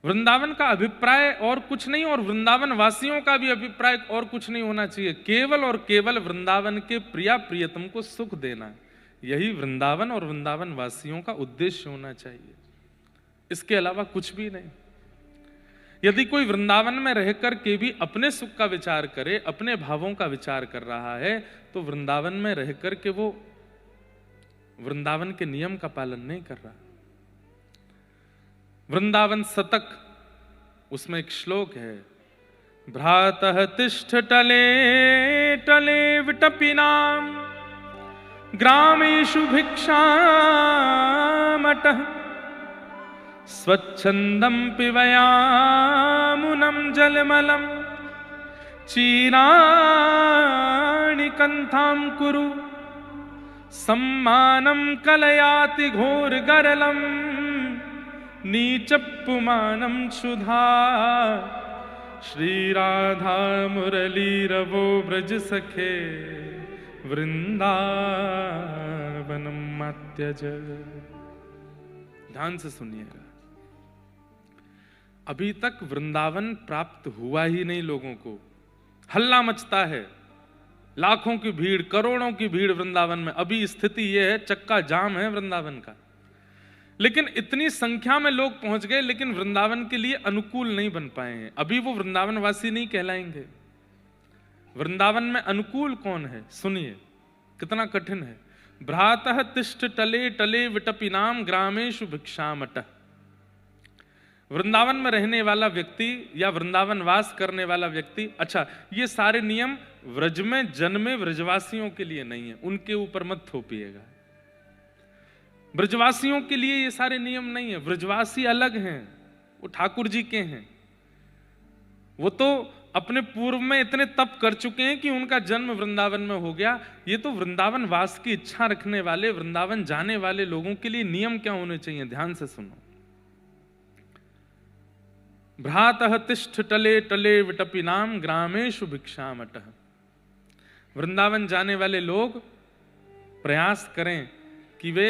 वृंदावन का अभिप्राय और कुछ नहीं, और वृंदावन वासियों का भी अभिप्राय और कुछ नहीं होना चाहिए। केवल और केवल वृंदावन के प्रिया प्रियतम को सुख देना, यही वृंदावन और वृंदावन वासियों का उद्देश्य होना चाहिए, इसके अलावा कुछ भी नहीं। यदि कोई वृंदावन में रहकर के भी अपने सुख का विचार करे, अपने भावों का विचार कर रहा है, तो वृंदावन में रहकर के वो वृंदावन के नियम का पालन नहीं कर रहा। वृंदावन शतक, उसमें एक श्लोक है, भ्रातः तिष्ठ टले टले विटपिनाम ग्रामेषु भिक्षामटः स्वच्छंदं पिबयामुनं जलमलं चीराणि कंथां कुरु सम्मानं कलयाति घोरगरलं नीचपुमानं क्षुधा श्रीराधा मुरलीरवो ब्रज सखे वृंदावनम मत्यज। ध्यान से सुनिएगा, अभी तक वृंदावन प्राप्त हुआ ही नहीं लोगों को। हल्ला मचता है, लाखों की भीड़, करोड़ों की भीड़ वृंदावन में। अभी स्थिति यह है, चक्का जाम है वृंदावन का, लेकिन इतनी संख्या में लोग पहुंच गए, लेकिन वृंदावन के लिए अनुकूल नहीं बन पाए हैं। अभी वो वृंदावन वासी नहीं कहलाएंगे। वृंदावन में अनुकूल कौन है? सुनिए कितना कठिन है। भ्रातः तिष्ठ टले टले विटपिनाम ग्रामेषु भिक्षामटः। वृंदावन में रहने वाला व्यक्ति या वृंदावन वास करने वाला व्यक्ति, अच्छा ये सारे नियम व्रज में जन्मे व्रजवासियों के लिए नहीं है, उनके ऊपर मत थोपिएगा। ब्रजवासियों के लिए ये सारे नियम नहीं है, ब्रजवासी अलग हैं, वो ठाकुर जी के हैं। वो तो अपने पूर्व में इतने तप कर चुके हैं कि उनका जन्म वृंदावन में हो गया। ये तो वृंदावन वास की इच्छा रखने वाले, वृंदावन जाने वाले लोगों के लिए नियम क्या होने चाहिए, ध्यान से सुनो। भ्रातः तिष्ठ टले टले विटपिनाम ग्रामेषु भिक्षामटः। वृंदावन जाने वाले लोग प्रयास करें कि वे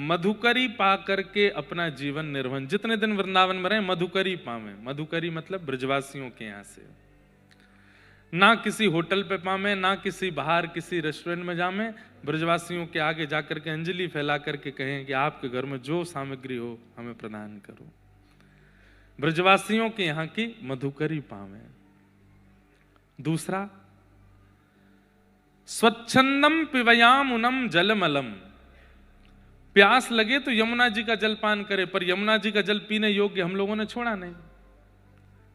मधुकरी पा करके अपना जीवन निर्वहन, जितने दिन वृंदावन में रहे मधुकरी पावें। मधुकरी मतलब ब्रजवासियों के यहां से, ना किसी होटल पे पावें, ना किसी बाहर किसी रेस्टोरेंट में जावें। ब्रजवासियों के आगे जाकर के अंजलि फैला करके कहें कि आपके घर में जो सामग्री हो हमें प्रदान करो। ब्रजवासियों के यहां की मधुकरी पावें। दूसरा, स्वच्छंदम पिबयामुनम जलमलम। प्यास लगे तो यमुना जी का जल पान करे, पर यमुना जी का जल पीने योग्य हम लोगों ने छोड़ा नहीं।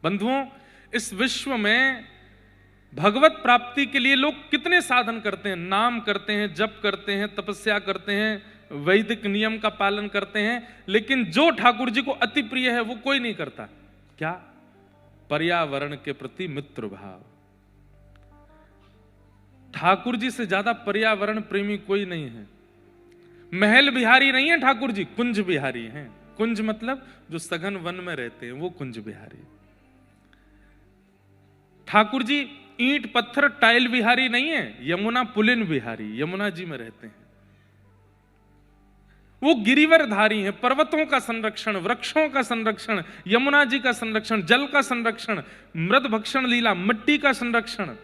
बंधुओं, इस विश्व में भगवत प्राप्ति के लिए लोग कितने साधन करते हैं, नाम करते हैं, जप करते हैं, तपस्या करते हैं, वैदिक नियम का पालन करते हैं, लेकिन जो ठाकुर जी को अति प्रिय है वो कोई नहीं करता। क्या? पर्यावरण के प्रति मित्र भाव। ठाकुर जी से ज्यादा पर्यावरण प्रेमी कोई नहीं है। महल बिहारी नहीं है ठाकुर जी, कुंज बिहारी हैं। कुंज मतलब जो सघन वन में रहते हैं वो कुंज बिहारी। ठाकुर जी ईंट पत्थर टाइल बिहारी नहीं है, यमुना पुलिन बिहारी, यमुना जी में रहते हैं। वो गिरिवरधारी हैं। पर्वतों का संरक्षण, वृक्षों का संरक्षण, यमुना जी का संरक्षण, जल का संरक्षण, मृद भक्षण लीला, मिट्टी का संरक्षण,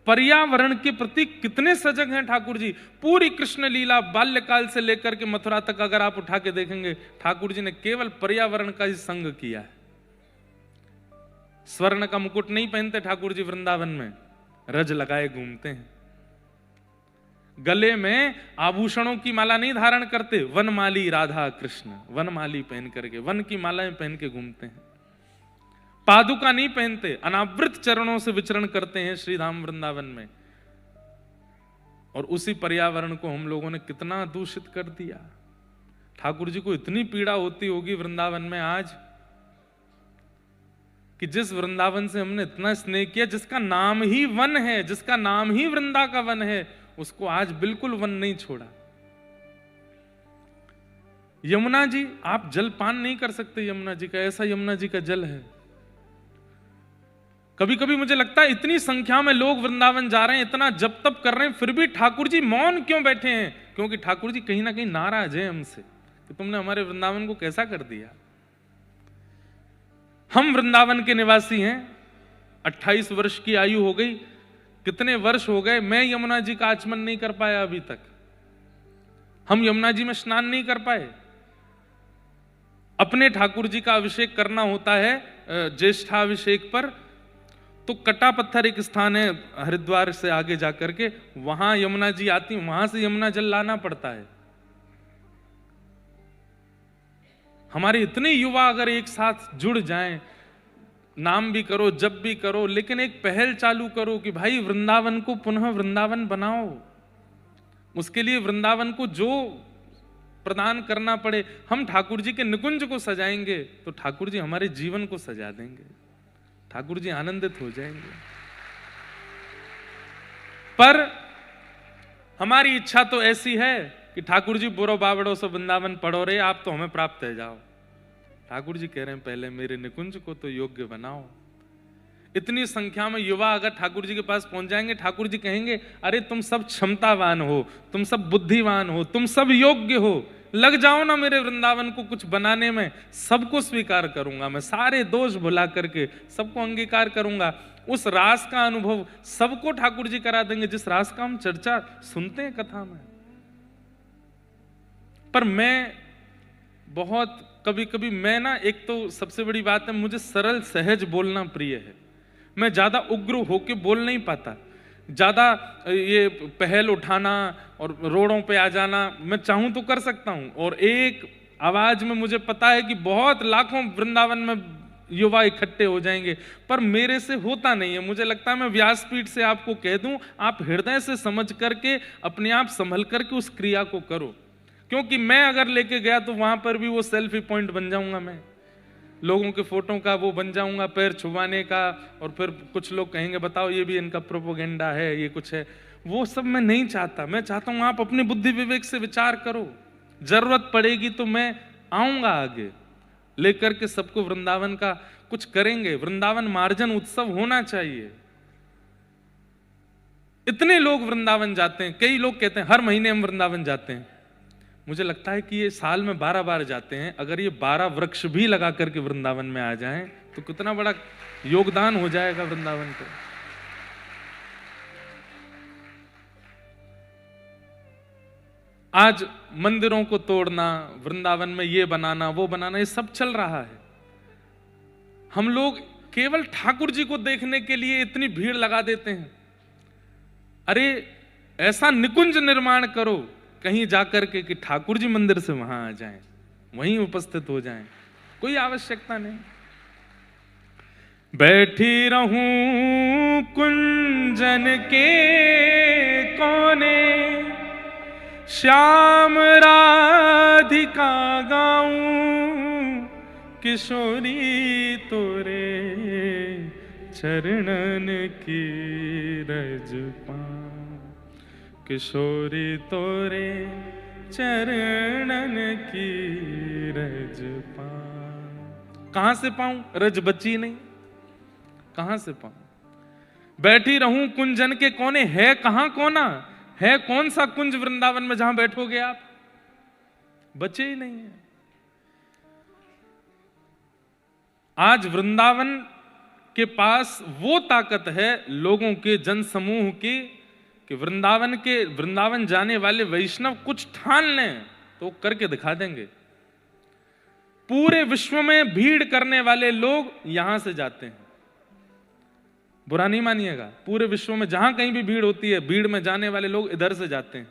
पर्यावरण के प्रति कितने सजग हैं ठाकुर जी। पूरी कृष्ण लीला बाल्यकाल से लेकर के मथुरा तक अगर आप उठा के देखेंगे, ठाकुर जी ने केवल पर्यावरण का ही संग किया है। स्वर्ण का मुकुट नहीं पहनते ठाकुर जी वृंदावन में, रज लगाए घूमते हैं। गले में आभूषणों की माला नहीं धारण करते, वनमाली राधा कृष्ण वनमाली पहन करके, वन की मालाएं पहन के घूमते हैं। पादुका नहीं पहनते, अनावृत चरणों से विचरण करते हैं श्री धाम वृंदावन में। और उसी पर्यावरण को हम लोगों ने कितना दूषित कर दिया। ठाकुर जी को इतनी पीड़ा होती होगी वृंदावन में आज, कि जिस वृंदावन से हमने इतना स्नेह किया, जिसका नाम ही वन है, जिसका नाम ही वृंदा का वन है, उसको आज बिल्कुल वन नहीं छोड़ा। यमुना जी, आप जल पान नहीं कर सकते यमुना जी का, ऐसा यमुना जी का जल है। कभी कभी मुझे लगता है इतनी संख्या में लोग वृंदावन जा रहे हैं, इतना जप तप कर रहे हैं, फिर भी ठाकुर जी मौन क्यों बैठे हैं? क्योंकि ठाकुर जी कहीं ना कहीं नाराज है हमसे कि तुमने हमारे वृंदावन को कैसा कर दिया। हम वृंदावन के निवासी हैं, 28 वर्ष की आयु हो गई, कितने वर्ष हो गए मैं यमुना जी का आचमन नहीं कर पाया अभी तक, हम यमुना जी में स्नान नहीं कर पाए। अपने ठाकुर जी का अभिषेक करना होता है ज्येष्ठाभिषेक पर, तो कटा पत्थर एक स्थान है हरिद्वार से आगे जाकर के, वहां यमुना जी आती, वहां से यमुना जल लाना पड़ता है। हमारे इतने युवा अगर एक साथ जुड़ जाएं, नाम भी करो जब भी करो, लेकिन एक पहल चालू करो कि भाई वृंदावन को पुनः वृंदावन बनाओ, उसके लिए वृंदावन को जो प्रदान करना पड़े। हम ठाकुर जी के निकुंज को सजाएंगे तो ठाकुर जी हमारे जीवन को सजा देंगे, ठाकुर जी आनंदित हो जाएंगे। पर हमारी इच्छा तो ऐसी है कि ठाकुर जी बुरो बावड़ो से वृंदावन पढ़ो रे, आप तो हमें प्राप्त है जाओ। ठाकुर जी कह रहे हैं पहले मेरे निकुंज को तो योग्य बनाओ। इतनी संख्या में युवा अगर ठाकुर जी के पास पहुंच जाएंगे, ठाकुर जी कहेंगे अरे तुम सब क्षमतावान हो, तुम सब बुद्धिवान हो, तुम सब योग्य हो, लग जाओ ना मेरे वृंदावन को कुछ बनाने में, सबको स्वीकार करूंगा मैं, सारे दोष भुला करके सबको अंगीकार करूंगा। उस रास का अनुभव सबको ठाकुर जी करा देंगे जिस रास का हम चर्चा सुनते हैं कथा में। पर मैं बहुत कभी कभी मैं ना, एक तो सबसे बड़ी बात है मुझे सरल सहज बोलना प्रिय है, मैं ज्यादा उग्र होके बोल नहीं पाता, ज्यादा ये पहल उठाना और रोडों पे आ जाना मैं चाहूं तो कर सकता हूं, और एक आवाज में मुझे पता है कि बहुत लाखों वृंदावन में युवा इकट्ठे हो जाएंगे, पर मेरे से होता नहीं है। मुझे लगता है मैं व्यासपीठ से आपको कह दूं, आप हृदय से समझ करके अपने आप संभल करके उस क्रिया को करो, क्योंकि मैं अगर लेके गया तो वहां पर भी वो सेल्फी पॉइंट बन जाऊंगा, मैं लोगों के फोटो का वो बन जाऊंगा, पैर छुपाने का, और फिर कुछ लोग कहेंगे बताओ ये भी इनका प्रोपोगेंडा है, ये कुछ है, वो सब मैं नहीं चाहता। मैं चाहता हूं आप अपने बुद्धि विवेक से विचार करो, जरूरत पड़ेगी तो मैं आऊंगा आगे लेकर के सबको वृंदावन का कुछ करेंगे। वृंदावन मार्जन उत्सव होना चाहिए। इतने लोग वृंदावन जाते हैं, कई लोग कहते हैं हर महीने हम वृंदावन जाते हैं, मुझे लगता है कि ये साल में 12 बार जाते हैं। अगर ये 12 वृक्ष भी लगा करके वृंदावन में आ जाएं तो कितना बड़ा योगदान हो जाएगा वृंदावन को। आज मंदिरों को तोड़ना, वृंदावन में ये बनाना वो बनाना, ये सब चल रहा है। हम लोग केवल ठाकुर जी को देखने के लिए इतनी भीड़ लगा देते हैं। अरे ऐसा निकुंज निर्माण करो कहीं जाकर के कि ठाकुर जी मंदिर से वहां आ जाएं, वहीं उपस्थित हो जाएं, कोई आवश्यकता नहीं। बैठी रहूं कुंजन के कोने, श्याम राधिका गाऊं, किशोरी तोरे चरणन की रज पाऊं, किशोरी तोरे चरणन की रज पाऊं। कहां से पाऊं? रज बची नहीं, कहां से पाऊं? बैठी रहूं कुंजन के कोने, है कहां कोना? है कौन सा कुंज वृंदावन में जहां बैठोगे आप? बचे ही नहीं है। आज वृंदावन के पास वो ताकत है लोगों के जन समूह की कि वृंदावन जाने वाले वैष्णव कुछ ठान लें तो करके दिखा देंगे। पूरे विश्व में भीड़ करने वाले लोग यहां से जाते हैं, बुरा नहीं मानिएगा, पूरे विश्व में जहां कहीं भी भीड़ होती है, भीड़ में जाने वाले लोग इधर से जाते हैं।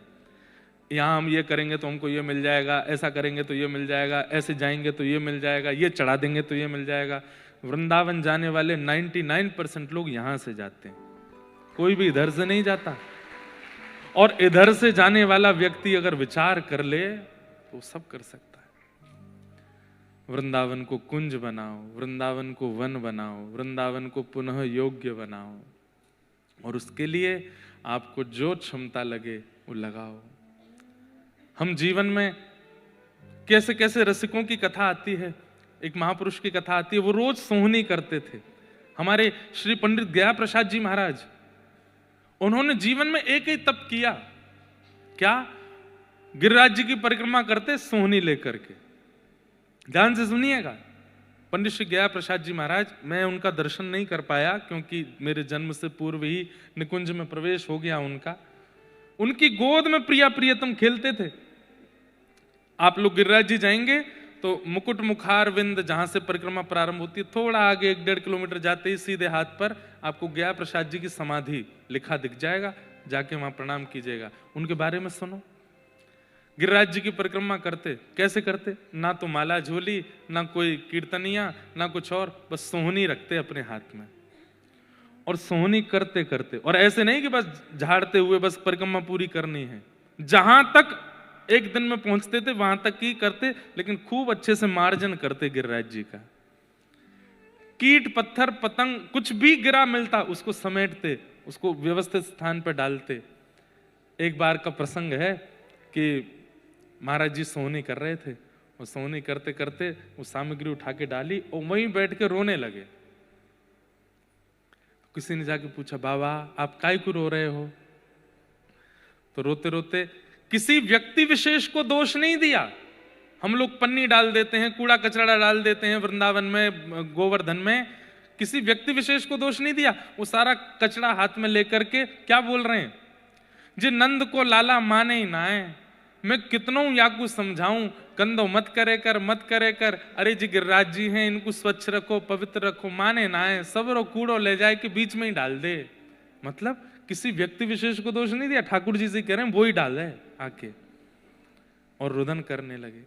यहां हम ये करेंगे तो हमको ये मिल जाएगा, ऐसा करेंगे तो ये मिल जाएगा, ऐसे जाएंगे तो ये मिल जाएगा, ये चढ़ा देंगे तो ये मिल जाएगा। वृंदावन जाने वाले 99% लोग यहां से जाते हैं, कोई भी इधर से नहीं जाता। और इधर से जाने वाला व्यक्ति अगर विचार कर ले तो सब कर सकता है। वृंदावन को कुंज बनाओ, वृंदावन को वन बनाओ, वृंदावन को पुनः योग्य बनाओ, और उसके लिए आपको जो क्षमता लगे वो लगाओ। हम जीवन में कैसे कैसे रसिकों की कथा आती है, एक महापुरुष की कथा आती है, वो रोज सोहनी करते थे। हमारे श्री पंडित गया प्रसाद जी महाराज, उन्होंने जीवन में एक ही तप किया, क्या? गिरिराज जी की परिक्रमा करते सोहनी लेकर के। ध्यान से सुनिएगा, पंडित श्री गया प्रसाद जी महाराज, मैं उनका दर्शन नहीं कर पाया क्योंकि मेरे जन्म से पूर्व ही निकुंज में प्रवेश हो गया उनका। उनकी गोद में प्रिया प्रियतम खेलते थे। आप लोग गिरिराज जी जाएंगे तो मुकुट मुखार विंद जहां से परिक्रमा प्रारंभ होती है, थोड़ा आगे 1-1.5 किलोमीटर जाते ही सीधे हाथ पर आपको गया प्रसाद जी की समाधि लिखा दिख जाएगा, जाके वहां प्रणाम कीजिएगा। उनके बारे में सुनो। गिरिराज जी की परिक्रमा करते, कैसे करते? ना तो माला झोली, ना कोई कीर्तनिया, ना कुछ और, बस सोहनी रखते अपने हाथ में और सोहनी करते करते, और ऐसे नहीं कि बस झाड़ते हुए बस परिक्रमा पूरी करनी है, जहां तक एक दिन में पहुंचते थे वहां तक ही करते, लेकिन खूब अच्छे से मार्जन करते गिरिराज जी का। कीट पत्थर पतंग कुछ भी गिरा मिलता उसको समेटते, उसको व्यवस्थित स्थान पर डालते। एक बार का प्रसंग है कि महाराज जी सोहनी कर रहे थे और सोहनी करते करते वो सामग्री उठा के डाली और वहीं बैठ के रोने लगे। किसी ने जाके पूछा, बाबा आप काहे को रो रहे हो? तो रोते रोते, किसी व्यक्ति विशेष को दोष नहीं दिया। हम लोग पन्नी डाल देते हैं, कूड़ा कचरा डाल देते हैं वृंदावन में, गोवर्धन में, किसी व्यक्ति विशेष को दोष नहीं दिया। वो सारा कचरा हाथ में लेकर के क्या बोल रहे हैं, जे नंद को लाला माने ही ना है, मैं कितनों याकू समझाऊं, कंधो मत करे कर, मत करे कर, अरे जी गिरिराज जी हैं, इनको स्वच्छ रखो, पवित्र रखो, माने ना है, सब रो कूड़ो ले जाए के बीच में ही डाल दे। मतलब किसी व्यक्ति विशेष को दोष नहीं दिया, ठाकुर जी से कह रहे हैं वो ही डाल है आके, और रुदन करने लगे।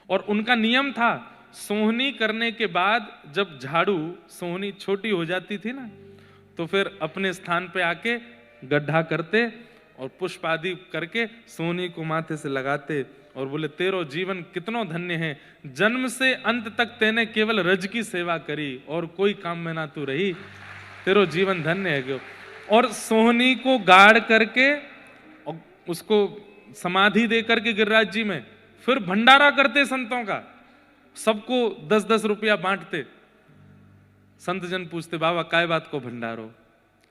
और उनका नियम था, सोहनी करने के बाद जब झाड़ू सोहनी छोटी हो जाती थी ना, तो फिर अपने स्थान पे आके गड्ढा करते और पुष्प आदि करके सोहनी को माथे से लगाते और बोले, तेरो जीवन कितनो धन्य है, जन्म से अंत तक तेने केवल रज की सेवा करी और कोई काम में ना तू रही, तेरो जीवन धन्य है क्यों। और सोहनी को गाड़ करके और उसको समाधि दे करके गिरिराज जी में फिर भंडारा करते संतों का, सबको 10-10 रुपया बांटते। संत जन पूछते, बाबा काय बात को भंडारो?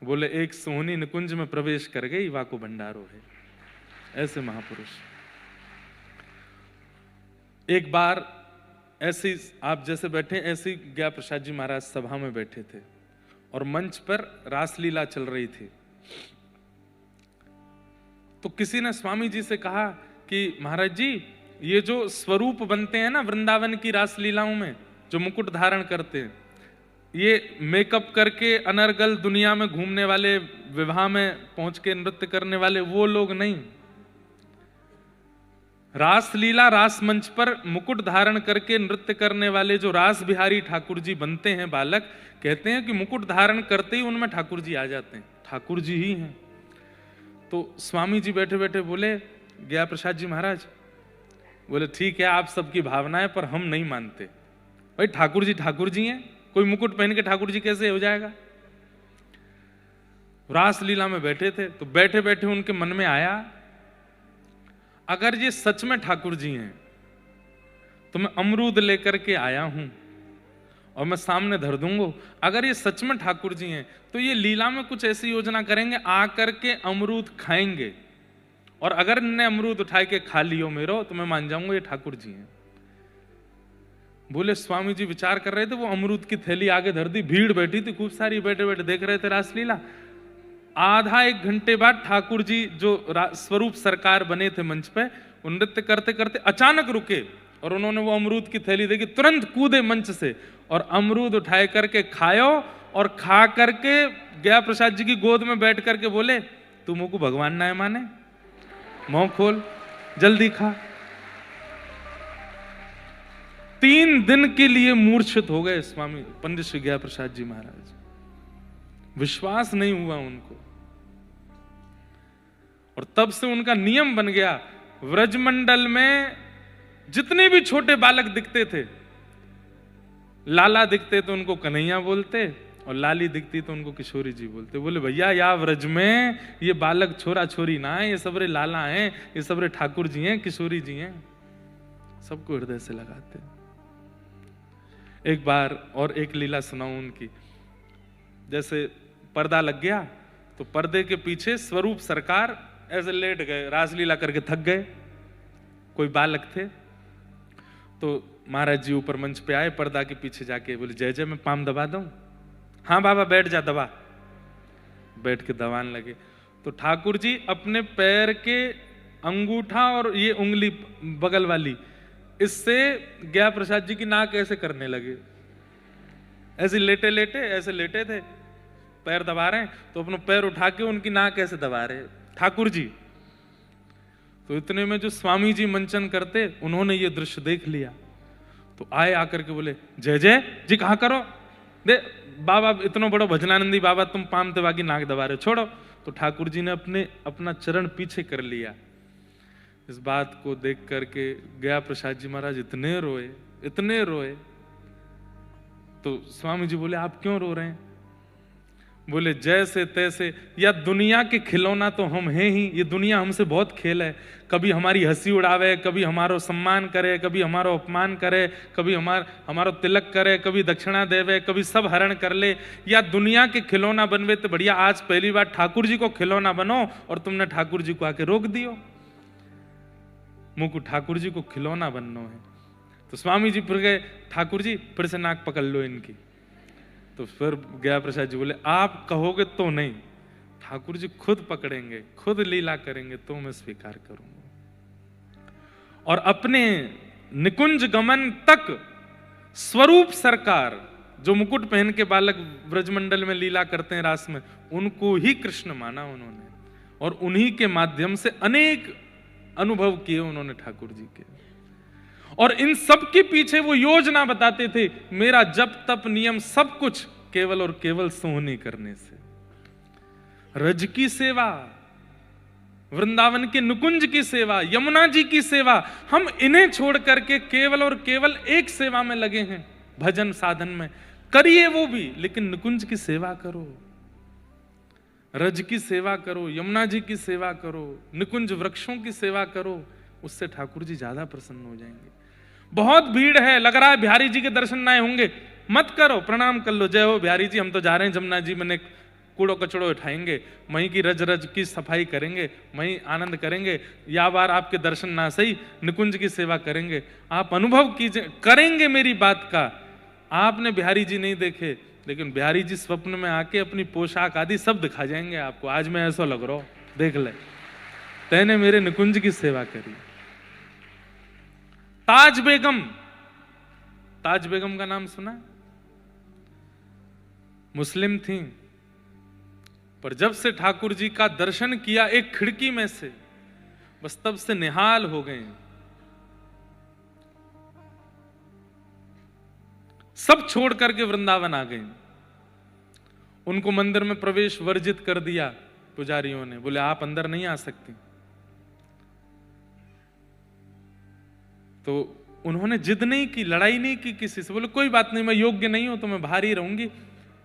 बोले, एक सोहनी निकुंज में प्रवेश कर गई, वा को भंडारो है। ऐसे महापुरुष। एक बार ऐसे आप जैसे बैठे, ऐसे गया प्रसाद जी महाराज सभा में बैठे थे और मंच पर रासलीला चल रही थी। तो किसी ने स्वामी जी से कहा कि महाराज जी, ये जो स्वरूप बनते हैं ना वृंदावन की रासलीलाओं में, जो मुकुट धारण करते हैं, ये मेकअप करके अनर्गल दुनिया में घूमने वाले, विवाह में पहुंच के नृत्य करने वाले वो लोग नहीं। रासलीला रास मंच पर मुकुट धारण करके नृत्य करने वाले जो रास बिहारी ठाकुर जी बनते हैं बालक, कहते हैं कि मुकुट धारण करते ही उनमें ठाकुर जी आ जाते हैं, ठाकुर जी ही हैं। तो स्वामी जी बैठे बैठे बोले, गया प्रसाद जी महाराज बोले, ठीक है आप सबकी भावनाएं, पर हम नहीं मानते। भाई ठाकुर जी हैं, कोई मुकुट पहन के ठाकुर जी कैसे हो जाएगा? रासलीला में बैठे थे तो बैठे बैठे उनके मन में आया, अगर ये सच में ठाकुर जी हैं तो मैं अमरूद लेकर के आया हूं और मैं सामने धर दूंगा। अगर ये सच में ठाकुर जी हैं तो ये लीला में कुछ ऐसी योजना करेंगे, आकर के अमरूद खाएंगे, और अगर इन्हें अमरूद उठा के खा लियो मेरो तो मैं मान जाऊंगा ये ठाकुर जी हैं। बोले, स्वामी जी विचार कर रहे थे, वो अमरूद की थैली आगे धर दी, भीड़ बैठी थी खूब सारी, बैठे बैठे देख रहे थे रासलीला। आधा 1 घंटे बाद ठाकुर जी जो स्वरूप सरकार बने थे मंच पे, नृत्य करते करते अचानक रुके और उन्होंने वो अमरूद की थैली देखी, तुरंत कूदे मंच से और अमरूद उठाए करके खायो, और खा करके गया प्रसाद जी की गोद में बैठ करके बोले, तू मुझको भगवान ना है माने, मुंह खोल, जल्दी खा। 3 दिन के लिए मूर्छित हो गए स्वामी पंडित श्री गया प्रसाद जी महाराज, विश्वास नहीं हुआ उनको। और तब से उनका नियम बन गया, व्रजमंडल में जितने भी छोटे बालक दिखते थे, लाला दिखते तो उनको कन्हैया बोलते और लाली दिखती तो उनको किशोरी जी बोलते। बोले, भैया या व्रज में ये बालक छोरा छोरी ना है, ये सबरे लाला हैं, ये सबरे ठाकुर जी हैं, किशोरी जी हैं, सबको हृदय से लगाते। एक बार और एक लीला सुनाऊं उनकी। जैसे पर्दा लग गया तो पर्दे के पीछे स्वरूप सरकार ऐसे लेट गए, रासलीला करके थक गए, कोई बालक थे तो महाराज जी ऊपर मंच पे आए, पर्दा के पीछे जाके बोले जय जय मैं पाम दबा दूं? हाँ बाबा बैठ जा दबा। बैठ के दबाने लगे तो ठाकुर जी अपने पैर के अंगूठा और ये उंगली बगल वाली, इससे ज्ञा प्रसाद जी की नाक ऐसे करने लगे, ऐसे लेटे लेटे, ऐसे लेटे थे, पैर दबा रहे हैं तो अपना पैर उठा के उनकी नाक ऐसे दबा रहे ठाकुर जी। तो इतने में जो स्वामी जी मंचन करते, उन्होंने ये दृश्य देख लिया तो आए, आकर के बोले जय जय जी कहाँ करो, दे बाबा इतना बड़ा भजनानंदी बाबा तुम पाम दबा की नाक दबा रहे हो, छोड़ो। तो ठाकुर जी ने अपना चरण पीछे कर लिया। इस बात को देख करके गया प्रसाद जी महाराज इतने रोए, इतने रोए। तो स्वामी जी बोले आप क्यों रो रहे हैं? बोले जैसे तैसे, या दुनिया के खिलौना तो हम हैं ही, ये दुनिया हमसे बहुत खेल है, कभी हमारी हंसी उड़ावे, कभी हमारो सम्मान करे, कभी हमारो अपमान करे, कभी हमारो तिलक करे, कभी दक्षिणा देवे, कभी सब हरण कर ले, या दुनिया के खिलौना बनवे तो बढ़िया आज पहली बार ठाकुर जी को खिलौना बनो और तुमने ठाकुर जी को आके रोक दियो। मुझको ठाकुर जी को खिलौना बनना है। तो स्वामी जी फिर गए, ठाकुर जी फिर से नाक पकड़ लो इनकी। तो फिर गया प्रसाद जी बोले आप कहोगे तो नहीं, ठाकुर जी खुद पकड़ेंगे, खुद लीला करेंगे तो मैं स्वीकार करूंगा। और अपने निकुंज गमन तक स्वरूप सरकार, जो मुकुट पहन के बालक ब्रजमंडल में लीला करते हैं रास में, उनको ही कृष्ण माना उन्होंने, और उन्हीं के माध्यम से अनेक अनुभव किए उन्होंने ठाकुर जी के। और इन सब के पीछे वो योजना बताते थे, मेरा जप तप नियम सब कुछ केवल और केवल सोहनी करने से। रज की सेवा, वृंदावन के नुकुंज की सेवा, यमुना जी की सेवा, हम इन्हें छोड़ करके केवल और केवल एक सेवा में लगे हैं, भजन साधन में। करिए वो भी, लेकिन नुकुंज की सेवा करो, रज की सेवा करो, यमुना जी की सेवा करो, निकुंज वृक्षों की सेवा करो, उससे ठाकुर जी ज्यादा प्रसन्न हो जाएंगे। बहुत भीड़ है, लग रहा है बिहारी जी के दर्शन ना होंगे, मत करो, प्रणाम कर लो, जय हो बिहारी जी, हम तो जा रहे हैं जमुना जी में, कूड़ो कचड़ो उठाएंगे, वहीं की रज रज की सफाई करेंगे, वहीं आनंद करेंगे, या बार आपके दर्शन ना सही निकुंज की सेवा करेंगे। आप अनुभव कीजिए, करेंगे मेरी बात का। आपने बिहारी जी नहीं देखे, लेकिन बिहारी जी स्वप्न में आके अपनी पोशाक आदि सब दिखा जाएंगे आपको, आज मैं ऐसा लग रहा हूं, देख ले, तैने मेरे निकुंज की सेवा करी। ताज बेगम, ताज बेगम का नाम सुना? मुस्लिम थी, पर जब से ठाकुर जी का दर्शन किया एक खिड़की में से, बस तब से निहाल हो गए। सब छोड़ करके वृंदावन आ गए। उनको मंदिर में प्रवेश वर्जित कर दिया पुजारियों ने, बोले आप अंदर नहीं आ सकती। तो उन्होंने जिद नहीं की, लड़ाई नहीं की किसी से, बोले कोई बात नहीं, मैं योग्य नहीं हूं तो मैं बाहर ही रहूंगी।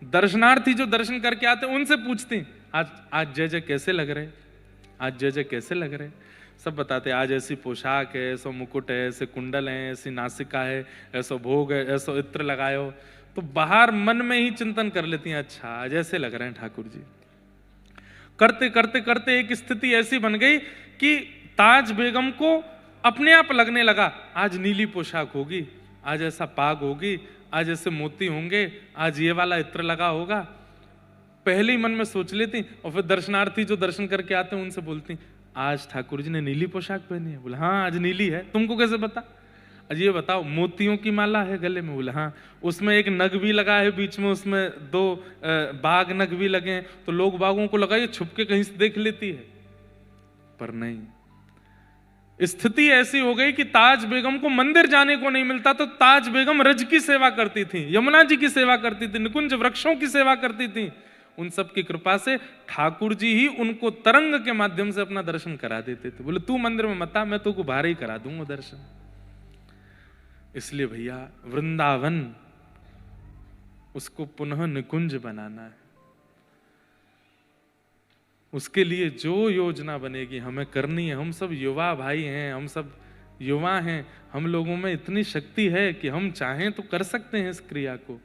दर्शनार्थी जो दर्शन करके आते उनसे पूछती, आज जय जय कैसे लग रहे, आज जय जय कैसे लग रहे, सब बताते, आज ऐसी पोशाक है, ऐसा मुकुट है, ऐसे कुंडल है, ऐसी नासिका है, ऐसा भोग है, ऐसा इत्र लगाए हो। तो बाहर मन में ही चिंतन कर लेती हैं, अच्छा आज ऐसे लग रहे हैं ठाकुर जी। करते करते करते एक स्थिति ऐसी बन गई कि ताज बेगम को अपने आप लगने लगा, आज नीली पोशाक होगी, आज ऐसा पाग होगी, आज ऐसे मोती होंगे, आज ये वाला इत्र लगा होगा। पहले ही मन में सोच लेती, और फिर दर्शनार्थी जो दर्शन करके आते हैं उनसे बोलती, आज ठाकुर जी ने नीली पोशाक पहनी है। बोले हाँ आज नीली है, तुमको कैसे पता? आज ये बताओ, मोतियों की माला है गले में? बोले हाँ। उसमें एक नग भी लगा है बीच में, उसमें 2 बाघ नग भी लगे हैं, तो लोग बागों को लगा ये छुप के कहीं से देख लेती है, पर नहीं। स्थिति ऐसी हो गई कि ताज बेगम को मंदिर जाने को नहीं मिलता, तो ताज बेगम रज की सेवा करती थी, यमुना जी की सेवा करती थी, निकुंज वृक्षों की सेवा करती थी। उन सब की कृपा से ठाकुर जी ही उनको तरंग के माध्यम से अपना दर्शन करा देते थे। बोले तू मंदिर में मत आ, मैं तो को बाहर ही करा दूंगा दर्शन। इसलिए भैया वृंदावन उसको पुनः निकुंज बनाना है, उसके लिए जो योजना बनेगी हमें करनी है। हम सब युवा भाई हैं, हम सब युवा हैं, हम लोगों में इतनी शक्ति है कि हम चाहें तो कर सकते हैं इस क्रिया को।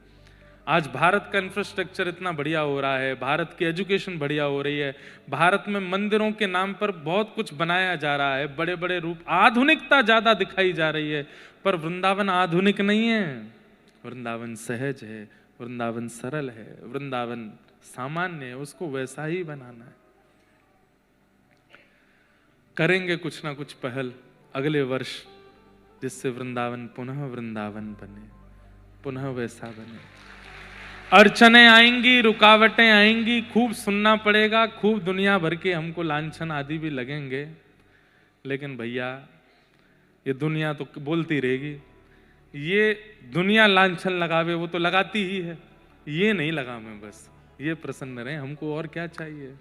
आज भारत का इंफ्रास्ट्रक्चर इतना बढ़िया हो रहा है, भारत की एजुकेशन बढ़िया हो रही है, भारत में मंदिरों के नाम पर बहुत कुछ बनाया जा रहा है, बड़े बड़े रूप, आधुनिकता ज्यादा दिखाई जा रही है। पर वृंदावन आधुनिक नहीं है, वृंदावन सहज है, वृंदावन सरल है, वृंदावन सामान्य है, उसको वैसा ही बनाना है। करेंगे कुछ ना कुछ पहल अगले वर्ष, जिससे वृंदावन पुनः वृंदावन बने, पुनः वैसा बने। अड़चने आएंगी, रुकावटें आएंगी, खूब सुनना पड़ेगा, खूब दुनिया भर के हमको लांछन आदि भी लगेंगे, लेकिन भैया ये दुनिया तो बोलती रहेगी, ये दुनिया लांछन लगावे वो तो लगाती ही है, ये नहीं लगा मैं, बस ये प्रसन्न रहे, हमको और क्या चाहिए।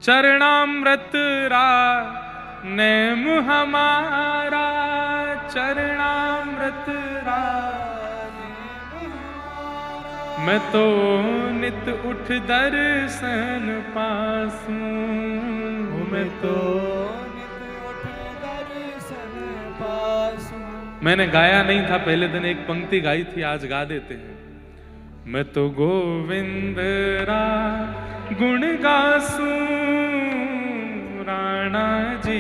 चरणामृत रा नेम हमारा, चरणामृत रा मैं तो नित उठ दर्शन पासूं, मैं तो नित उठ दर्शन पासूं। मैंने गाया नहीं था पहले दिन, एक पंक्ति गाई थी, आज गा देते हैं। मैं तो गोविंद रा गुण गासूं, राणा जी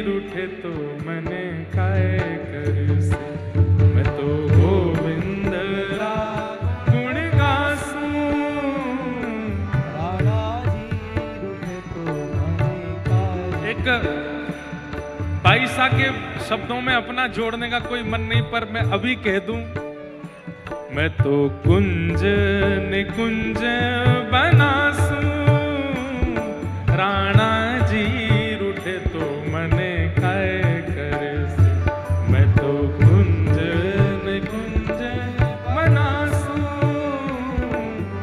रूठे तो मने काय करसे। मैं तो गोविंद रा गुण गासूं, राणा जी रूठे तो मने काय। एक बाईसा के शब्दों में अपना जोड़ने का कोई मन नहीं, पर मैं अभी कह दूं, मैं तो कुंज निकुंज बनासूं, राणा जी रूठे तो मने काय करसे। मैं तो कुंज निकुंज बनासूं,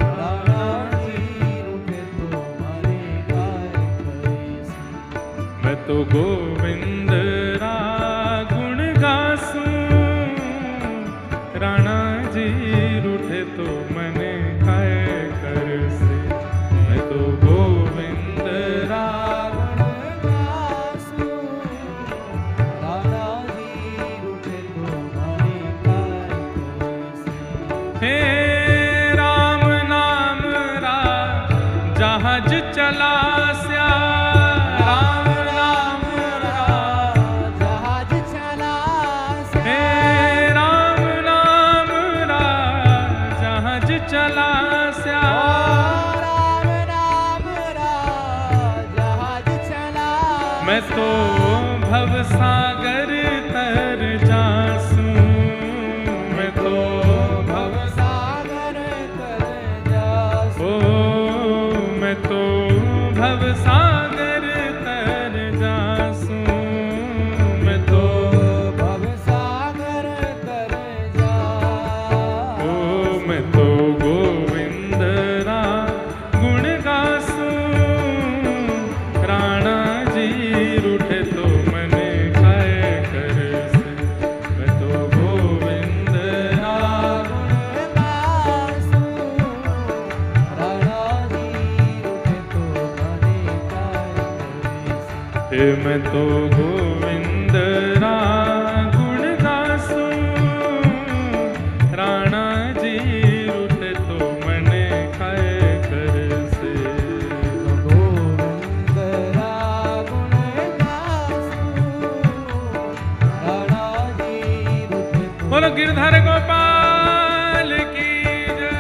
राणा जी रूठे तो मने काय करसे। मैं तो गोविंद रा गुण गासूं, राणा जी रूठे तो मने काय करसे। मैं तो गोविंद रा गुण गासूं, राणा जी रूठे तो मने काय करसे। हे राम नाम रा जहाज चला स्या, राम नाम रा जहाज चला स्या। हे राम नाम रा जहाज चला स्या, राम नाम रा जहाज चला। मैं तो भव सागर तर जासूं, मैं तो भव सागर तर जासूं। ओ मैं तो भव सागर तर जासूं, मैं तो भव सागर तर जासूं। ओ मैं तो गोविंद रा गुण गासूं, राणा जी रूठे तो मने काय करसे। मैं तो गोविंद रा गुण गासूं, राणा जी रूठे तो मने काय करसे। मैं तो गोविंद रा गुण गासूं, राणा जी रूठे तो मने काय करसे। गोविंद रा गुण गासूं, राणा जी रूठे तो। बोलो गिरधर गोपाल की जय।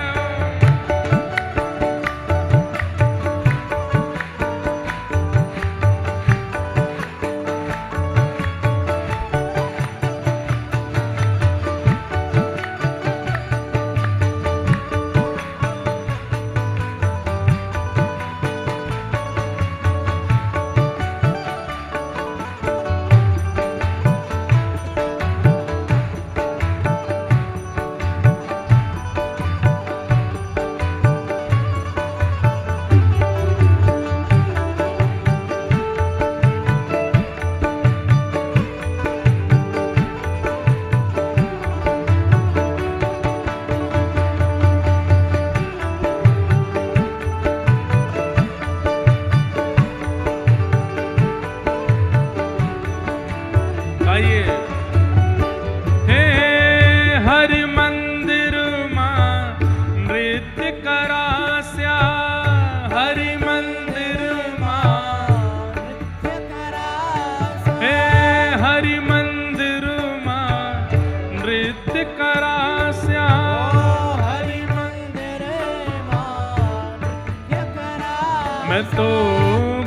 तो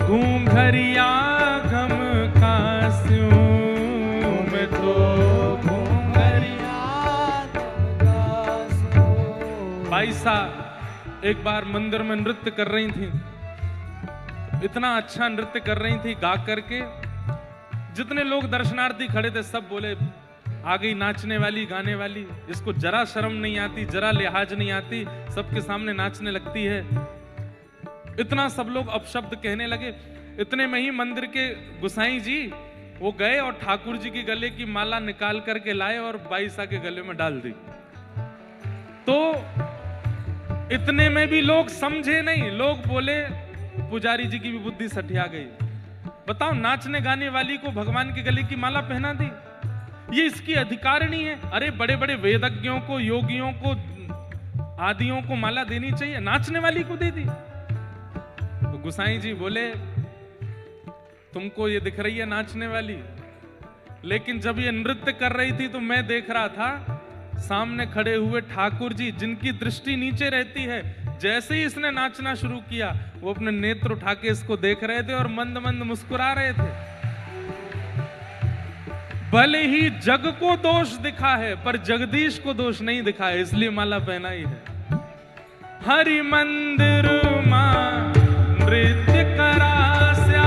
घूंघरिया घम कास्यूं, मैं तो घूंघरिया घम कास्यूं। बाईसा एक बार मंदिर में नृत्य कर रही थी, इतना अच्छा नृत्य कर रही थी गा करके, जितने लोग दर्शनार्थी खड़े थे सब बोले आ गई नाचने वाली गाने वाली, इसको जरा शर्म नहीं आती, जरा लिहाज नहीं आती, सबके सामने नाचने लगती है। इतना सब लोग अपशब्द कहने लगे। इतने में ही मंदिर के गुसाई जी वो गए और ठाकुर जी के गले की माला निकाल करके लाए और बाईसा के गले में डाल दी। तो इतने में भी लोग समझे नहीं, लोग बोले पुजारी जी की भी बुद्धि सठिया गई। बताओ, नाचने गाने वाली को भगवान के गले की माला पहना दी, ये इसकी अधिकारिणी है। अरे बड़े बड़े वेदज्ञों को, योगियों को, आदियों को माला देनी चाहिए, नाचने वाली को दे दी। तो गुसाई जी बोले तुमको ये दिख रही है नाचने वाली, लेकिन जब ये नृत्य कर रही थी तो मैं देख रहा था सामने खड़े हुए ठाकुर जी, जिनकी दृष्टि नीचे रहती है, जैसे ही इसने नाचना शुरू किया वो अपने नेत्र उठा के इसको देख रहे थे और मंद मंद मुस्कुरा रहे थे। भले ही जग को दोष दिखा है पर जगदीश को दोष नहीं दिखा है, इसलिए माला पहनाई है। हरि मंदिर मां नृत्य करास्या,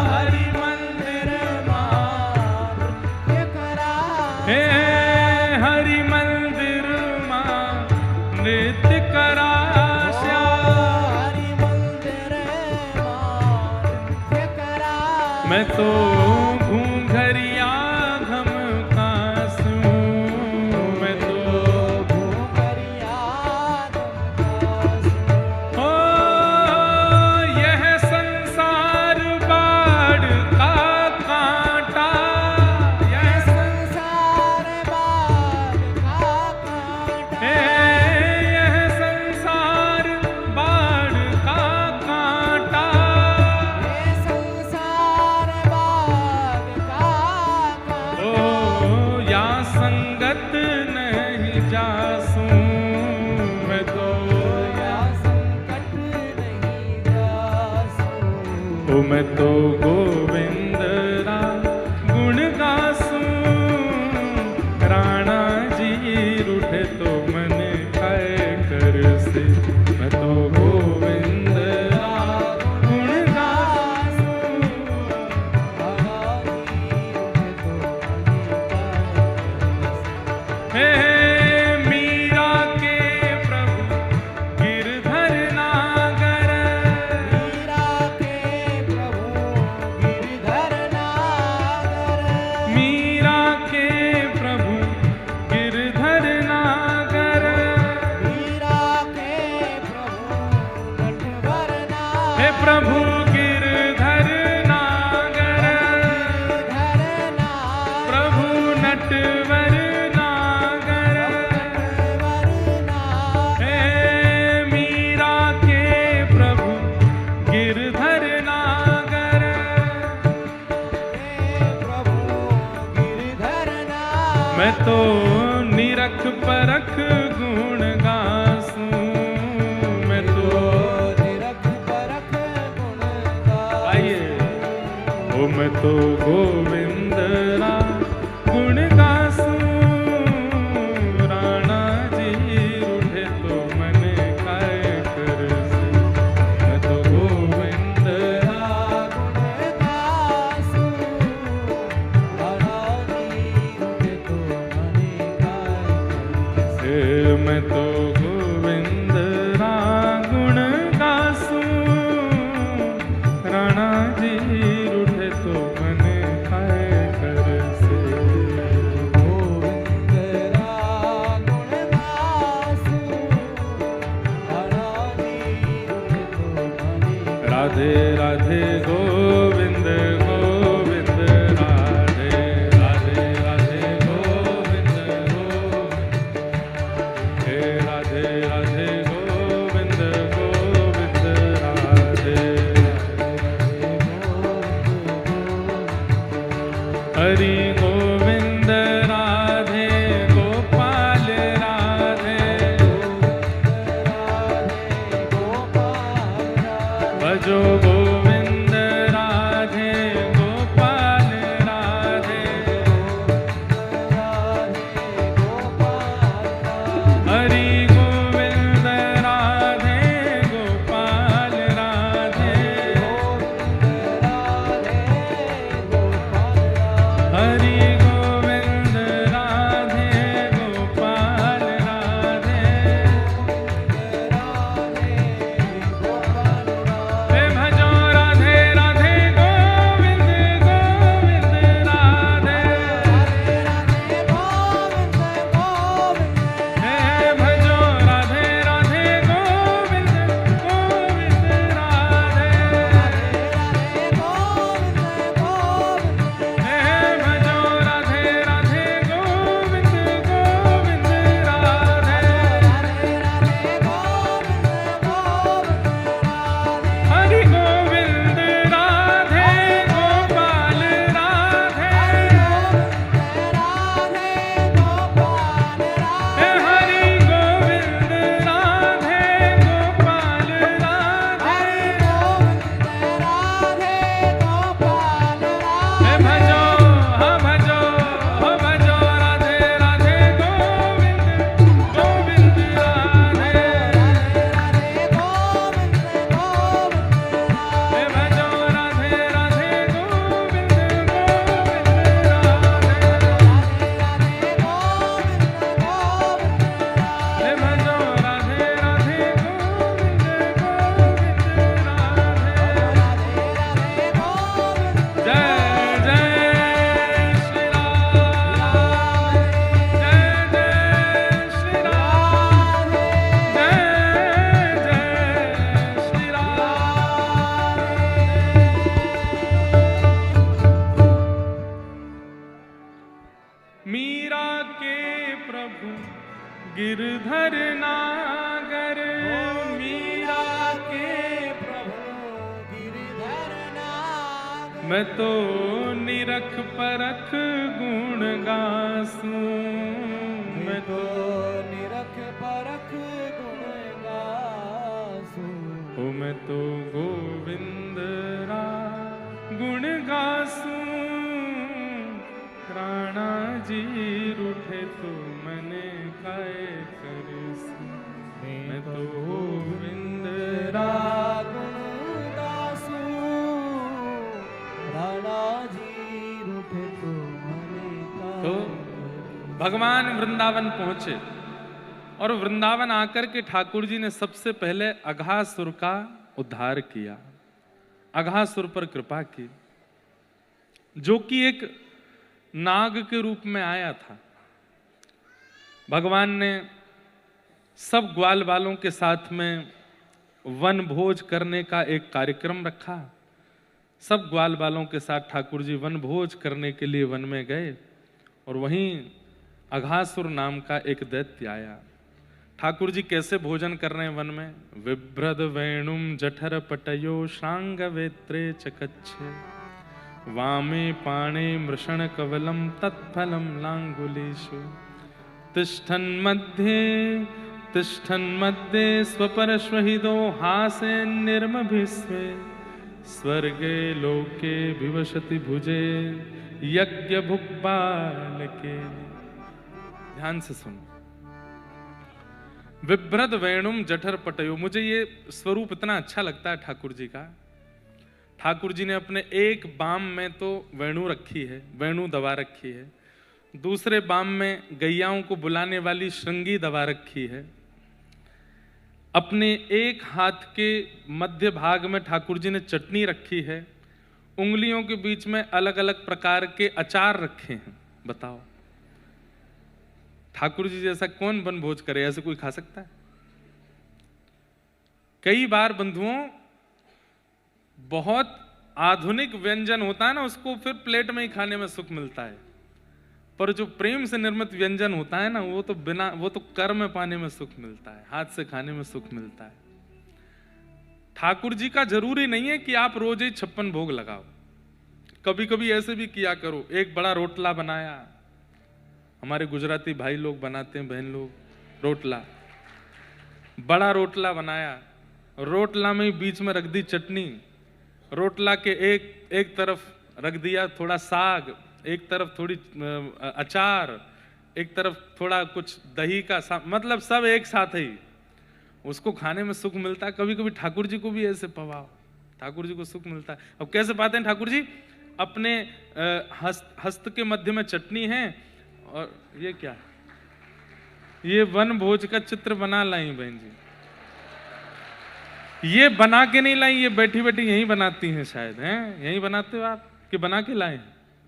हरि मंदिर मां नृत्य करास्या, हरि मंदिर मां नृत्य करास्या, हरि मंदिर मां नृत्य करास्या। मैं तो घूंघरिया घम कास्यूं, मैं तो घूंघरिया घम कास्यूं। ओ यह संसार बाढ़ का कांटा, यह संसार बाढ़ का कांटा, यह संसार बाढ़ का कांटा, यह संसार बाढ़ का कांटा। ओ या संगत नहीं जासूं, मैं तो या संकट नहीं जासूं। ओ मैं तो गोविंद रा गुण गासूं, राणा जी रूठे तो मन काय कर से, मैं तो गोविंद रा गुण गासूं, राणा जी रूठे तो मन काय। हे मीरा के प्रभु गिरधर नागर, मीरा के प्रभु गिरधर नागर, मीरा के प्रभु गिरधर नागर, मीरा के प्रभु नटवर नागर, हे प्रभु गिरधर नागर, गिरधर नागर, प्रभु नटवर नागर, नटवर नागर, हे मीरा के प्रभु गिरधर नागर, हे प्रभु गिरधर नागर। मैं तो निरख परख गुण गासूं, मैं तो निरख परख गुण गासूं। आइए, ओ मैं तो गोविंद रा गुण गासूं, राणा जी रूठे तो मन काय कर से, मैं तो गोविंद रा गुण गासूं, राणा जी रूठे तो मन काय कर से। मैं तो गोविंद रा गुण गासूं, राणा जी रूठे तो मन काय कर से। गोविंद रा गुण गासूं, राणा जी रूठे तो मन। राधे राधे गोविंद गोविंद, राधे राधे राधे गोविंद गोविंद, हे मीरा के प्रभु गिरधर नागर, मीरा के प्रभु गिरधर नागर। मैं तो निरख परख गुण गासूं, मैं तो निरख परख गुण गासूं। ओ मैं तो गोविंद रा गुण गासूं। राणा जी रूठे तो मने काय करसूं, मैं तो गोविंद रा गुण गासूं। राणा जी रूठे तो मने काय। तो भगवान वृंदावन पहुंचे और वृंदावन आकर के ठाकुर जी ने सबसे पहले अघासुर का उद्धार किया, अघासुर पर कृपा की, जो कि एक नाग के रूप में आया था। भगवान ने सब ग्वाल वालों के साथ में वन भोज करने का एक कार्यक्रम रखा। सब ग्वाल वालों के साथ ठाकुर जी वन भोज करने के लिए वन में गए और वहीं अघासुर नाम का एक दैत्य आया। ठाकुर जी कैसे भोजन कर रहे हैं वन में? विभ्रद वेणुम जठर पटयो श्रांग वेत्रे चकच्छे, वामे पाणे मृषण कवलम तत्फलम लांगुलेषु, तिष्ठन् मध्ये स्वपरश्वहिदो हासे निर्मभिस्वे, स्वर्गे लोके विवशति भुजे यज्ञ भुक्बालके। ध्यान से सुनो। विभ्रद वेणुम जठर पटयो, मुझे ये स्वरूप इतना अच्छा लगता है ठाकुर जी का। ठाकुर जी ने अपने एक बाम में तो वेणु रखी है, वेणु दबा रखी है, दूसरे बाम में गैयाओं को बुलाने वाली श्रृंगी दबा रखी है, अपने एक हाथ के मध्य भाग में ठाकुर जी ने चटनी रखी है, उंगलियों के बीच में अलग अलग प्रकार के अचार रखे हैं। बताओ, ठाकुर जी जैसा कौन वन भोज करे? ऐसे कोई खा सकता है? कई बार बंधुओं बहुत आधुनिक व्यंजन होता है ना, उसको फिर प्लेट में ही खाने में सुख मिलता है, पर जो प्रेम से निर्मित व्यंजन होता है ना, वो तो कर में पाने में सुख मिलता है, हाथ से खाने में सुख मिलता है। ठाकुर जी का जरूरी नहीं है कि आप रोज ही 56 भोग लगाओ, कभी कभी ऐसे भी किया करो। एक बड़ा रोटला बनाया, हमारे गुजराती भाई लोग बनाते हैं, बहन लोग, रोटला, बड़ा रोटला बनाया, रोटला में बीच में रख दी चटनी, रोटला के एक तरफ रख दिया थोड़ा साग, एक तरफ थोड़ी अचार, एक तरफ थोड़ा कुछ दही का मतलब सब एक साथ ही, उसको खाने में सुख मिलता है। कभी कभी ठाकुर जी को भी ऐसे पवाओ, ठाकुर जी को सुख मिलता है। अब कैसे पाते हैं ठाकुर जी? अपने हस्त के मध्य में चटनी है, और ये क्या, ये वन भोज का चित्र बना लाई बहन जी, ये बना के नहीं लाई, ये बैठी बैठी यहीं बनाती हैं शायद, हैं? यहीं बनाते हो आप कि बना के लाए?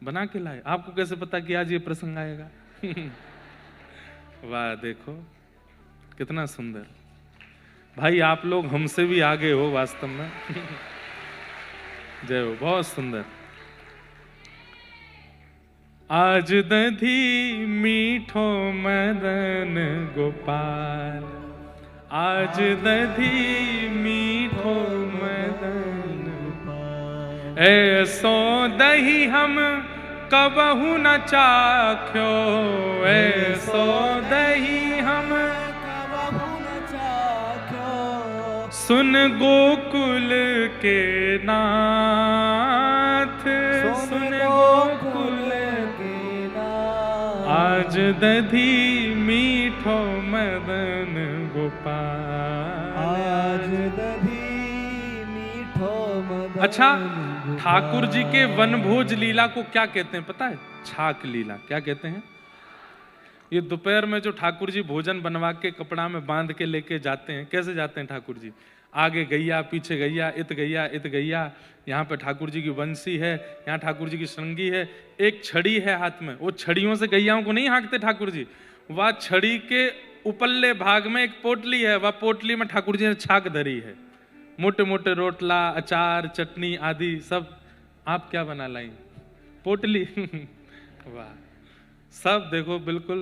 बना के लाए। आपको कैसे पता कि आज ये प्रसंग आएगा? वाह, देखो कितना सुंदर। भाई आप लोग हमसे भी आगे हो वास्तव में। जय हो, बहुत सुंदर। आज दधी मीठो मदन गोपाल, आज दधी मीठो मदन गोपाल, ऐसो दही हम कबहू न चाख्यो, ऐसो दही हम कबहू न चाख्यो। सुन गोकुल के नाथ, सुन गोकुल के नाथ, आज दधी मीठो मदन गोपाल, आज दधी मीठो मदन। अच्छा, ठाकुर जी के वनभोज लीला को क्या कहते हैं पता है? छाक लीला। क्या कहते हैं? ये दोपहर में जो ठाकुर जी भोजन बनवा के कपड़ा में बांध के लेके जाते हैं, कैसे जाते हैं ठाकुर जी? आगे गैया, पीछे गैया, इत गैया, इत गैया, यहाँ पे ठाकुर जी की बंसी है, यहाँ ठाकुर जी की श्रृंगी है, एक छड़ी है हाथ में। वो छड़ियों से गैयाओं को नहीं हाँकते ठाकुर जी, वह छड़ी के उपल्ले भाग में एक पोटली है, वह पोटली में ठाकुर जी ने छाक धरी है, मोटे मोटे रोटला, अचार, चटनी आदि सब। आप क्या बना लाई? पोटली। वाह, सब देखो बिल्कुल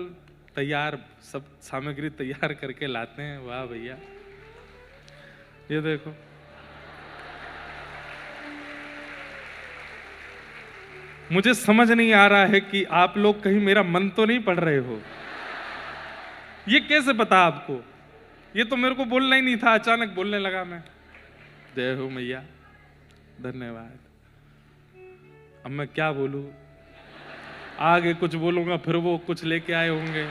तैयार, सब सामग्री तैयार करके लाते हैं। वाह भैया, ये देखो। मुझे समझ नहीं आ रहा है कि आप लोग कहीं मेरा मन तो नहीं पढ़ रहे हो। ये कैसे पता आपको? ये तो मेरे को बोलना ही नहीं था, अचानक बोलने लगा मैं। जय हो मैया, धन्यवाद। अब मैं क्या बोलूं? आगे कुछ बोलूंगा फिर वो कुछ लेके आए होंगे।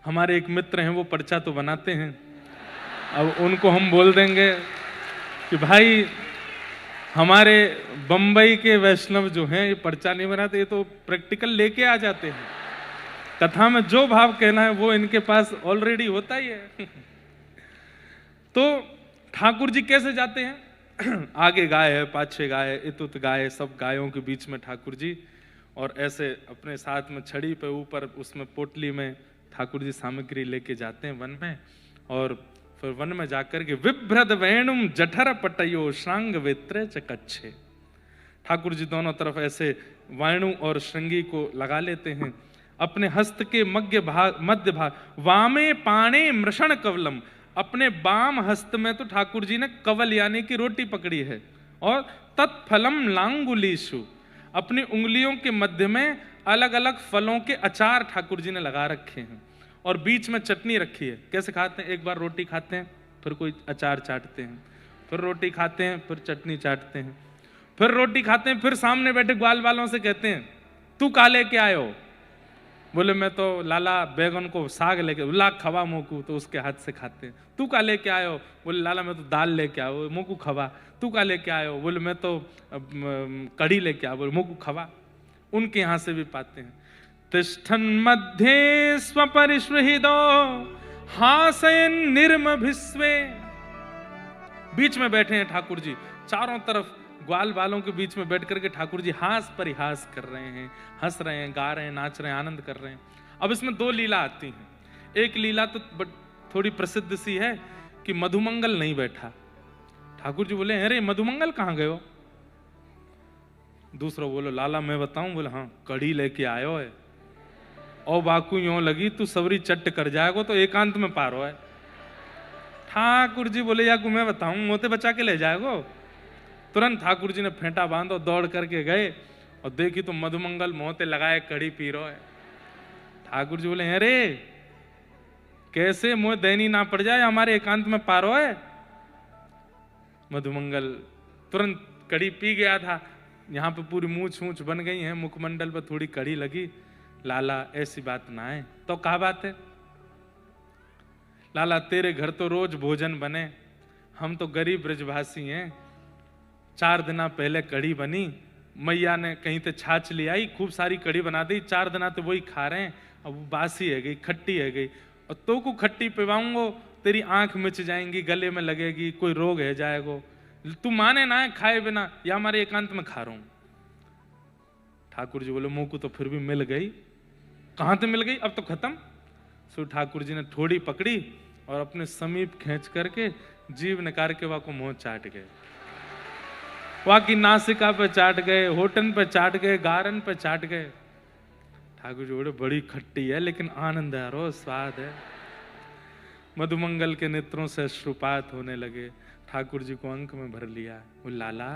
हमारे एक मित्र हैं, वो पर्चा तो बनाते हैं। अब उनको हम बोल देंगे कि भाई हमारे बंबई के वैष्णव जो हैं ये पर्चा नहीं बनाते, ये तो प्रैक्टिकल लेके आ जाते हैं। कथा में जो भाव कहना है वो इनके पास ऑलरेडी होता ही है। तो ठाकुर जी कैसे जाते हैं? आगे गाय है, पाछे गाय है, इतुत गाय है, सब गायों के बीच में ठाकुर जी, और ऐसे अपने साथ में छड़ी पे ऊपर उसमें पोटली में ठाकुर जी सामग्री लेके जाते हैं वन में। और फिर वन में जाकर के विभ्रद वेणुम जठर पटयो श्रांग वेत्रे चकच्छे, ठाकुर जी दोनों तरफ ऐसे वाणु और श्रृंगी को लगा लेते हैं। अपने हस्त के मध्य भाग वामे पाणे मृषण कवलम, अपने बाम हस्त में तो ठाकुर जी ने कवल यानी कि रोटी पकड़ी है, और तत्फलम लांगुलीशु, अपनी उंगलियों के मध्य में अलग अलग फलों के अचार ठाकुर जी ने लगा रखे हैं, और बीच में चटनी रखी है। कैसे खाते हैं? एक बार रोटी खाते हैं, फिर कोई अचार चाटते हैं, फिर रोटी खाते हैं, फिर चटनी चाटते हैं, फिर रोटी खाते हैं, फिर सामने बैठे ग्वाल वालों से कहते हैं तू का लेके आयो? बोले मैं तो लाला बैगन को साग लेके, ला खवा मोकू, तो उसके हाथ से खाते हैं। तू का लेके आयो? बोले लाला मैं तो दाल लेके आयो, मोकू खवा। तू का लेके आयो? बोले मैं तो कढ़ी लेके आयो, बोले मोकू खवा। उनके यहाँ से भी पाते हैं। तिष्ठन मध्ये स्वपरिश्वहिदो हासयन निर्मभिस्वे, बीच में बैठे हैं ठाकुर जी, चारों तरफ ग्वाल वालों के बीच में बैठ करके ठाकुर जी हास परिहास कर रहे हैं, हंस रहे हैं, गा रहे हैं, नाच रहे हैं, आनंद कर रहे हैं। अब इसमें दो लीला आती हैं। एक लीला तो थोड़ी प्रसिद्ध सी है कि मधुमंगल नहीं बैठा। ठाकुर जी बोले अरे मधुमंगल कहाँ गए हो? दूसरा बोलो लाला मैं बताऊं? बोले हाँ, कड़ी लेके आयो है, और बाकू यूं लगी तू सबरी चट्ट कर जाएगो तो एकांत में पारो है। ठाकुर जी बोले या मैं बताऊं, मोते बचा के ले जाएगो? तुरंत ठाकुर जी ने फेंटा बांधो, दौड़ करके गए और देखी तो मधुमंगल मोते लगाए कड़ी पी रहा है। ठाकुर जी बोले अरे कैसे मोह दैनी ना पड़ जाए, हमारे एकांत में पारो है। मधुमंगल तुरंत कड़ी पी गया था। यहाँ पे पूरी मूछ मूछ बन गई है, मुखमंडल पर थोड़ी कड़ी लगी। लाला ऐसी बात ना है। तो क्या बात है? लाला तेरे घर तो रोज भोजन बने, हम तो गरीब ब्रजभासी हैं। 4 दिन पहले कड़ी बनी, मैया ने कहीं से छाछ ले आई, खूब सारी कड़ी बना दी, 4 दिन तो वही खा रहे हैं। अब वो बासी है गई, खट्टी है गई, और तो को खट्टी पिवाऊंगो तेरी आंख मिच जाएंगी, गले में लगेगी, कोई रोग है जाएगो। तू माने ना है खाए बिना, या हमारे एकांत में खा रहा हूं। ठाकुर जी बोले मुंह को तो फिर भी मिल गई। कहां से मिल गई? अब तो खत्म। सो ठाकुर जी ने थोड़ी पकड़ी और अपने समीप खींच करके जीभ निकाल के वहां को मुंह चाट गए। वहां की नासिका पे चाट गए, होठन पे चाट गए, गारन पे चाट गए। ठाकुर जी बोले बड़ी खट्टी है लेकिन आनंद है, रो स्वाद है। मधुमंगल के नेत्रों से अश्रुपात होने लगे। ठाकुर जी को अंक में भर लिया। वो लाला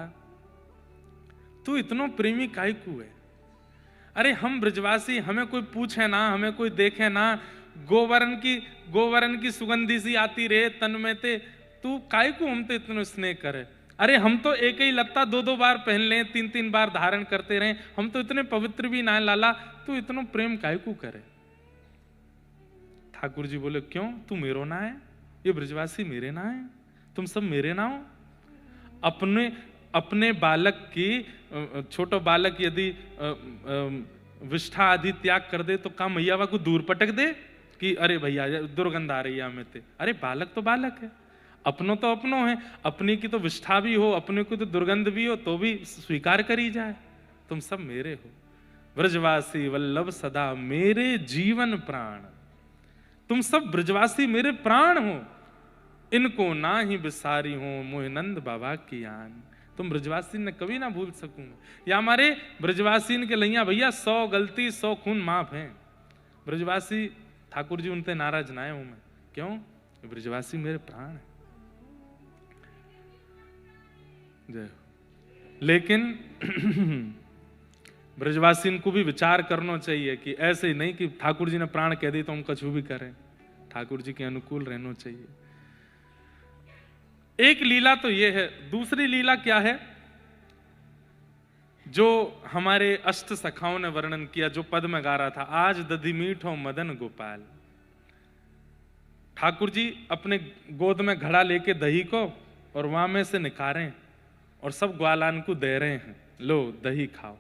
तू इतनो प्रेमी कायकू है? अरे हम ब्रजवासी, हमें कोई पूछे ना, हमें कोई देखे ना, गोवरन की सुगंधी सी आती रे तन में ते, तू कायकू हम तो इतनो स्नेह करे? अरे हम तो एक ही लत्ता 2-2 बार पहन लें, 3-3 बार धारण करते रहे, हम तो इतने पवित्र भी ना है लाला, तू इतनो प्रेम कायकू करे? ठाकुर जी बोले क्यों, तू मेरो ना है? ये ब्रजवासी मेरे ना है? तुम सब मेरे ना हो? अपने बालक की, छोटो बालक यदि विष्ठा आदि त्याग कर दे तो का मैयावा को दूर पटक दे कि अरे भैया दुर्गंध आ रही है हमें ते? अरे बालक तो बालक है, अपनों तो अपनों है, अपनी की तो विष्ठा भी हो, अपने को तो दुर्गंध भी हो तो भी स्वीकार करी जाए। तुम सब मेरे हो। ब्रजवासी वल्लभ सदा मेरे जीवन प्राण, तुम सब ब्रजवासी मेरे प्राण हो। इनको ना ही बिसारी हो मोहिनंद बाबा की आन। तुम ब्रजवासीन ने कभी ना भूल सकूंगा। या हमारे ब्रजवासीन के लैया भैया 100 गलती 100 खून माफ हैं। ब्रजवासी ठाकुर जी उनते नाराज ना हूं मैं, क्यों? ब्रजवासी मेरे प्राण है। जय। लेकिन ब्रजवासीन को भी विचार करना चाहिए कि ऐसे ही नहीं कि ठाकुर जी ने प्राण कह दी तो हम कछु भी करें। ठाकुर जी के अनुकूल रहना चाहिए। एक लीला तो यह है। दूसरी लीला क्या है जो हमारे अष्ट सखाओं ने वर्णन किया, जो पद में गा रहा था, आज दधि मीठो मदन गोपाल। ठाकुर जी अपने गोद में घड़ा लेके दही को और वहां में से निकारें और सब ग्वालान को दे रहे हैं, लो दही खाओ।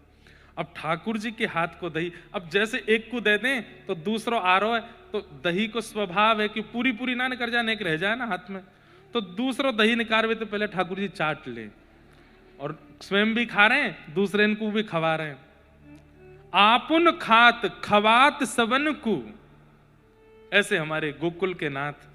अब ठाकुर जी के हाथ को दही, अब जैसे एक को दे दें तो दूसरा आ रहा है, तो दही को स्वभाव है कि पूरी पूरी ना निकल जाए, एक रह जाए ना हाथ में, तो दूसरा दही निकारवे तो पहले ठाकुर जी चाट ले और स्वयं भी खा रहे हैं, दूसरे इनको भी खवा रहे हैं। आपुन खात खवात सबन को, ऐसे हमारे गोकुल के नाथ।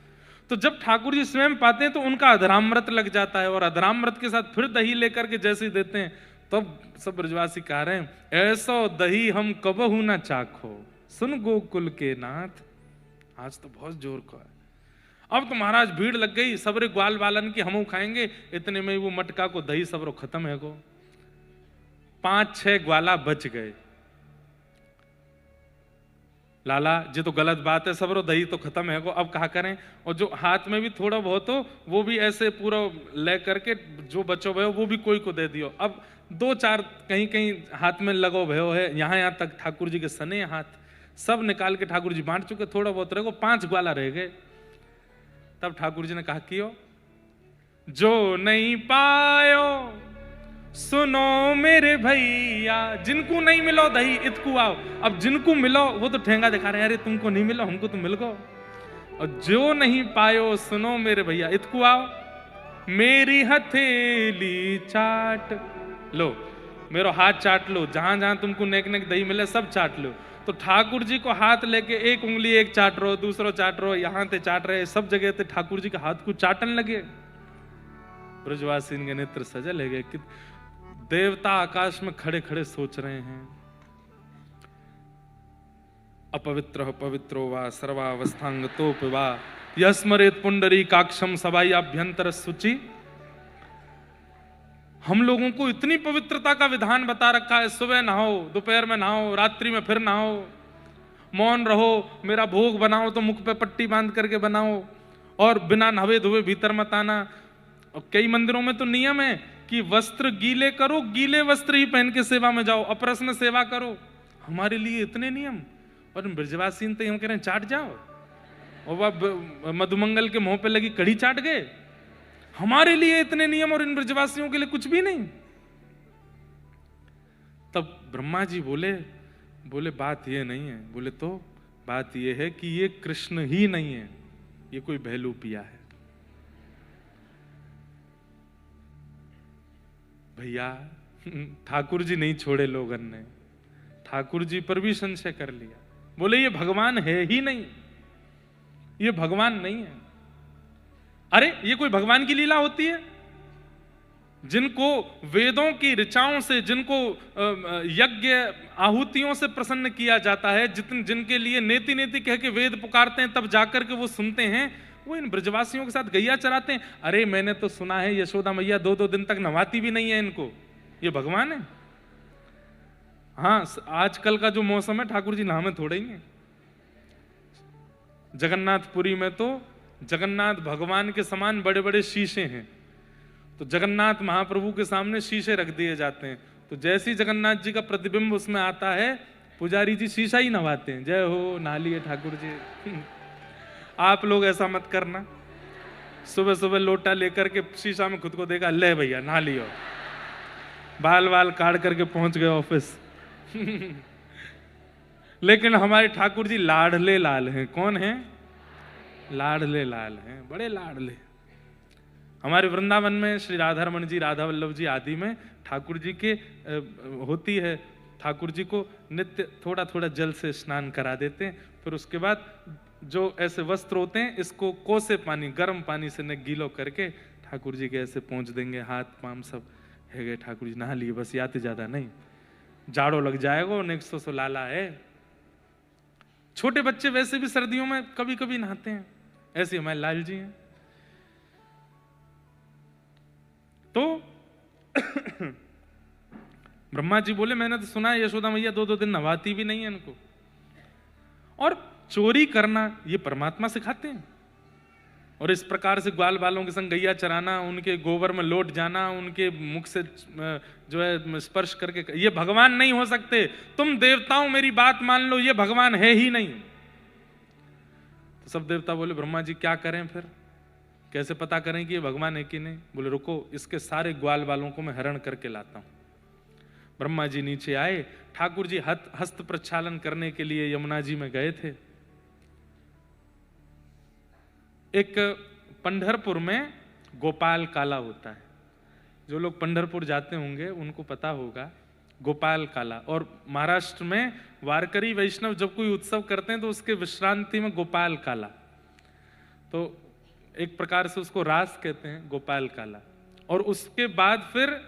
तो जब ठाकुर जी स्वयं पाते हैं तो उनका अधरामृत लग जाता है और अधरामृत के साथ फिर दही लेकर के जैसे देते हैं, तब सब ब्रजवासी कह रहे हैं, ऐसो दही हम कबहू ना चाखो सुन गोकुल के नाथ। आज तो बहुत जोर का है। अब तो महाराज भीड़ लग गई, सबरे ग्वाल बालन की हमू खाएंगे। इतने में वो मटका को दही सबरो खत्म है गो। 5-6 ग्वाला बच गए। लाला जी तो गलत बात है, सबरो दही तो खत्म है गो, अब कहा करें। और जो हाथ में भी थोड़ा बहुत हो वो भी ऐसे पूरा ले करके जो बचो भयो वो भी कोई को दे दियो। अब 2-4 कहीं कहीं हाथ में लगो भयो है, यहाँ तक ठाकुर जी के सने हाथ सब निकाल के ठाकुर जी बांट चुके, थोड़ा बहुत रह गो, 5 ग्वाला रह गए। तब ठाकुर जी ने कहा कियो, जो नहीं पायो सुनो मेरे भैया, जिनको नहीं मिलो दही इतकू आओ। अब जिनको मिलो वो तो ठेंगा दिखा रहे हैं, अरे तुमको नहीं मिलो हमको तो मिल गो। और जो नहीं पायो सुनो मेरे भैया इतकू आओ, मेरी हथेली चाट लो, मेरो हाथ चाट लो, जहां जहां तुमको नेक नेक दही मिले सब चाट लो। तो ठाकुर जी को हाथ लेके एक उंगली एक चाट रहो, दूसरो चाट रहो, यहां ते चाट रहे, सब जगह ते ठाकुर जी के हाथ को चाटन लगे। ब्रजवासी के नेत्र सजल है गए कि देवता आकाश में खड़े खड़े सोच रहे हैं, अपवित्र पवित्रो वा सर्वावस्थांगतोप वा यस्मरेत पुंडरी काक्षम सबाई अभ्यंतर सुचि। हम लोगों को इतनी पवित्रता का विधान बता रखा है, सुबह नहाओ, दोपहर में नहाओ, रात्रि में फिर नहाओ, मौन रहो, मेरा भोग बनाओ तो मुख पे पट्टी बांध करके बनाओ, और बिना नहावे धोए भीतर मत आना। और कई मंदिरों में तो नियम है कि वस्त्र गीले करो, गीले वस्त्र ही पहन के सेवा में जाओ, अपरस में सेवा करो। हमारे लिए इतने नियम, और ब्रजवासी तो हम कह रहे हैं चाट जाओ, और वह मधुमंगल के मुंह पे लगी कड़ी चाट गए। हमारे लिए इतने नियम और इन ब्रजवासियों के लिए कुछ भी नहीं। तब ब्रह्मा जी बोले बात ये नहीं है। बोले तो बात ये है कि ये कृष्ण ही नहीं है, ये कोई भैलू पिया है। भैया ठाकुर जी नहीं छोड़े लोगन ने, ठाकुर जी पर भी संशय कर लिया। बोले ये भगवान है ही नहीं, ये भगवान नहीं है। अरे ये कोई भगवान की लीला होती है? जिनको वेदों की ऋचाओं से, जिनको यज्ञ आहुतियों से प्रसन्न किया जाता है, जिनके लिए नेति नेति कह के वेद पुकारते हैं, तब जाकर के वो सुनते हैं, वो इन ब्रजवासियों के साथ गैया चराते हैं। अरे मैंने तो सुना है यशोदा मैया 2-2 दिन तक नवाती भी नहीं है इनको, ये भगवान है? हाँ, आजकल का जो मौसम है ठाकुर जी नहामे थोड़े ही है। जगन्नाथपुरी में तो जगन्नाथ भगवान के समान बड़े बड़े शीशे हैं, तो जगन्नाथ महाप्रभु के सामने शीशे रख दिए जाते हैं, तो जैसे ही जगन्नाथ जी का प्रतिबिंब उसमें आता है, पुजारी जी शीशा ही नवाते हैं, जय हो नहा लिए ठाकुर जी। आप लोग ऐसा मत करना, सुबह सुबह लोटा लेकर के शीशा में खुद को देखा, ले भैया नहा लियो, बाल बाल काट करके पहुंच गए ऑफिस। लेकिन हमारे ठाकुर जी लाडले लाल हैं। कौन है? लाडले लाल हैं, बड़े लाडले। हमारे वृंदावन में श्री राधारमण जी, राधा वल्लभ जी आदि में ठाकुर जी के होती है, ठाकुर जी को नित्य थोड़ा थोड़ा जल से स्नान करा देते हैं, फिर उसके बाद जो ऐसे वस्त्र होते हैं इसको कोसे पानी, गर्म पानी से न गीलो करके ठाकुर जी के ऐसे पहुंच देंगे, हाथ पाम सब है गए ठाकुर जी नहा लिए, बस याते ज्यादा नहीं, जाड़ो लग जाएगा, नेक्स्ट सो लाला है। छोटे बच्चे वैसे भी सर्दियों में कभी कभी नहाते हैं, ऐसे हमारे लाल जी हैं। तो ब्रह्मा जी बोले मैंने तो सुना है यशोदा मैया 2-2 दिन नहाती भी नहीं है इनको। और चोरी करना ये परमात्मा सिखाते हैं, और इस प्रकार से ग्वाल बालों के संग गैया चराना, उनके गोबर में लौट जाना, उनके मुख से जो है स्पर्श करके, ये भगवान नहीं हो सकते। तुम देवताओं मेरी बात मान लो, ये भगवान है ही नहीं। तो सब देवता बोले ब्रह्मा जी क्या करें फिर, कैसे पता करें कि ये भगवान है कि नहीं? बोले रुको, इसके सारे ग्वाल बालों को मैं हरण करके लाता हूं। ब्रह्मा जी नीचे आए, ठाकुर जी हस्त प्रक्षालन करने के लिए यमुना जी में गए थे। एक पंढरपुर में गोपाल काला होता है, जो लोग पंढरपुर जाते होंगे उनको पता होगा गोपाल काला। और महाराष्ट्र में वारकरी वैष्णव जब कोई उत्सव करते हैं तो उसके विश्रांति में गोपाल काला, तो एक प्रकार से उसको रास कहते हैं गोपाल काला। और उसके बाद फिर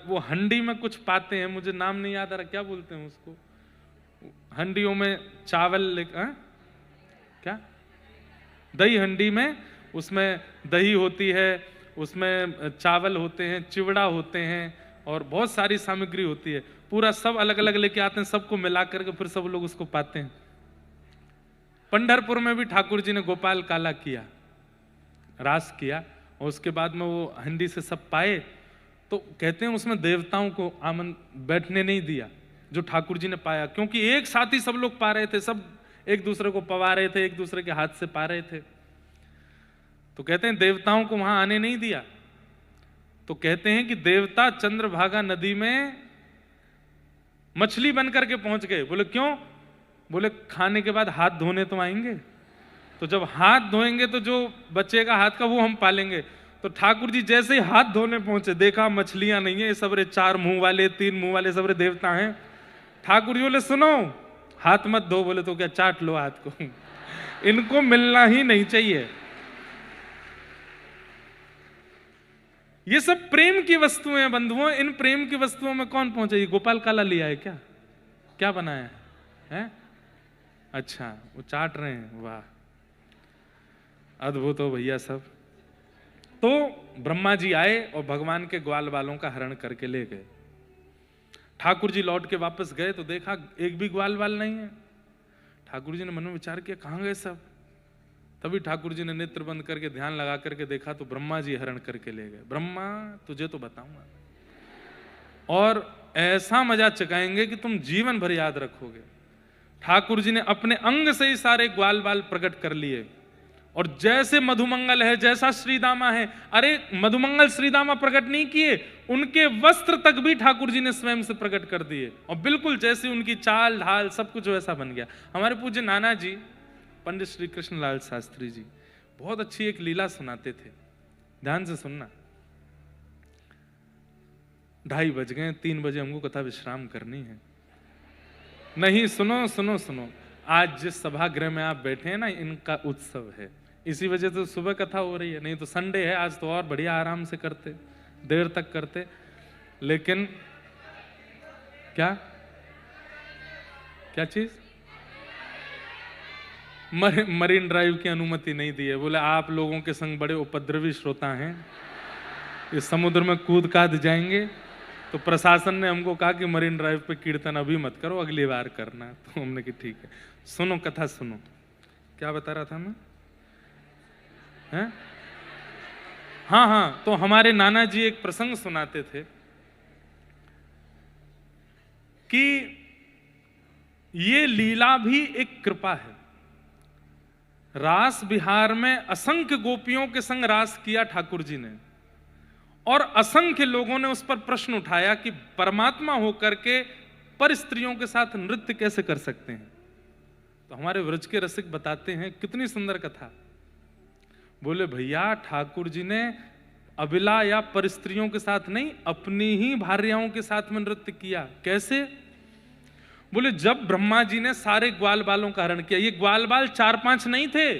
वो हंडी में कुछ पाते हैं, मुझे नाम नहीं याद आ रहा, क्या बोलते हैं उसको, हंडियों में चावल क्या, दही हंडी में, उसमें दही होती है, उसमें चावल होते हैं, चिवड़ा होते हैं और बहुत सारी सामग्री होती है, पूरा सब अलग अलग लेके आते हैं, सबको मिला करके फिर सब लोग उसको पाते हैं। पंढरपुर में भी ठाकुर जी ने गोपाल काला किया, रास किया, और उसके बाद में वो हंडी से सब पाए। तो कहते हैं उसमें देवताओं को बैठने नहीं दिया जो ठाकुर जी ने पाया, क्योंकि एक साथ ही सब लोग पा रहे थे, सब एक दूसरे को पवा रहे थे, एक दूसरे के हाथ से पा रहे थे। तो कहते हैं देवताओं को वहां आने नहीं दिया। तो कहते हैं कि देवता चंद्रभागा नदी में मछली बनकर के पहुंच गए। बोले क्यों? बोले खाने के बाद हाथ धोने तो आएंगे, तो जब हाथ धोएंगे तो जो बचेगा हाथ का वो हम पालेंगे। तो ठाकुर जी जैसे ही हाथ धोने पहुंचे, देखा मछलियां नहीं है, ये सबरे 4 मुंह वाले 3 मुंह वाले सबरे देवता हैं। ठाकुर जी बोले सुनो, हाथ मत धो। बोले तो क्या चाट लो हाथ को, इनको मिलना ही नहीं चाहिए। ये सब प्रेम की वस्तुएं हैं बंधुओं, इन प्रेम की वस्तुओं में कौन पहुंचा? ये गोपाल काला लिया है क्या? क्या बनाया है? अच्छा वो चाट रहे हैं, वाह अद्भुत हो भैया सब। तो ब्रह्मा जी आए और भगवान के ग्वाल बालों का हरण करके ले गए। ठाकुर जी लौट के वापस गए तो देखा एक भी ग्वाल बाल नहीं है। ठाकुर जी ने मन में विचार किया कहां गए सब। तभी ठाकुर जी ने नेत्र बंद करके ध्यान लगा करके देखा तो ब्रह्मा जी हरण करके ले गए। ब्रह्मा तुझे तो बताऊंगा, और ऐसा मजा चकाएंगे कि तुम जीवन भर याद रखोगे। ठाकुर जी ने अपने अंग से ही सारे ग्वाल बाल प्रकट कर लिए, और जैसे मधुमंगल है, जैसा श्रीदामा है, अरे मधुमंगल श्रीदामा प्रकट नहीं किए, उनके वस्त्र तक भी ठाकुर जी ने स्वयं से प्रकट कर दिए, और बिल्कुल जैसे उनकी चाल ढाल सब कुछ वैसा बन गया। हमारे पूज्य नाना जी पंडित श्री कृष्णलाल शास्त्री जी बहुत अच्छी एक लीला सुनाते थे, ध्यान से सुनना। 2:30 बज गए, 3 बजे हमको कथा विश्राम करनी है। नहीं सुनो सुनो सुनो, आज जिस सभागृह में आप बैठे हैं ना, इनका उत्सव है, इसी वजह से सुबह कथा हो रही है, नहीं तो संडे है, आज तो और बढ़िया आराम से करते, देर तक करते। लेकिन क्या क्या चीज, मरीन ड्राइव की अनुमति नहीं दी है। बोले आप लोगों के संग बड़े उपद्रवी श्रोता हैं, ये समुद्र में कूद काद जाएंगे, तो प्रशासन ने हमको कहा कि मरीन ड्राइव पे कीर्तन अभी मत करो, अगली बार करना। तो हमने कि ठीक है। सुनो कथा सुनो, क्या बता रहा था मैं? हाँ, तो हमारे नाना जी एक प्रसंग सुनाते थे कि ये लीला भी एक कृपा है। रास बिहार में असंख्य गोपियों के संग रास किया ठाकुर जी ने, और असंख्य लोगों ने उस पर प्रश्न उठाया कि परमात्मा होकर के पर स्त्रियों के साथ नृत्य कैसे कर सकते हैं। तो हमारे व्रज के रसिक बताते हैं कितनी सुंदर कथा। बोले भैया ठाकुर जी ने अबिला या पर स्त्रियों के साथ नहीं, अपनी ही भार्याओं के साथ में नृत्य किया। कैसे? बोले जब ब्रह्मा जी ने सारे ग्वाल बालों का हरण किया, ये ग्वाल बाल 4-5 नहीं थे,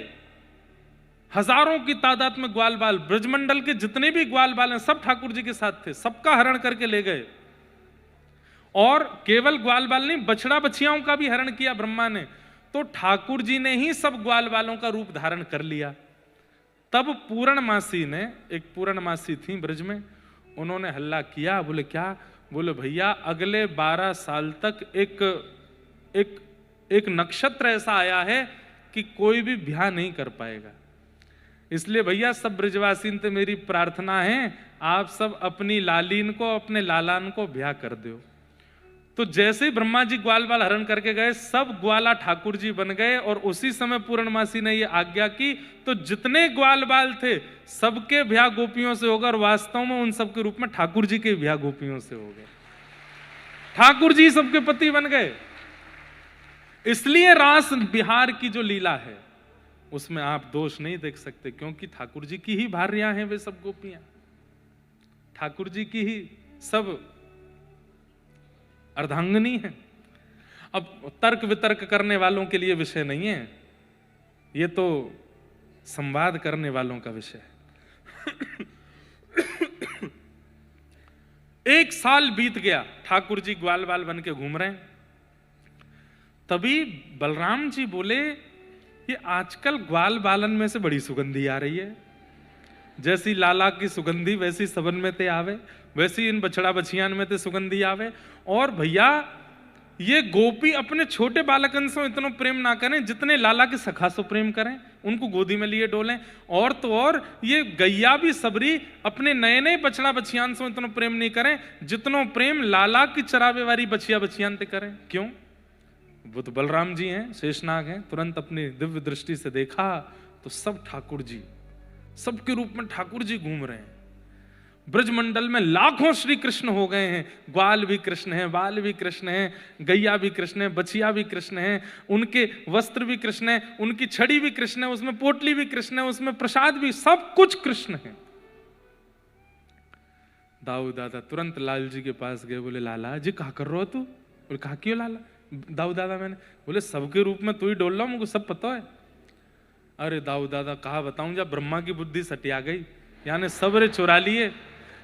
हजारों की तादाद में ग्वाल बाल, ब्रजमंडल के जितने भी ग्वाल बाल हैं सब ठाकुर जी के साथ थे, सबका हरण करके ले गए। और केवल ग्वाल बाल नहीं, बछड़ा बछियाओं का भी हरण किया ब्रह्मा ने। तो ठाकुर जी ने ही सब ग्वाल बालों का रूप धारण कर लिया। तब पूर्णमासी ने, एक पूर्णमासी थी ब्रज में, उन्होंने हल्ला किया। बोले क्या? बोले भैया अगले 12 साल तक एक नक्षत्र ऐसा आया है कि कोई भी ब्याह नहीं कर पाएगा। इसलिए भैया सब ब्रजवासी से मेरी प्रार्थना है, आप सब अपनी लालीन को, अपने लालान को ब्याह कर दो। तो जैसे ही ब्रह्मा जी ग्वाल बाल हरण करके गए, सब ग्वाला ठाकुर जी बन गए। और उसी समय पूर्णमासी ने यह आज्ञा की, तो जितने ग्वाल बाल थे सबके ब्याह गोपियों से होगा। और वास्तव में उन सबके रूप में ठाकुर जी के ब्याह गोपियों से हो गए। ठाकुर जी सबके पति बन गए। इसलिए रास बिहार की जो लीला है उसमें आप दोष नहीं देख सकते, क्योंकि ठाकुर जी की ही भार्या हैं वे सब गोपियां, ठाकुर जी की ही सब अर्धांगिनी है। अब तर्क वितर्क करने वालों के लिए विषय नहीं है, ये तो संवाद करने वालों का विषय है। एक साल बीत गया, ठाकुर जी ग्वाल बाल बन के घूम रहे हैं। तभी बलराम जी बोले, ये आजकल ग्वाल बालन में से बड़ी सुगंधी आ रही है। जैसी लाला की सुगंधी वैसी सबन में ते आवे, वैसी इन बछड़ा बछियान में ते सुगंधी आवे। और भैया ये गोपी अपने छोटे बालकन से इतना प्रेम ना करें जितने लाला के सखा से प्रेम करें, उनको गोदी में लिए डोलें। और तो और ये गैया भी सबरी अपने नए नए बछड़ा बछियान से इतना प्रेम नहीं करें जितनो प्रेम लाला की चरावे वाली बछिया बछियान ते करें। क्यों? वो तो बलराम जी हैं, शेषनाग हैं। तुरंत अपनी दिव्य दृष्टि से देखा तो सब ठाकुर जी, सबके रूप में ठाकुर जी घूम रहे हैं। ब्रजमंडल में लाखों श्री कृष्ण हो गए हैं। ग्वाल भी कृष्ण हैं, बाल भी कृष्ण हैं, गैया भी कृष्ण है, बछिया भी कृष्ण है, उनके वस्त्र भी कृष्ण है, उनकी छड़ी भी कृष्ण है, उसमें पोटली भी कृष्ण है, उसमें प्रसाद भी, सब कुछ कृष्ण है। दाऊ दादा तुरंत लाल जी के पास गए। बोले लाला जी कहा कर रहे हो तू? बोले कहा क्यों लाला? दाऊ दादा मैंने, बोले सबके रूप में तू ही डोल रहा, मुझको सब पता है। अरे दाऊ दादा कहा बताऊं, जब ब्रह्मा की बुद्धि सटिया गई, यानी सबरे चुरा लिए,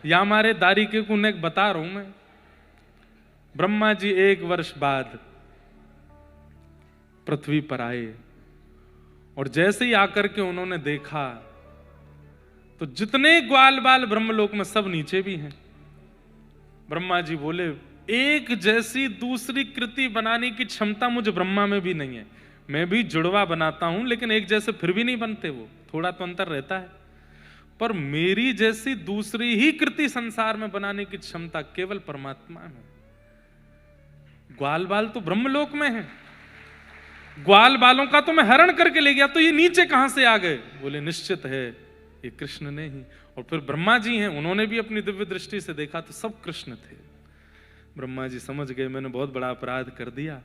या हमारे दारी के कुने बता रहा हूं मैं। ब्रह्मा जी 1 वर्ष बाद पृथ्वी पर आए और जैसे ही आकर के उन्होंने देखा तो जितने ग्वाल बाल ब्रह्मलोक में सब नीचे भी हैं। ब्रह्मा जी बोले एक जैसी दूसरी कृति बनाने की क्षमता मुझे ब्रह्मा में भी नहीं है। मैं भी जुड़वा बनाता हूं लेकिन एक जैसे फिर भी नहीं बनते, वो थोड़ा तो अंतर रहता है। पर मेरी जैसी दूसरी ही कृति संसार में बनाने की क्षमता केवल परमात्मा में। ग्वाल बाल तो ब्रह्मलोक में है, ग्वाल बालों का तो मैं हरण करके ले गया, तो ये नीचे कहां से आ गए? बोले निश्चित है ये कृष्ण ने ही। और फिर ब्रह्मा जी हैं, उन्होंने भी अपनी दिव्य दृष्टि से देखा तो सब कृष्ण थे। ब्रह्मा जी समझ गए मैंने बहुत बड़ा अपराध कर दिया,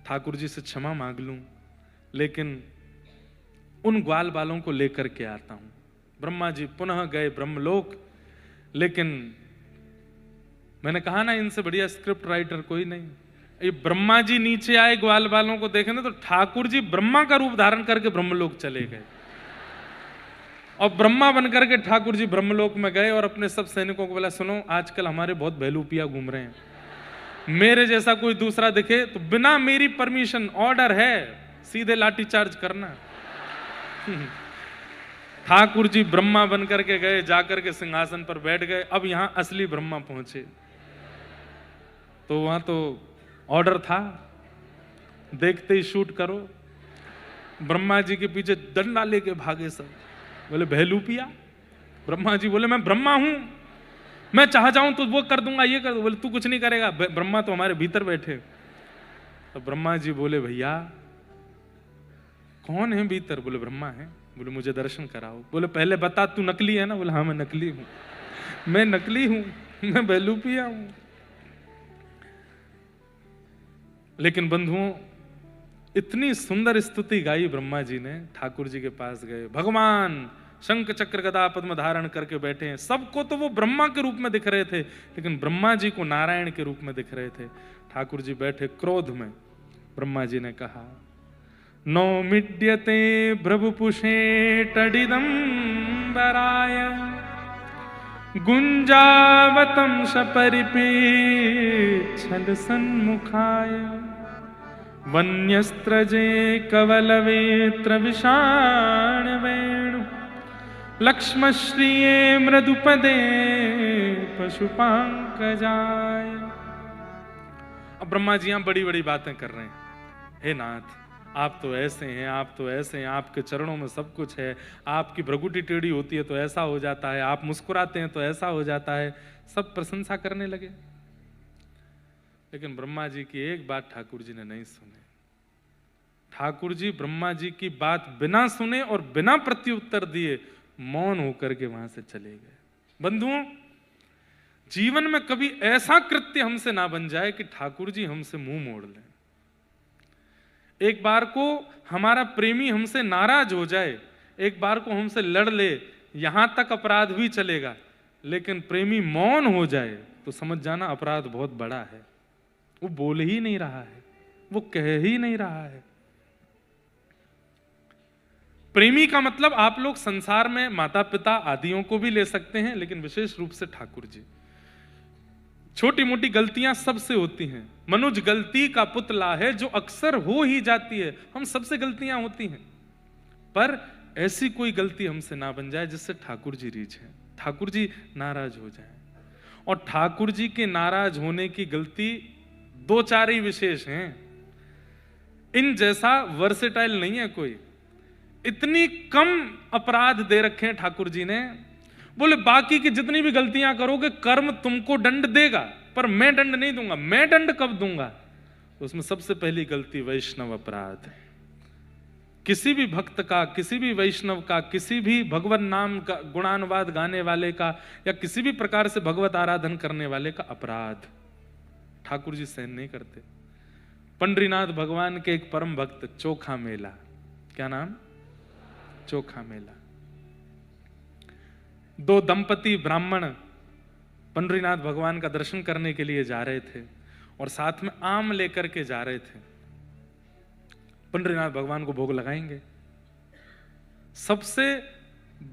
ठाकुर जी से क्षमा मांग लूं, लेकिन उन ग्वाल बालों को लेकर के आता हूं। ब्रह्मा जी पुनः गए ब्रह्मलोक, लेकिन मैंने कहा ना इनसे बढ़िया स्क्रिप्ट राइटर कोई नहीं। ये ब्रह्मा जी नीचे आए ग्वाल बालों को देखने, तो ठाकुर जी ब्रह्मा का रूप धारण करके ब्रह्मलोक चले गए। और ब्रह्मा बनकर के ठाकुर जी ब्रह्मलोक में गए और अपने सब सैनिकों को बोला सुनो, आजकल हमारे बहुत बहलूपिया घूम रहे हैं, मेरे जैसा कोई दूसरा दिखे तो बिना मेरी परमिशन, ऑर्डर है, सीधे लाठी चार्ज करना। ठाकुर जी ब्रह्मा बनकर के गए, जाकर के सिंहासन पर बैठ गए। अब यहां असली ब्रह्मा पहुंचे तो वहां तो ऑर्डर था, देखते ही शूट करो। ब्रह्मा जी के पीछे डंडा लेके भागे सब। बोले बहलूपिया। ब्रह्मा जी बोले मैं ब्रह्मा हूं, मैं चाह जाऊं तो वो कर दूंगा, ये कर दूंगा। बोले तू कुछ नहीं करेगा, ब्रह्मा तो हमारे भीतर बैठे। तो ब्रह्मा जी बोले भैया कौन है भीतर? बोले ब्रह्मा है। बोले मुझे दर्शन कराओ। बोले पहले बता तू नकली है ना? बोले हाँ मैं नकली हूं, मैं नकली हूं, मैं बहलूपिया हूं। लेकिन बंधुओं इतनी सुंदर स्तुति गाई ब्रह्मा जी ने। ठाकुर जी के पास गए, भगवान शंख चक्र गदा पद्म धारण करके बैठे हैं। सबको तो वो ब्रह्मा के रूप में दिख रहे थे, लेकिन ब्रह्मा जी को नारायण के रूप में दिख रहे थे। ठाकुर जी बैठे क्रोध में। ब्रह्मा जी ने कहा नौमिड्यते भ्रवुपुषेटडिदम्बराय गुञ्जावतं सपरिपेच्छल सन्मुखाय वन्यस्त्रजे कवलवेत्र विषाणवेणु लक्ष्मश्रिये मृदुपदे पशुपांकजाय। अब ब्रह्मा जी यहां बड़ी बड़ी बातें कर रहे हैं। हे नाथ, आप तो ऐसे हैं, आप तो ऐसे हैं, आपके चरणों में सब कुछ है, आपकी भ्रगुटी टेढ़ी होती है तो ऐसा हो जाता है, आप मुस्कुराते हैं तो ऐसा हो जाता है। सब प्रशंसा करने लगे। लेकिन ब्रह्मा जी की एक बात ठाकुर जी ने नहीं सुनी। ठाकुर जी ब्रह्मा जी की बात बिना सुने और बिना प्रत्युत्तर दिए मौन होकर के वहां से चले गए। बंधुओं, जीवन में कभी ऐसा कृत्य हमसे ना बन जाए कि ठाकुर जी हमसे मुंह मोड़ लें। एक बार को हमारा प्रेमी हमसे नाराज हो जाए, एक बार को हमसे लड़ ले, यहां तक अपराध भी चलेगा, लेकिन प्रेमी मौन हो जाए तो समझ जाना अपराध बहुत बड़ा है। वो बोल ही नहीं रहा है, वो कह ही नहीं रहा है। प्रेमी का मतलब आप लोग संसार में माता पिता आदियों को भी ले सकते हैं, लेकिन विशेष रूप से ठाकुर जी। छोटी मोटी गलतियां सबसे होती हैं। मनुज गलती का पुतला है जो अक्सर हो ही जाती है। हम सबसे गलतियां होती हैं, पर ऐसी कोई गलती हमसे ना बन जाए जिससे ठाकुर जी रीझ हैं, ठाकुर जी नाराज हो जाएं। और ठाकुर जी के नाराज होने की गलती दो चार ही विशेष हैं। इन जैसा वर्सेटाइल नहीं है कोई। इतनी कम अपराध दे रखे हैं ठाकुर जी ने, बोले बाकी की जितनी भी गलतियां करोगे कर्म तुमको दंड देगा, पर मैं दंड नहीं दूंगा। मैं दंड कब दूंगा? तो उसमें सबसे पहली गलती वैष्णव अपराध। किसी भी भक्त का, किसी भी वैष्णव का, किसी भी भगवान नाम का गुणानुवाद गाने वाले का, या किसी भी प्रकार से भगवत आराधन करने वाले का अपराध ठाकुर जी सहन नहीं करते। पंडरीनाथ भगवान के एक परम भक्त चोखा मेला, क्या नाम? चोखा मेला। दो दंपति ब्राह्मण पंडरीनाथ भगवान का दर्शन करने के लिए जा रहे थे और साथ में आम लेकर के जा रहे थे। पंडरीनाथ भगवान को भोग लगाएंगे। सबसे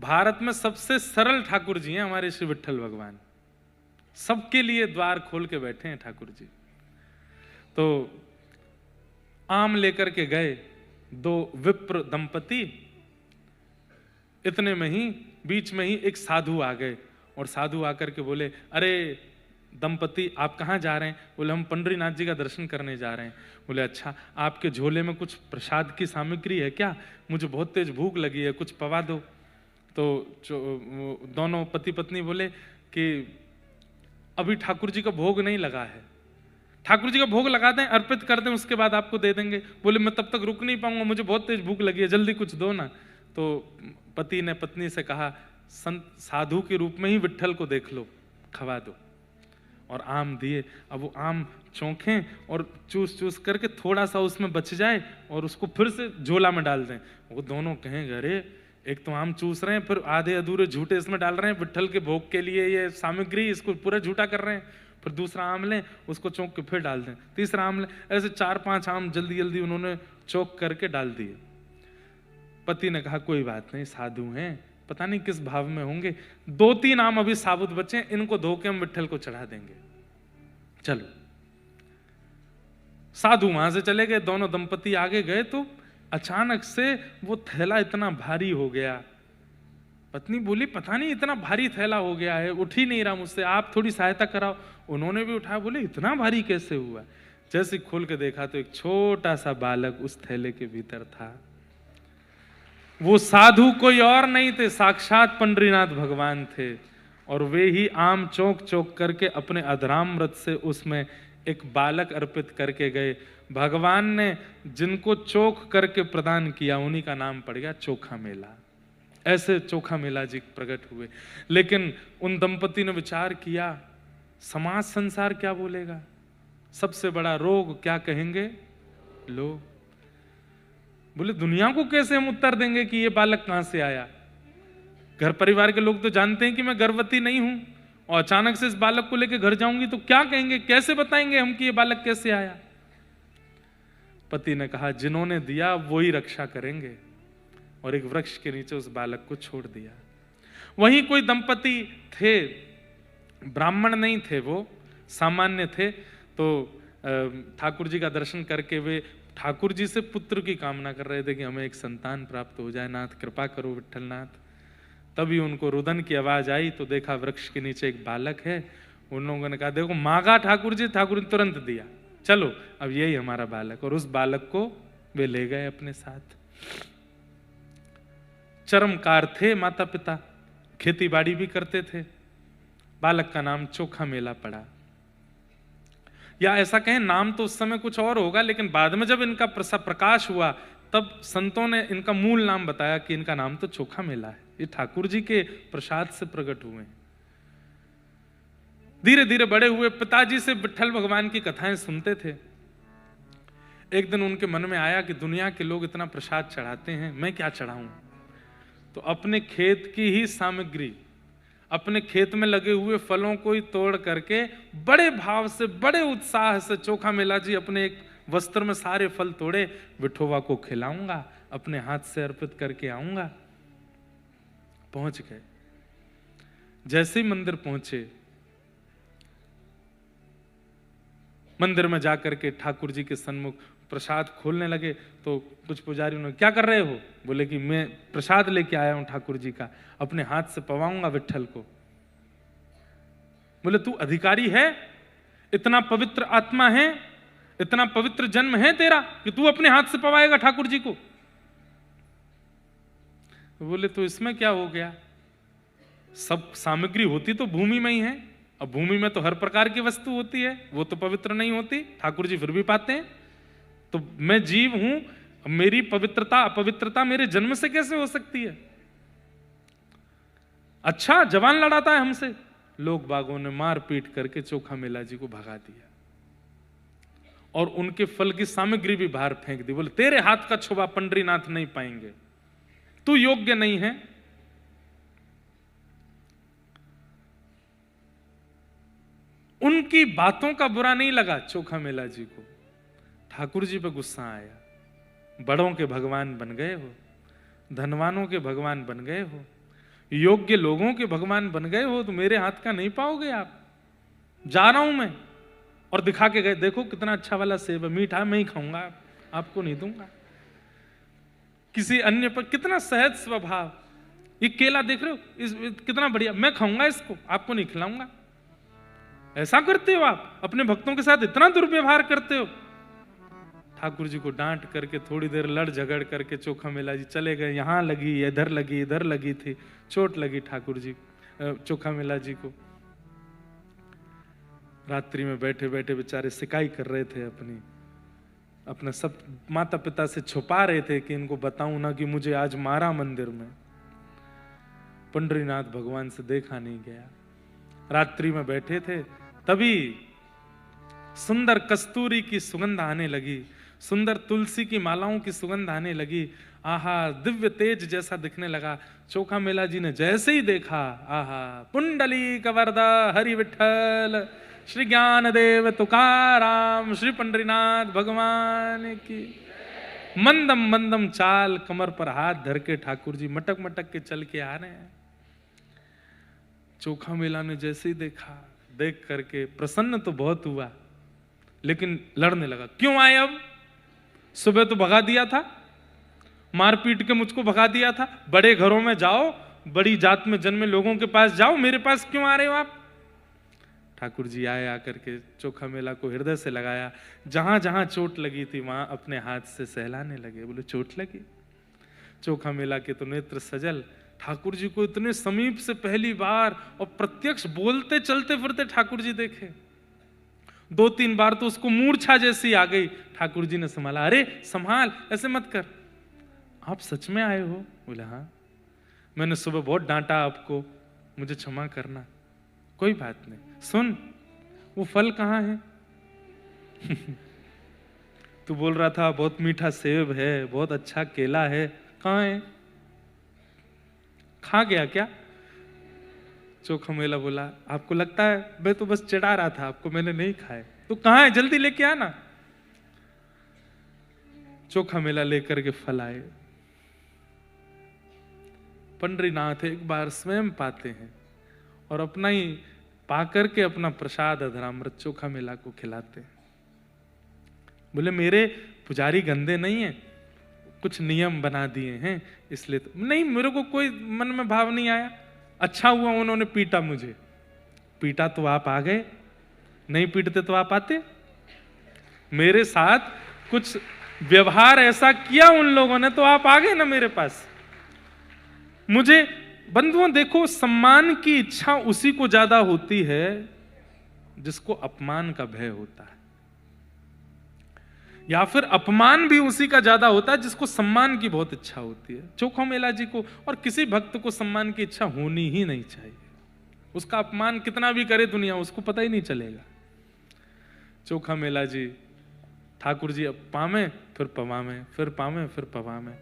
भारत में सबसे सरल ठाकुर जी हैं हमारे श्री विट्ठल भगवान। सबके लिए द्वार खोल के बैठे हैं ठाकुर जी। तो आम लेकर के गए दो विप्र दंपति। इतने में ही बीच में ही एक साधु आ गए और साधु आकर के बोले, अरे दंपति आप कहाँ जा रहे हैं? बोले हम पंडरीनाथ जी का दर्शन करने जा रहे हैं। बोले अच्छा, आपके झोले में कुछ प्रसाद की सामग्री है क्या? मुझे बहुत तेज भूख लगी है, कुछ पवा दो। तो दोनों पति पत्नी बोले कि अभी ठाकुर जी का भोग नहीं लगा है, ठाकुर जी का भोग लगा दें, अर्पित कर दें, उसके बाद आपको दे देंगे। बोले मैं तब तक रुक नहीं पाऊंगा, मुझे बहुत तेज भूख लगी है, जल्दी कुछ दो ना। तो पति ने पत्नी से कहा, संत साधु के रूप में ही विट्ठल को देख लो, खवा दो। और आम दिए। अब वो आम चौंखें और चूस चूस करके थोड़ा सा उसमें बच जाए और उसको फिर से झोला में डाल दें। वो दोनों कहें, अरे एक तो आम चूस रहे हैं, फिर आधे अधूरे झूठे इसमें डाल रहे हैं, विट्ठल के भोग के लिए ये सामग्री, इसको पूरा झूठा कर रहे हैं। फिर दूसरा आम लें, उसको चौंक के फिर डाल दें, तीसरा आम लें, ऐसे 4-5 आम जल्दी जल्दी उन्होंने चौंक करके डाल दिए। पति ने कहा कोई बात नहीं, साधु हैं, पता नहीं किस भाव में होंगे, 2-3 आम अभी साबुत बचे, इनको धो के हम विट्ठल को चढ़ा देंगे, चलो। साधु वहां से चले गए। दोनों दंपति आगे गए तो अचानक से वो थैला इतना भारी हो गया। पत्नी बोली, पता नहीं इतना भारी थैला हो गया है, उठ ही नहीं रहा मुझसे, आप थोड़ी सहायता कराओ। उन्होंने भी उठाया। बोले इतना भारी कैसे हुआ? जैसे खोल के देखा तो एक छोटा सा बालक उस थैले के भीतर था। वो साधु कोई और नहीं थे, साक्षात पंडरीनाथ भगवान थे। और वे ही आम चौंक चौंक करके अपने अधरामृत से उसमें एक बालक अर्पित करके गए। भगवान ने जिनको चोख करके प्रदान किया उन्हीं का नाम पड़ गया चोखा मेला। ऐसे चोखा मेला जी प्रकट हुए। लेकिन उन दंपति ने विचार किया, समाज संसार क्या बोलेगा, सबसे बड़ा रोग क्या कहेंगे लोग। बोले दुनिया को कैसे हम उत्तर देंगे कि ये बालक कहां से आया? घर परिवार के लोग तो जानते हैं कि मैं गर्भवती नहीं हूं, और अचानक से इस बालक को लेकर घर जाऊंगी तो क्या कहेंगे, कैसे बताएंगे हम कि ये बालक कैसे आया? पति ने कहा जिन्होंने दिया वो ही रक्षा करेंगे, और एक वृक्ष के नीचे उस बालक को छोड़ दिया। वहीं कोई दंपति थे, ब्राह्मण नहीं थे, वो सामान्य थे। तो ठाकुर जी का दर्शन करके वे ठाकुर जी से पुत्र की कामना कर रहे थे कि हमें एक संतान प्राप्त हो जाए, नाथ कृपा करो विठ्ठलनाथ। तभी उनको रुदन की आवाज आई तो देखा वृक्ष के नीचे एक बालक है। उन लोगों ने कहा देखो मांगा ठाकुर जी, ठाकुर ने तुरंत दिया, चलो अब यही हमारा बालक। और उस बालक को वे ले गए अपने साथ। चरमकार थे माता पिता, खेती बाड़ी भी करते थे। बालक का नाम चोखा मेला पड़ा, या ऐसा कहें नाम तो उस समय कुछ और होगा, लेकिन बाद में जब इनका प्रकाश हुआ तब संतों ने इनका मूल नाम बताया कि इनका नाम तो चोखा मेला है। ये ठाकुर जी के प्रसाद से प्रकट हुए। धीरे धीरे बड़े हुए, पिताजी से विठ्ठल भगवान की कथाएं सुनते थे। एक दिन उनके मन में आया कि दुनिया के लोग इतना प्रसाद चढ़ाते हैं, मैं क्या चढ़ाऊं। तो अपने खेत की ही सामग्री, अपने खेत में लगे हुए फलों को ही तोड़ करके बड़े भाव से, बड़े उत्साह से चोखा मेला जी अपने एक वस्त्र में सारे फल तोड़े, विठोबा को खिलाऊंगा, अपने हाथ से अर्पित करके आऊंगा। पहुंच गए। जैसे ही मंदिर पहुंचे, मंदिर में जाकर के ठाकुर जी के सन्मुख प्रसाद खोलने लगे तो कुछ पुजारियों ने, क्या कर रहे हो? बोले कि मैं प्रसाद लेके आया हूं ठाकुर जी का, अपने हाथ से पवाऊंगा विठ्ठल को। बोले तू अधिकारी है, इतना पवित्र आत्मा है, इतना पवित्र जन्म है तेरा कि तू अपने हाथ से पवाएगा ठाकुर जी को? बोले तो इसमें क्या हो गया, सब सामग्री होती तो भूमि में ही है, अब भूमि में तो हर प्रकार की वस्तु होती है, वो तो पवित्र नहीं होती, ठाकुर जी फिर भी पाते हैं। तो मैं जीव हूं, मेरी पवित्रता अपवित्रता मेरे जन्म से कैसे हो सकती है? अच्छा जवान लड़ाता है हमसे। लोग बागों ने मार पीट करके चोखा मेला जी को भगा दिया और उनके फल की सामग्री भी बाहर फेंक दी। बोले तेरे हाथ का छुआ पंडरीनाथ नहीं पाएंगे, तू योग्य नहीं है। उनकी बातों का बुरा नहीं लगा चोखा मेला जी को, ठाकुर जी पे गुस्सा आया। बड़ों के भगवान बन गए हो, धनवानों के भगवान बन गए हो, योग्य लोगों के भगवान बन गए हो, तो मेरे हाथ का नहीं पाओगे आप। जा रहा हूं मैं। और दिखा के गए, देखो कितना अच्छा वाला सेब है, मीठा मैं ही खाऊंगा, आपको नहीं दूंगा। किसी अन्य पर कितना सहज स्वभाव। ये केला देख रहे हो, कितना बढ़िया, मैं खाऊंगा इसको, आपको नहीं खिलाऊंगा। ऐसा करते हो आप, अपने भक्तों के साथ इतना दुर्व्यवहार करते हो। ठाकुर जी को डांट करके थोड़ी देर लड़ झगड़ करके चोखा मेला जी चले गए। यहां लगी, इधर लगी, इधर लगी थी, चोट लगी ठाकुर जी चोखा मेला जी को। रात्रि में बैठे बैठे बेचारे सिकाई कर रहे थे, अपने सब माता पिता से छुपा रहे थे कि इनको बताऊं ना कि मुझे आज मारा मंदिर में। पंडरीनाथ भगवान से देखा नहीं गया। रात्रि में बैठे थे, तभी सुंदर कस्तूरी की सुगंध आने लगी, सुंदर तुलसी की मालाओं की सुगंध आने लगी। आहा, दिव्य तेज जैसा दिखने लगा। चोखा मेला जी ने जैसे ही देखा, आहा, पुंडलीक वरदा हरि विठ्ठल, श्री ज्ञानदेव तुकाराम, श्री पंडरीनाथ भगवान की। मंदम मंदम चाल, कमर पर हाथ धर के ठाकुर जी मटक मटक के चल के आ रहे हैं। चोखा मेला ने जैसे ही देखा, देख करके प्रसन्न तो बहुत हुआ, लेकिन लड़ने लगा। क्यों आए अब? सुबह तो भगा दिया था, मार पीट के मुझको भगा दिया था। बड़े घरों में जाओ, बड़ी जात में जन्मे लोगों के पास जाओ, मेरे पास क्यों आ रहे हो आप? ठाकुर जी आए, आकर के चोखा मेला को हृदय से लगाया। जहां जहां चोट लगी थी वहां अपने हाथ से सहलाने लगे। बोले चोट लगी? चोखा मेला के तो नेत्र सजल। ठाकुर जी को इतने समीप से पहली बार और प्रत्यक्ष बोलते चलते फिरते ठाकुर जी देखे। 2-3 बार तो उसको मूर्छा जैसी आ गई। ठाकुर जी ने संभाला, अरे संभाल, ऐसे मत कर, आप सच में आए हो? बोले हाँ, मैंने सुबह बहुत डांटा आपको, मुझे क्षमा करना। कोई बात नहीं, सुन वो फल कहाँ है? तू बोल रहा था बहुत मीठा सेब है, बहुत अच्छा केला है, कहाँ है? खा गया क्या? चोखा मेला बोला, आपको लगता है मैं तो बस चिढ़ा रहा था आपको, मैंने नहीं खाए। तो कहाँ है, जल्दी लेके आना। चोखा मेला लेकर के फल आए। पंडरीनाथ एक बार स्वयं पाते हैं और अपना ही पाकर के अपना प्रसाद अधरामृत चोखा मेला को खिलाते हैं। बोले मेरे पुजारी गंदे नहीं है, कुछ नियम बना दिए हैं इसलिए तो नहीं, मेरे को कोई मन में भाव नहीं आया। अच्छा हुआ उन्होंने पीटा मुझे, पीटा तो आप आ गए, नहीं पीटते तो आप आते। मेरे साथ कुछ व्यवहार ऐसा किया उन लोगों ने तो आप आ गए ना मेरे पास। मुझे बंधुओं देखो, सम्मान की इच्छा उसी को ज्यादा होती है जिसको अपमान का भय होता है, या फिर अपमान भी उसी का ज्यादा होता है जिसको सम्मान की बहुत इच्छा होती है। चोखा मेला जी को और किसी भक्त को सम्मान की इच्छा होनी ही नहीं चाहिए। उसका अपमान कितना भी करे दुनिया, उसको पता ही नहीं चलेगा। चोखा मेला जी ठाकुर जी अब पावे फिर पवावे, फिर पावे फिर पवावे।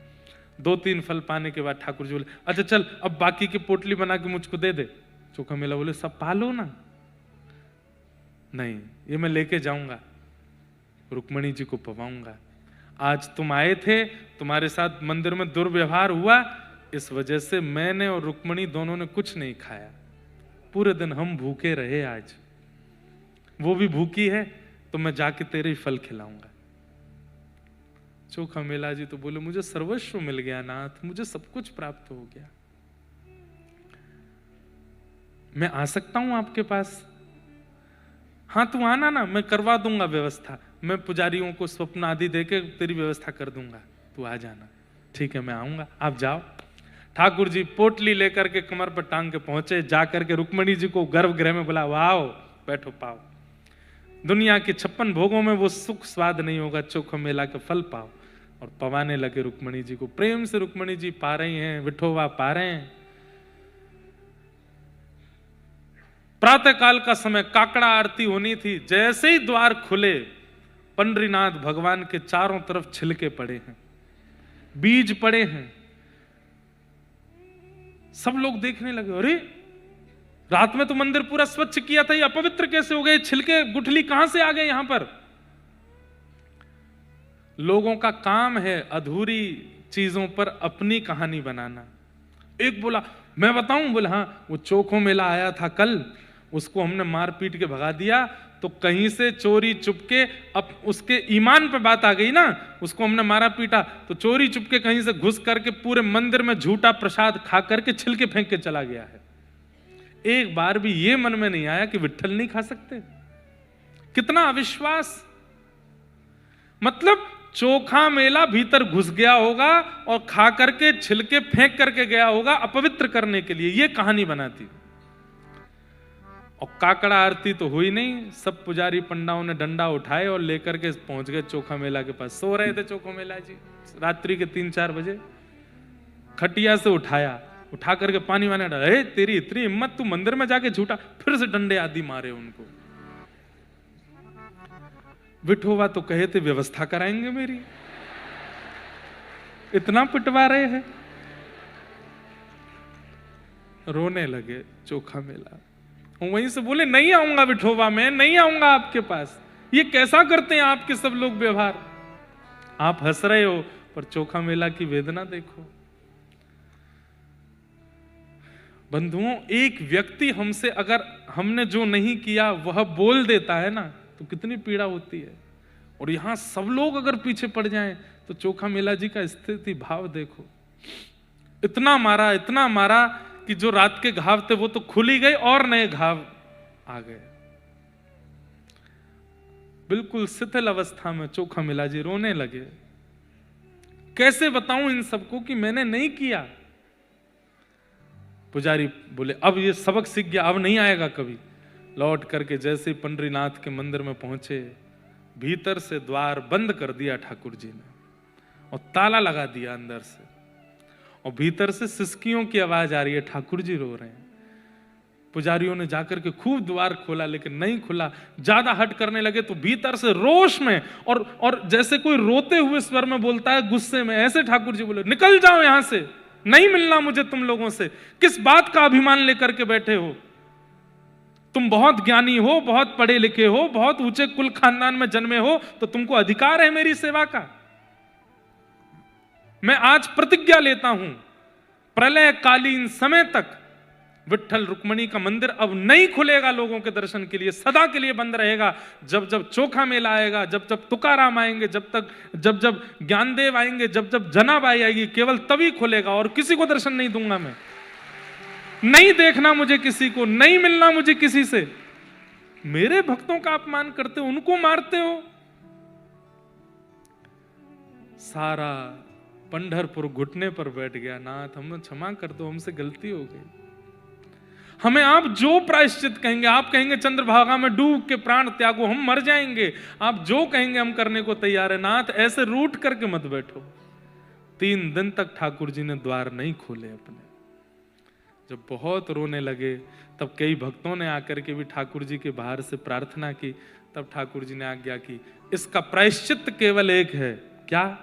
2-3 फल पाने के बाद ठाकुर जी बोले अच्छा चल अब बाकी की पोटली बना के मुझको दे दे। चोखा मेला बोले सब पालो ना। नहीं, ये मैं लेके जाऊंगा, रुक्मणी जी को पवाऊंगा। आज तुम आए थे, तुम्हारे साथ मंदिर में दुर्व्यवहार हुआ, इस वजह से मैंने और रुक्मणी दोनों ने कुछ नहीं खाया। पूरे दिन हम भूखे रहे, आज वो भी भूखी है, तो मैं जाके तेरे ही फल खिलाऊंगा। चोखा मेला जी तो बोले मुझे सर्वस्व मिल गया नाथ, मुझे सब कुछ प्राप्त हो गया, मैं आ सकता हूं आपके पास? हाँ तू आना ना, मैं करवा दूंगा व्यवस्था, मैं पुजारियों को स्वप्न आदि देके तेरी व्यवस्था कर दूंगा, तू आ जाना। ठीक है मैं आऊंगा, आप जाओ। ठाकुर जी पोटली लेकर के कमर पर टांग के पहुंचे, जाकर के रुक्मणी जी को गर्भगृह में बुला, आओ बैठो पाओ। दुनिया के 56 भोगों में वो सुख स्वाद नहीं होगा, चोखा मेला के फल पाओ। और पवाने लगे रुक्मणी जी को, प्रेम से रुक्मणी जी पा रही हैं, विठोबा पा रहे हैं। प्रातः काल का समय, काकड़ा आरती होनी थी, जैसे ही द्वार खुले पंडरीनाथ भगवान के चारों तरफ छिलके पड़े हैं, बीज पड़े हैं। सब लोग देखने लगे, अरे रात में तो मंदिर पूरा स्वच्छ किया था, ये अपवित्र कैसे हो गए? छिलके गुठली कहां से आ गए यहां पर? लोगों का काम है अधूरी चीजों पर अपनी कहानी बनाना। एक बोला मैं बताऊं, बोला हाँ, वो चोखो मेला आया था कल, उसको हमने मार पीट के भगा दिया, तो कहीं से चोरी चुपके, अब उसके ईमान पे बात आ गई ना, उसको हमने मारा पीटा, तो चोरी चुपके कहीं से घुस करके पूरे मंदिर में झूठा प्रसाद खा करके छिलके फेंक के चला गया है। एक बार भी ये मन में नहीं आया कि विट्ठल नहीं खा सकते। कितना अविश्वास! मतलब चोखा मेला भीतर घुस गया होगा और खा करके छिलके फेंक करके गया होगा अपवित्र करने के लिए, ये कहानी बनाती। और काकड़ा आरती तो हुई नहीं, सब पुजारी पंडाओं ने डंडा उठाए और लेकर के पहुंच गए चोखा मेला के पास। सो रहे थे चोखा मेला जी, रात्रि के 3-4 बजे खटिया से उठाया, उठा करके पानी वाने डाला। तेरी इतनी हिम्मत, तू मंदिर में जाके झूठा, फिर से डंडे आदि मारे उनको। विठोबा तो कहे थे व्यवस्था कराएंगे मेरी, इतना पिटवा रहे हैं। रोने लगे चोखा मेला, वहीं से बोले नहीं आऊंगा विठोबा, मैं नहीं आऊंगा आपके पास। ये कैसा करते हैं आपके सब लोग व्यवहार? आप हंस रहे हो पर चोखा मेला की वेदना देखो। बंधुओं, एक व्यक्ति हमसे अगर हमने जो नहीं किया वह बोल देता है ना, तो कितनी पीड़ा होती है। और यहां सब लोग अगर पीछे पड़ जाएं तो चोखा मेला जी का स्थिति भाव देखो। इतना मारा कि जो रात के घाव थे वो तो खुल ही गए और नए घाव आ गए। बिल्कुल शिथिल अवस्था में चोखा मेला जी रोने लगे। कैसे बताऊं इन सबको कि मैंने नहीं किया? पुजारी बोले अब ये सबक सीख गया, अब नहीं आएगा कभी। लौट करके जैसे पंडरीनाथ के मंदिर में पहुंचे, भीतर से द्वार बंद कर दिया ठाकुर जी ने और ताला लगा दिया अंदर से, और भीतर से सिसकियों की आवाज आ रही है, ठाकुर जी रो रहे हैं। पुजारियों ने जाकर के खूब द्वार खोला लेकिन नहीं खुला। ज्यादा हट करने लगे तो भीतर से रोष में और जैसे कोई रोते हुए स्वर में बोलता है, गुस्से में, ऐसे ठाकुर जी बोले निकल जाओ यहां से, नहीं मिलना मुझे तुम लोगों से। किस बात का अभिमान लेकर के बैठे हो? तुम बहुत ज्ञानी हो, बहुत पढ़े लिखे हो, बहुत ऊंचे कुल खानदान में जन्मे हो, तो तुमको अधिकार है मेरी सेवा का। मैं आज प्रतिज्ञा लेता हूं, प्रलयकालीन समय तक विट्ठल रुक्मणी का मंदिर अब नहीं खुलेगा लोगों के दर्शन के लिए, सदा के लिए बंद रहेगा। जब जब चोखा मेला आएगा, जब जब तुकाराम आएंगे, जब जब ज्ञानदेव आएंगे, जब जब जनाबाई आएगी, केवल तभी खुलेगा, और किसी को दर्शन नहीं दूंगा मैं। नहीं देखना मुझे किसी को, नहीं मिलना मुझे किसी से। मेरे भक्तों का अपमान करते हो, उनको मारते हो। सारा पंढरपुर घुटने पर बैठ गया, नाथ हमें क्षमा कर दो, हमसे गलती हो गई। हमें आप जो प्रायश्चित कहेंगे, आप कहेंगे चंद्रभागा में डूब के प्राण त्यागो, हम मर जाएंगे, आप जो कहेंगे हम करने को तैयार है। नाथ ऐसे रूठ करके मत बैठो। 3 दिन तक ठाकुर जी ने द्वार नहीं खोले अपने। जब बहुत रोने लगे, तब कई भक्तों ने आकर के भी ठाकुर जी के बाहर से प्रार्थना की। तब ठाकुर जी ने आज्ञा की, इसका प्रायश्चित केवल एक है। क्या?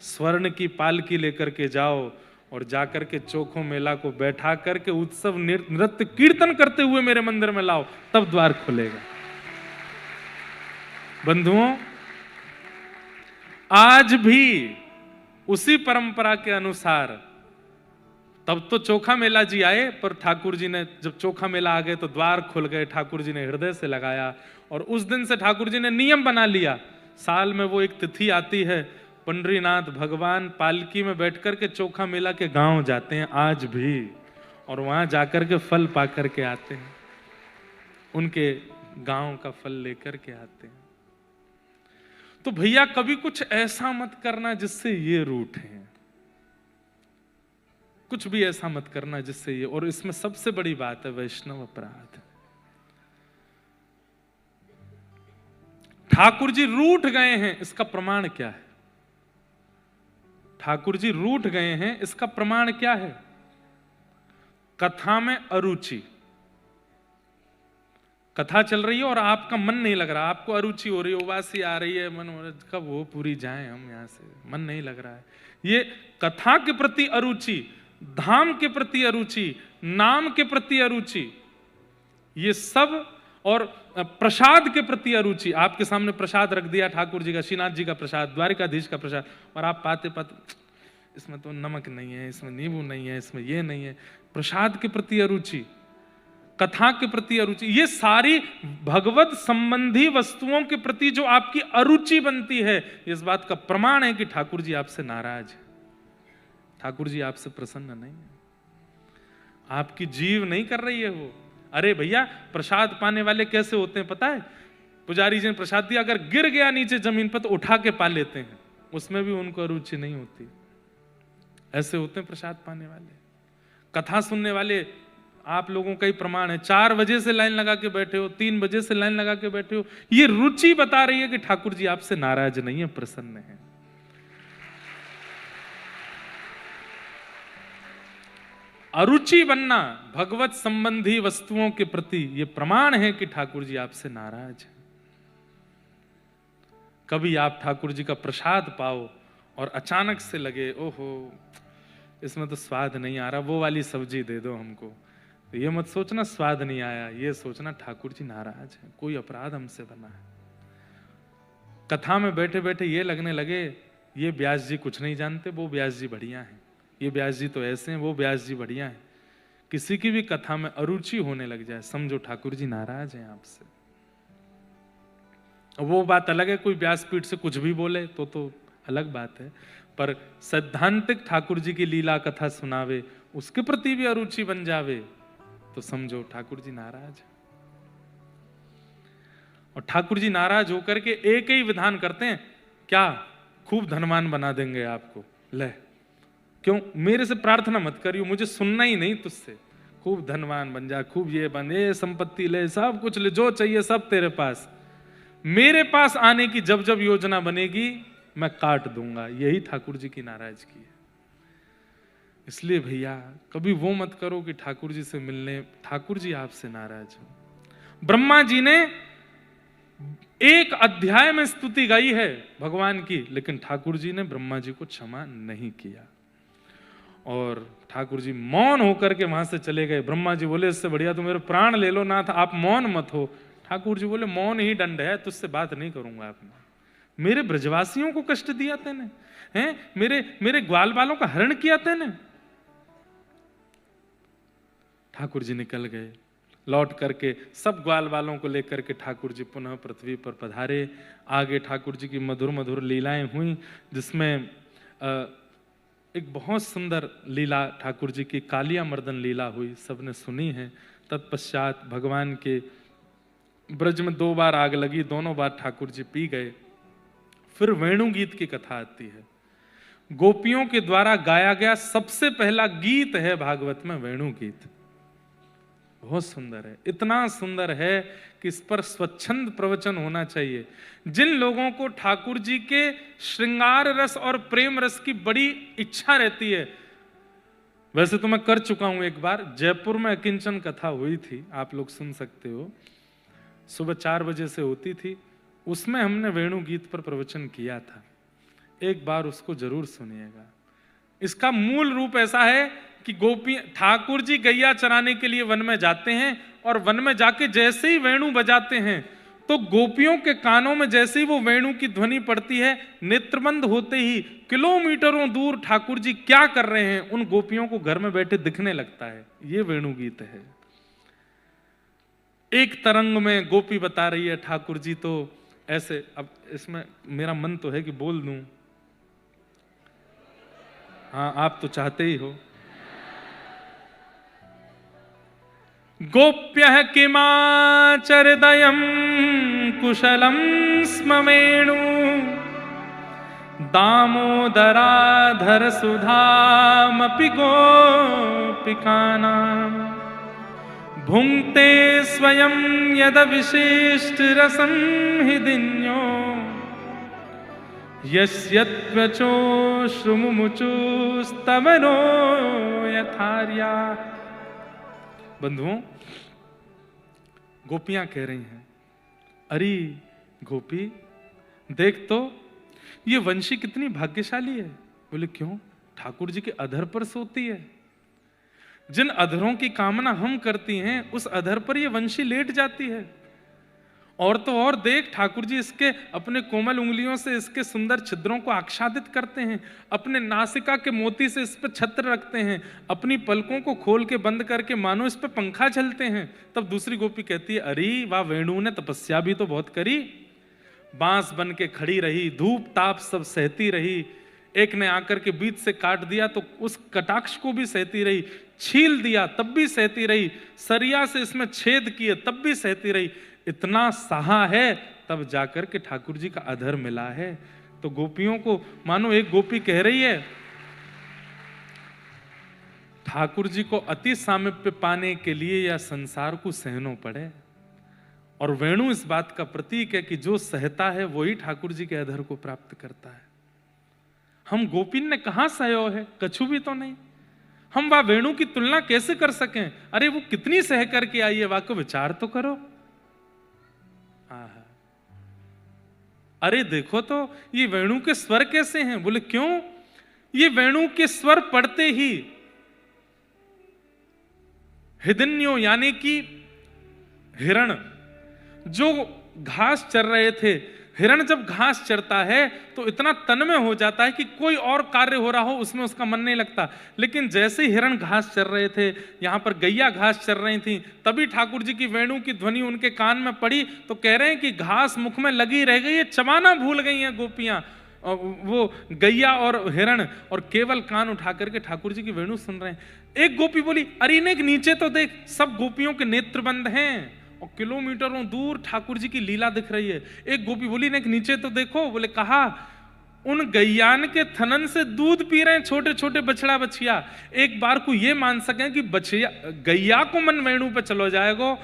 स्वर्ण की पालकी लेकर के जाओ और जाकर के चोखो मेला को बैठा करके उत्सव नृत्य कीर्तन करते हुए मेरे मंदिर में लाओ, तब द्वार खुलेगा। बंधुओं, आज भी उसी परंपरा के अनुसार, तब तो चोखा मेला जी आए, पर ठाकुर जी ने जब चोखा मेला आ गए तो द्वार खुल गए। ठाकुर जी ने हृदय से लगाया, और उस दिन से ठाकुर जी ने नियम बना लिया, साल में वो एक तिथि आती है, पंडरीनाथ भगवान पालकी में बैठकर के चोखा मेला के गांव जाते हैं आज भी, और वहां जाकर के फल पा करके आते हैं, उनके गांव का फल लेकर के आते हैं। तो भैया कभी कुछ ऐसा मत करना जिससे ये रूठे, कुछ भी ऐसा मत करना जिससे ये, और इसमें सबसे बड़ी बात है वैष्णव अपराध। ठाकुर जी रूठ गए हैं, इसका प्रमाण क्या है? ठाकुर जी रूठ गए हैं, इसका प्रमाण क्या है? कथा में अरुचि, कथा चल रही है और आपका मन नहीं लग रहा, आपको अरुचि हो रही है, उबासी आ रही है, मन हो रहा है कब वो पूरी जाए हम यहां से, मन नहीं लग रहा है। ये कथा के प्रति अरुचि, धाम के प्रति अरुचि, नाम के प्रति अरुचि, ये सब, और प्रसाद के प्रति अरुचि। आपके सामने प्रसाद रख दिया ठाकुर जी का, श्रीनाथ जी का प्रसाद, द्वारिकाधीश का प्रसाद, और आप पाते पाते इसमें तो नमक नहीं है, इसमें नींबू नहीं है, इसमें ये नहीं है। प्रसाद के प्रति अरुचि, कथा के प्रति अरुचि, ये सारी भगवत संबंधी वस्तुओं के प्रति जो आपकी अरुचि बनती है, इस बात का प्रमाण है कि ठाकुर जी आपसे नाराज है, ठाकुर जी आपसे प्रसन्न नहीं है, आपकी जीव नहीं कर रही है वो। अरे भैया, प्रसाद पाने वाले कैसे होते हैं पता है? पुजारी जी ने प्रसाद दिया, अगर गिर गया नीचे जमीन पर तो उठा के पा लेते हैं, उसमें भी उनको अरुचि नहीं होती। ऐसे होते हैं प्रसाद पाने वाले। कथा सुनने वाले आप लोगों का ही प्रमाण है, 4 बजे से लाइन लगा के बैठे हो, 3 बजे से लाइन लगा के बैठे हो, ये रुचि बता रही है कि ठाकुर जी आपसे नाराज नहीं है, प्रसन्न है। अरुचि बनना भगवत संबंधी वस्तुओं के प्रति, यह प्रमाण है कि ठाकुर जी आपसे नाराज है। कभी आप ठाकुर जी का प्रसाद पाओ और अचानक से लगे, ओहो इसमें तो स्वाद नहीं आ रहा, वो वाली सब्जी दे दो हमको, तो ये मत सोचना स्वाद नहीं आया, ये सोचना ठाकुर जी नाराज है, कोई अपराध हमसे बना है। कथा में बैठे बैठे ये लगने लगे, ये व्यास जी कुछ नहीं जानते, वो व्यास जी बढ़िया हैं, ये व्यास जी तो ऐसे हैं, वो व्यास जी बढ़िया हैं। किसी की भी कथा में अरुचि होने लग जाए, समझो ठाकुर जी नाराज हैं आपसे। वो बात अलग है, कोई व्यासपीठ से कुछ भी बोले तो अलग बात है, पर सैद्धांतिक ठाकुर जी की लीला कथा सुनावे, उसके प्रति भी अरुचि बन जावे, तो समझो ठाकुर जी नाराज है। और ठाकुर जी नाराज होकर के एक ही विधान करते हैं, क्या खूब धनवान बना देंगे आपको, ले क्यों मेरे से प्रार्थना मत करियो, मुझे सुनना ही नहीं तुझसे, खूब धनवान बन जा, खूब ये बन, ये संपत्ति ले, सब कुछ ले, जो चाहिए सब तेरे पास, मेरे पास आने की जब जब योजना बनेगी मैं काट दूंगा। यही ठाकुर जी की नाराजगी है। इसलिए भैया कभी वो मत करो कि ठाकुर जी से मिलने ठाकुर जी आपसे नाराज हो। ब्रह्मा जी ने एक अध्याय में स्तुति गाई है भगवान की, लेकिन ठाकुर जी ने ब्रह्मा जी को क्षमा नहीं किया, और ठाकुर जी मौन होकर के वहां से चले गए। ब्रह्मा जी बोले इससे बढ़िया तो मेरे प्राण ले लो नाथ, आप मौन मत हो। ठाकुर जी बोले मौन ही दंड है, तुझसे बात नहीं करूंगा। आपने मेरे ब्रजवासियों को कष्ट दिया तेने, हैं? मेरे ग्वाल बालों का हरण किया तेने। ठाकुर जी निकल गए। लौट करके सब ग्वाल बालों को लेकर के ठाकुर जी पुनः पृथ्वी पर पधारे। आगे ठाकुर जी की मधुर मधुर लीलाएं हुई, जिसमें एक बहुत सुंदर लीला ठाकुर जी की कालिया मर्दन लीला हुई, सबने सुनी है। तत्पश्चात भगवान के ब्रज में 2 बार आग लगी, दोनों बार ठाकुर जी पी गए। फिर वेणु गीत की कथा आती है। गोपियों के द्वारा गाया गया सबसे पहला गीत है भागवत में वेणु गीत। बहुत सुंदर है, इतना सुंदर है कि इस पर स्वच्छंद प्रवचन होना चाहिए। जिन लोगों को ठाकुर जी के श्रृंगार रस और प्रेम रस की बड़ी इच्छा रहती है, वैसे तो मैं कर चुका हूं एक बार, जयपुर में अकिंचन कथा हुई थी, आप लोग सुन सकते हो, सुबह 4 बजे से होती थी। उसमें हमने वेणु गीत पर प्रवचन किया था, एक बार उसको जरूर सुनिएगा। इसका मूल रूप ऐसा है कि गोपी ठाकुर जी गैया चराने के लिए वन में जाते हैं, और वन में जाके जैसे ही वेणु बजाते हैं तो गोपियों के कानों में जैसे ही वो वेणु की ध्वनि पड़ती है, नेत्रबंद होते ही किलोमीटरों दूर ठाकुर जी क्या कर रहे हैं उन गोपियों को घर में बैठे दिखने लगता है। ये वेणु गीत है। एक तरंग में गोपी बता रही है, ठाकुर जी तो ऐसे। अब इसमें मेरा मन तो है कि बोल दूं, हाँ आप तो चाहते ही हो। गोप्यः किमाचरदयं कुशलं स्म वेणु दामोदराधर सुधामपि गोपिकानां भुङ्क्ते स्वयं यद विशिष्ट रसं हि दिन्यो यस्यत्वचो श्रुमुमुचुस्तवनो यथार्या। बंधुओं, गोपियां कह रही हैं, अरे गोपी देख तो ये वंशी कितनी भाग्यशाली है। बोले क्यों? ठाकुर जी के अधर पर सोती है। जिन अधरों की कामना हम करती हैं उस अधर पर ये वंशी लेट जाती है। और तो और देख, ठाकुर जी इसके अपने कोमल उंगलियों से इसके सुंदर छिद्रों को आच्छादित करते हैं, अपने नासिका के मोती से इस पर छत्र रखते हैं, अपनी पलकों को खोल के बंद करके मानो इस पे पंखा चलते हैं। तब दूसरी गोपी कहती है, अरे वाह, वेणु ने तपस्या भी तो बहुत करी, बांस बन के खड़ी रही, धूप ताप सब सहती रही, एक ने आकर के बीच से काट दिया तो उस कटाक्ष को भी सहती रही, छील दिया तब भी सहती रही, सरिया से इसमें छेद किए तब भी सहती रही, इतना सहा है तब जाकर के ठाकुर जी का अधर मिला है। तो गोपियों को मानो एक गोपी कह रही है, ठाकुर जी को अति सामीप्य पाने के लिए या संसार को सहनो पड़े। और वेणु इस बात का प्रतीक है कि जो सहता है वही ठाकुर जी के अधर को प्राप्त करता है। हम गोपिन ने कहां सहयो है? कछु भी तो नहीं। हम वह वेणु की तुलना कैसे कर सकें? अरे वो कितनी सह करके आई है, वाको विचार तो करो। अरे देखो तो ये वेणु के स्वर कैसे हैं? बोले क्यों? ये वेणु के स्वर पढ़ते ही हिदन्यो यानी कि हिरण जो घास चर रहे थे, हिरण जब घास चरता है तो इतना तन्मय हो जाता है कि कोई और कार्य हो रहा हो उसमें उसका मन नहीं लगता। लेकिन जैसे ही हिरण घास चर रहे थे, यहां पर गैया घास चर रही थी, तभी ठाकुर जी की वेणु की ध्वनि उनके कान में पड़ी तो कह रहे हैं कि घास मुख में लगी रह गई है, चबाना भूल गई हैं गोपियां, वो गैया और हिरण, और केवल कान उठा करके ठाकुर जी की वेणु सुन रहे हैं। एक गोपी बोली, अरे ने नीचे तो देख, सब गोपियों के नेत्र बंद हैं और किलोमीटरों दूर ठाकुर जी की लीला दिख रही है। एक गोपी बोली, ने नीचे तो देखो। बोले कहा, उन गैयान के थनन से दूध पी रहे हैं छोटे छोटे बछड़ा बछिया। एक बार को ये मान सकें कि बछिया गैया को मन वेणु पे चलो जाएगो,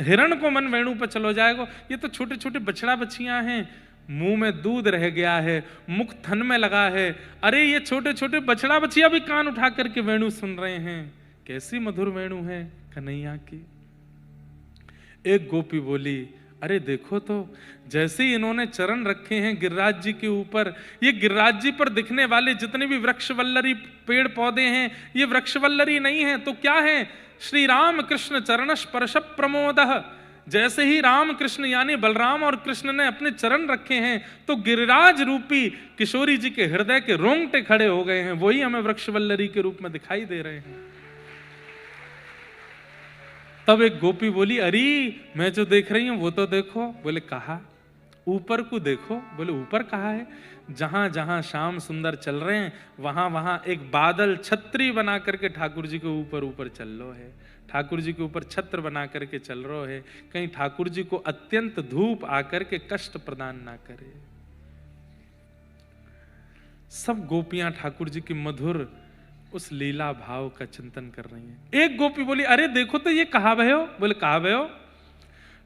हिरण को मन वेणु पे चलो जाएगो, ये तो छोटे छोटे बछड़ा बछिया हैं, मुंह में दूध रह गया है, मुख थन में लगा है। अरे ये छोटे छोटे बछड़ा बछिया भी कान उठा करके वेणु सुन रहे हैं। कैसी मधुर वेणु है कन्हैया की। एक गोपी बोली, अरे देखो तो, जैसे ही इन्होंने चरण रखे हैं गिरिराज जी के ऊपर, ये गिरिराज जी पर दिखने वाले जितने भी वृक्षवल्लरी पेड़ पौधे हैं, ये वृक्षवल्लरी नहीं है तो क्या है? श्री राम कृष्ण चरण स्पर्श प्रमोदः, जैसे ही राम कृष्ण यानी बलराम और कृष्ण ने अपने चरण रखे हैं तो गिरिराज रूपी किशोरी जी के हृदय के रोंगटे खड़े हो गए हैं, वही हमें वृक्षवल्लरी के रूप में दिखाई दे रहे हैं। तब एक गोपी बोली, अरे मैं जो देख रही हूं वो तो देखो। बोले कहा? ऊपर को देखो। बोले ऊपर कहा है? जहां जहां श्याम सुंदर चल रहे हैं वहां वहां एक बादल छतरी बना करके ठाकुर जी के ऊपर ऊपर चल रो है, ठाकुर जी के ऊपर छत्र बना करके चल रो है, कहीं ठाकुर जी को अत्यंत धूप आकर के कष्ट प्रदान ना करे। सब गोपियां ठाकुर जी की मधुर उस लीला भाव का चिंतन कर रही हैं। एक गोपी बोली, अरे देखो तो ये कहाँ भयो? बोले कहाँ भयो?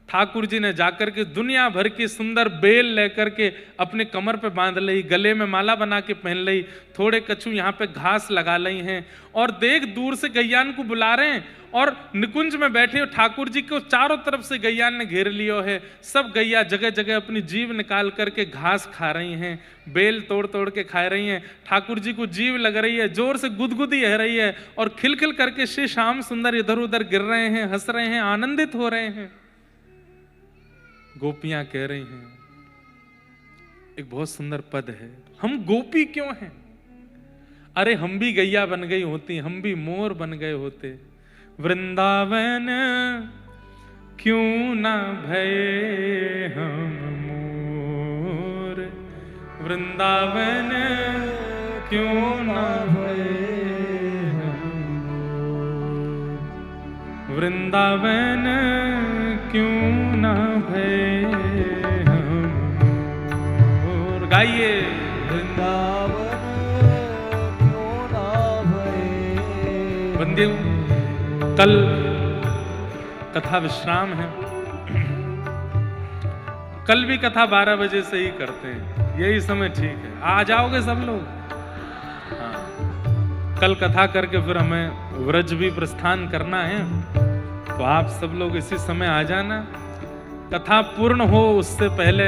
ठाकुर जी ने जाकर के दुनिया भर की सुंदर बेल लेकर के अपने कमर पे बांध ली, गले में माला बना के पहन ली, थोड़े कछु यहाँ पे घास लगा ली हैं, और देख दूर से गैयान को बुला रहे हैं, और निकुंज में बैठे ठाकुर जी को चारों तरफ से गैयान ने घेर लियो है। सब गैया जगह जगह अपनी जीभ निकाल करके घास खा रही हैं, बेल तोड़ तोड़ के खा रही हैं। ठाकुर जी को जीभ लग रही है, जोर से गुदगुदी है रही है, और खिलखिल करके श्री श्याम सुंदर इधर उधर गिर रहे हैं, हंस रहे हैं, आनंदित हो रहे हैं। गोपियां कह रही हैं, एक बहुत सुंदर पद है, हम गोपी क्यों हैं? अरे हम भी गैया बन गई होती, हम भी मोर बन गए होते, वृंदावन क्यों ना भये हम मोर, वृंदावन क्यों ना भये हम मोर, वृंदावन क्यों ना भये हम मोर। गाइए, वृंदावन क्यों ना भये। बंदे कल कथा विश्राम है, कल भी कथा 12 बजे से ही करते हैं, यही समय ठीक है। आ जाओगे सब लोग? हाँ, कल कथा करके फिर हमें व्रज भी प्रस्थान करना है, तो आप सब लोग इसी समय आ जाना। कथा पूर्ण हो उससे पहले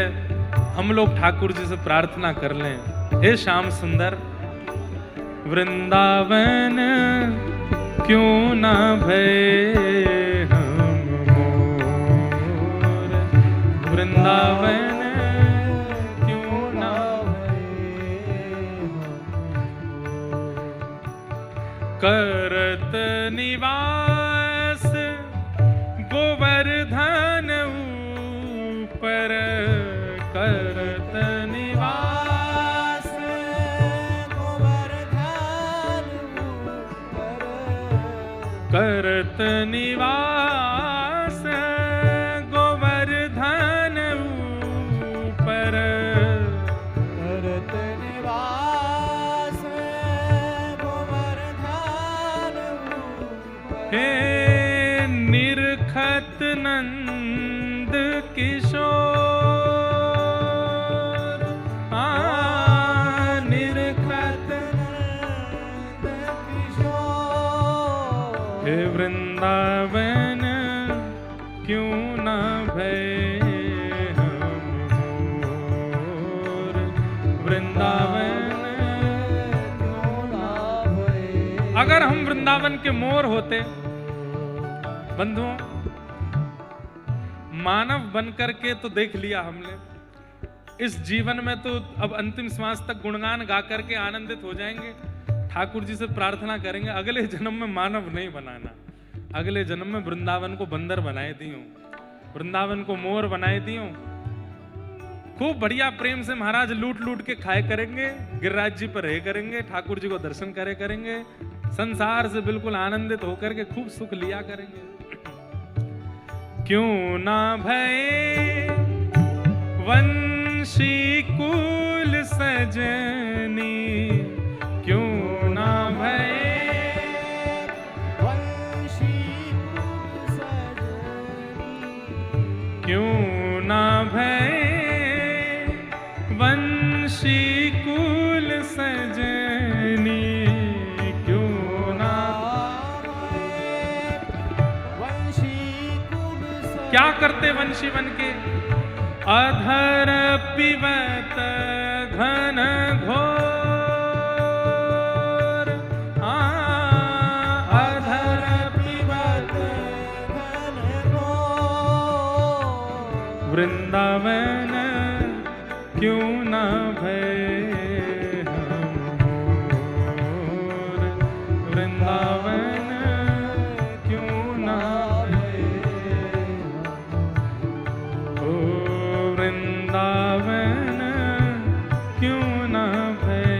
हम लोग ठाकुर जी से प्रार्थना कर लें, हे श्याम सुंदर, वृंदावन क्यों ना भये हम मोर, वृंदावन क्यों ना भये हम मोर। करत निवास गोवर्धन ऊपर, करत निवास गोवर्धन ऊपर, करत निवास गोवर्धन ऊपर, करत निवास गोवर्धन ऊपर। हे निरखत नंद किशोर, निरखत नंद किशोर। हे वृंदावन क्यों ना भये हम मोर, वृंदावन क्यों ना भये। अगर हम वृंदावन के मोर होते बंधुओं, मानव बनकर के तो देख लिया हमने, इस जीवन में तो अब अंतिम श्वास तक गुणगान गा करके आनंदित हो जाएंगे, ठाकुर जी से प्रार्थना करेंगे अगले जन्म में मानव नहीं बनाना, अगले जन्म में वृंदावन को बंदर बनाए दियो, वृंदावन को मोर बनाए दियो, खूब बढ़िया प्रेम से महाराज लूट लूट के खाए करेंगे, गिरिराज जी पर रहे करेंगे, ठाकुर जी को दर्शन करे करेंगे, संसार से बिल्कुल आनंदित होकर के खूब सुख लिया करेंगे। क्यों ना भये वंशी कुल सजनी, क्यों ना भये वंशी कुल सजनी, क्यों ना भये वंशी कुल सजनी, क्यों ना भये वंशी कुल सजनी। क्या करते वंशी बन के? अधर पिबत घन घोर, अधर पिबत घन घोर। वृंदावन क्यों ना भय हम मोर, वृंदावन क्यों ना भय ओ वृंदावन क्यों ना भय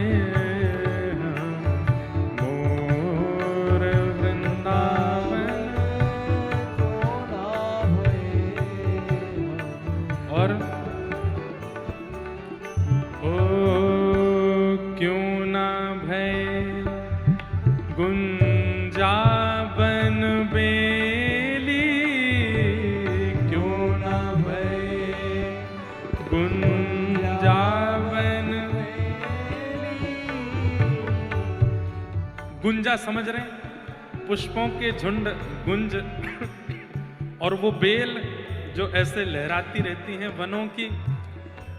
हम मोर, वृंदावन और ओ क्यों ना भय गुंजावन बेली, क्यों ना भय गुंजावन बेली। गुंजा समझ रहे हैं? पुष्पों के झुंड गुंज और वो बेल जो ऐसे लहराती रहती हैं वनों की।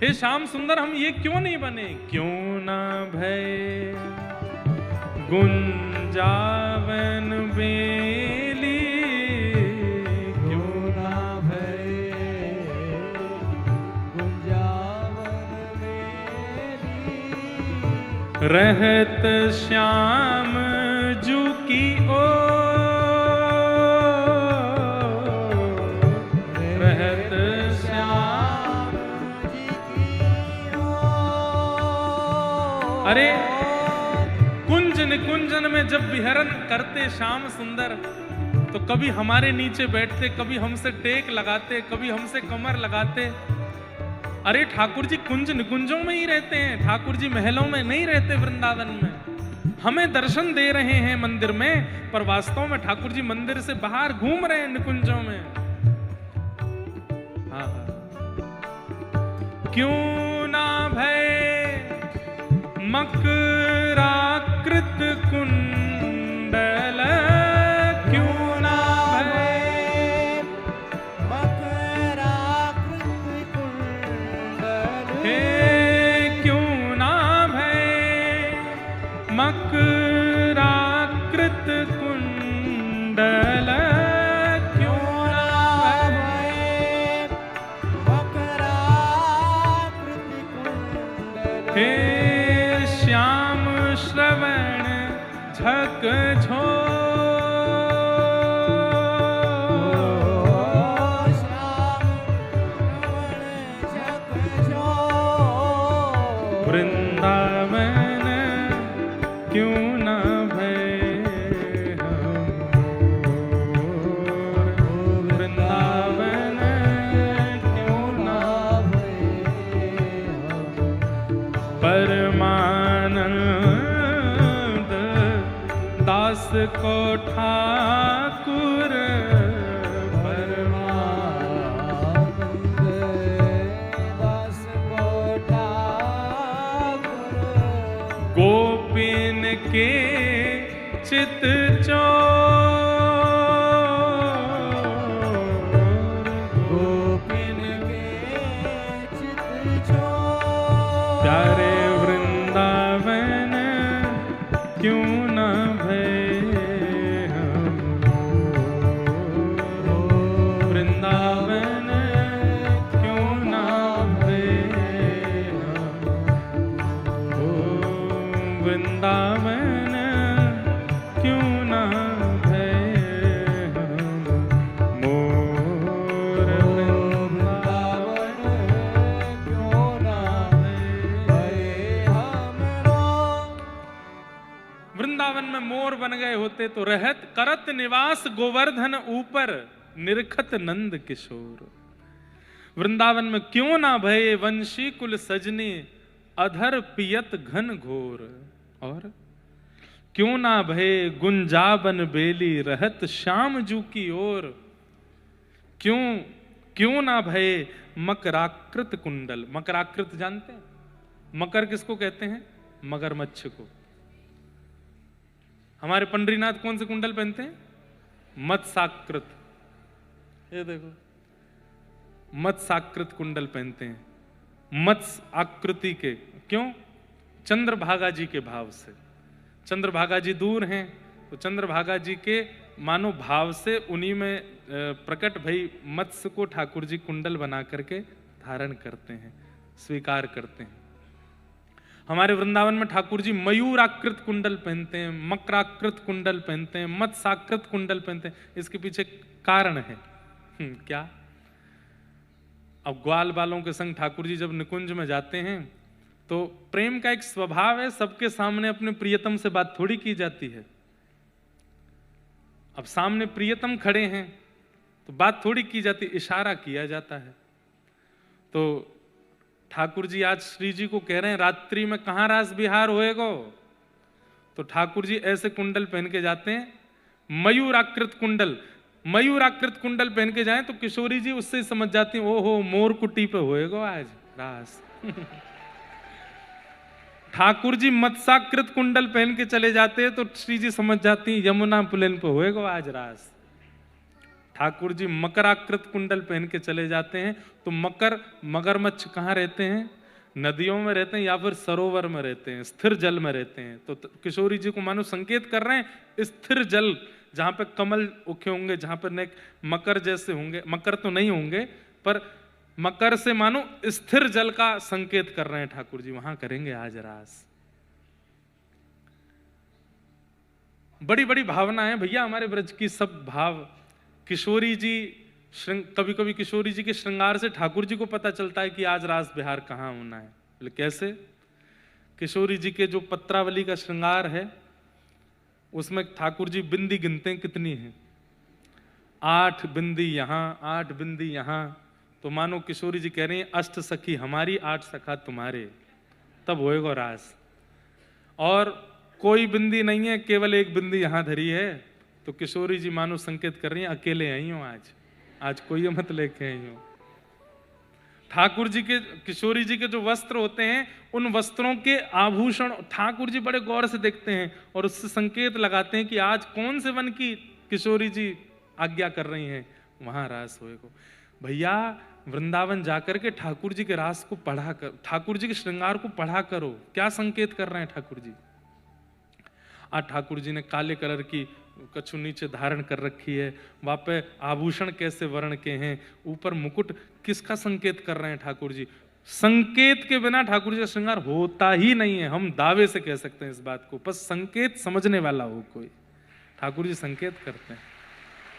हे श्याम सुंदर, हम ये क्यों नहीं बने? क्यों ना भय गुंजावन बेली, क्यों ना भय गुंजावन बेली। रहत श्याम जू की ओर, रहत श्याम जी की ओर। अरे कुंज निकुंजन में जब विहरण करते श्याम सुंदर, तो कभी हमारे नीचे बैठते, कभी हमसे टेक लगाते, कभी हमसे कमर लगाते। अरे ठाकुर जी कुंज निकुंजों में ही रहते हैं, ठाकुर जी महलों में नहीं रहते वृंदावन में। हमें दर्शन दे रहे हैं मंदिर में, पर वास्तव में ठाकुर जी मंदिर से बाहर घूम रहे हैं निकुंजों में। हाँ हाँ। क्यों ना भय मकराकृत कुंडल, क्यों ना भय मकराकृत कुंडल। हे क्यों ना भय मकराकृत कुंडल, क्यों ना भय मकराकृत कुंडल। हे श्याम श्रवण झक झो, वृंदावन क्यों ना भय हम मोर, वृंदावन क्यों ना परमानंद दास को ठाकुर, परमानंद दास को ठाकुर। गोपिन के चित चोर, गोपिन के चित चोर। प्यारे वृंदावन क्यों ना भय हम मोर, वृंदावन क्यों ना भय हम वृंदावन क्यों ना भय हम मोर, वृंदावन क्यों ना भय हमरो। वृंदावन में मोर बन गए होते तो रहत करत निवास गोवर्धन ऊपर निरखत नंद किशोर। वृंदावन में क्यों ना भय वंशी कुल सजने अधर पियत घन घोर। और क्यों ना भय गुंजाबन बेली रहत श्याम जू की ओर। क्यों ना भय मकराकृत कुंडल। मकराकृत जानते हैं? मकर किसको कहते हैं? मगरमच्छ को। हमारे पंडरीनाथ कौन से कुंडल पहनते हैं? मत्स्याकृत। ये देखो मत्स्याकृत कुंडल पहनते हैं, मत्स्य आकृति के। क्यों? चंद्रभागा जी के भाव से। चंद्रभागा जी दूर हैं तो चंद्रभागा जी के मानो भाव से उन्हीं में प्रकट भई मत्स्य को ठाकुर जी कुंडल बना करके धारण करते हैं, स्वीकार करते हैं। हमारे वृंदावन में ठाकुर जी मयूराकृत कुंडल पहनते हैं, मकराकृत कुंडल पहनते हैं, मत्स्याकृत कुंडल पहनते हैं। इसके पीछे कारण है क्या? अब ग्वाल बालों के संग ठाकुर जी जब निकुंज में जाते हैं तो प्रेम का एक स्वभाव है, सबके सामने अपने प्रियतम से बात थोड़ी की जाती है। अब सामने प्रियतम खड़े हैं तो बात थोड़ी की जाती, इशारा किया जाता है। तो ठाकुर जी आज श्री जी को कह रहे हैं रात्रि में कहां रास विहार होएगो, तो ठाकुर जी ऐसे कुंडल पहन के जाते हैं, मयूराकृत कुंडल। मयूराकृत कुंडल पहन के जाएं तो किशोरी जी उससे समझ जाती हैं, ओहो मोर कुटी पे होएगो आज रास। ठाकुर जी मत्स्याकृत कुंडल पहन के चले जाते हैं तो श्री जी समझ जाती हैं यमुना पुलेन पे होएगो आज रास। ठाकुर जी मकराकृत कुंडल पहन के चले जाते हैं तो मगरमच्छ कहाँ रहते हैं? नदियों में रहते हैं या फिर सरोवर में रहते हैं, स्थिर जल में रहते हैं। तो किशोरी जी को मानो संकेत कर रहे हैं स्थिर जल, जहां पे कमल उखे होंगे, जहां पे नेक मकर जैसे होंगे, मकर तो नहीं होंगे पर मकर से मानो स्थिर जल का संकेत कर रहे हैं ठाकुर जी, वहां करेंगे आज रास। बड़ी बड़ी भावना है भैया हमारे ब्रज की, सब भाव। किशोरी जी कभी कभी किशोरी जी के श्रृंगार से ठाकुर जी को पता चलता है कि आज रास बिहार कहाँ होना है। बोले कैसे? किशोरी जी के जो पत्रावली का श्रृंगार है उसमें ठाकुर जी बिंदी गिनते हैं कितनी है, 8 बिंदी यहाँ 8 बिंदी यहाँ। तो मानो किशोरी जी कह रही हैं अष्ट सखी हमारी 8 सखा तुम्हारे, तब होएगा रास। और कोई बिंदी नहीं है, केवल एक बिंदी यहाँ धरी है। तो किशोरी जी मानो संकेत कर रही हैं अकेले आई हो आज कोई मत लेके आई हो। ठाकुर जी के किशोरी जी के जो वस्त्र होते हैं उन वस्त्रों के आभूषण ठाकुर जी बड़े गौर से देखते हैं और उससे संकेत लगाते हैं कि आज कौन से वन की किशोरी जी आज्ञा कर रही हैं, वहां रास होएगा। भैया वृंदावन जाकर के ठाकुर जी के रास को पढ़ा कर, ठाकुर जी के श्रृंगार को पढ़ा करो, क्या संकेत कर रहे हैं ठाकुर जी। आज ठाकुर जी ने काले कलर की कछु नीचे धारण कर रखी है, वहां पे आभूषण कैसे वर्ण के हैं, ऊपर मुकुट किसका संकेत कर रहे हैं ठाकुर जी। संकेत के बिना ठाकुर जी का श्रृंगार होता ही नहीं है, हम दावे से कह सकते हैं इस बात को, बस संकेत समझने वाला हो कोई। ठाकुर जी संकेत करते हैं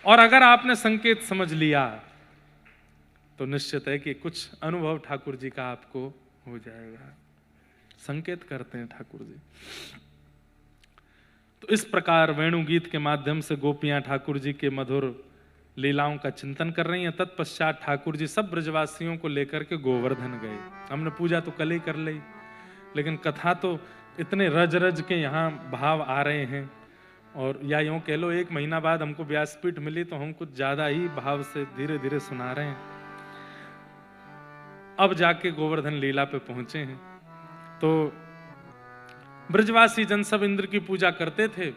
और अगर आपने संकेत समझ लिया तो निश्चित है कि कुछ अनुभव ठाकुर जी का आपको हो जाएगा। संकेत करते हैं ठाकुर जी। तो इस प्रकार वेणु गीत के माध्यम से गोपियां ठाकुर जी के मधुर लीलाओं का चिंतन कर रही हैं। तत्पश्चात ठाकुर जी सब ब्रजवासियों को लेकर के गोवर्धन गए। हमने पूजा तो कल ही कर ली, लेकिन कथा तो इतने रज रज के यहाँ भाव आ रहे हैं। और या यूं कह लो 1 महीना बाद हमको व्यासपीठ मिली तो हम कुछ ज्यादा ही भाव से धीरे धीरे सुना रहे हैं। अब जाके गोवर्धन लीला पे पहुंचे हैं। तो ब्रजवासी जन सब इंद्र की पूजा करते थे।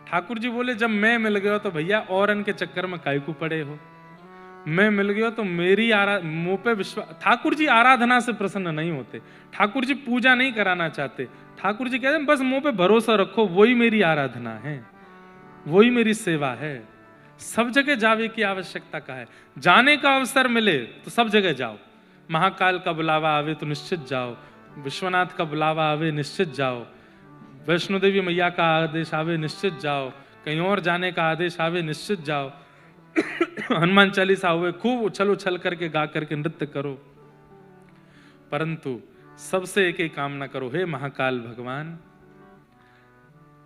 ठाकुर जी बोले जब मैं मिल गया तो भैया और इनके चक्कर में काहे को पड़े हो, मैं मिल गया तो मेरी मुंह पे विश्वास। ठाकुर जी आराधना से प्रसन्न नहीं होते, ठाकुर जी पूजा नहीं कराना चाहते। ठाकुर जी कहते हैं बस मुंह पे भरोसा रखो, वही मेरी आराधना है, वही मेरी सेवा है। सब जगह जावे की आवश्यकता का है, जाने का अवसर मिले तो सब जगह जाओ। महाकाल का बुलावा आवे तो निश्चित जाओ, विश्वनाथ का बुलावा आवे निश्चित जाओ, वैष्णो देवी मैया का आदेश आवे निश्चित जाओ, कहीं और जाने का आदेश आवे निश्चित जाओ। हनुमान चालीसा हुए खूब उछल उछल करके गा करके नृत्य करो, परंतु सबसे एक ही कामना करो, हे महाकाल भगवान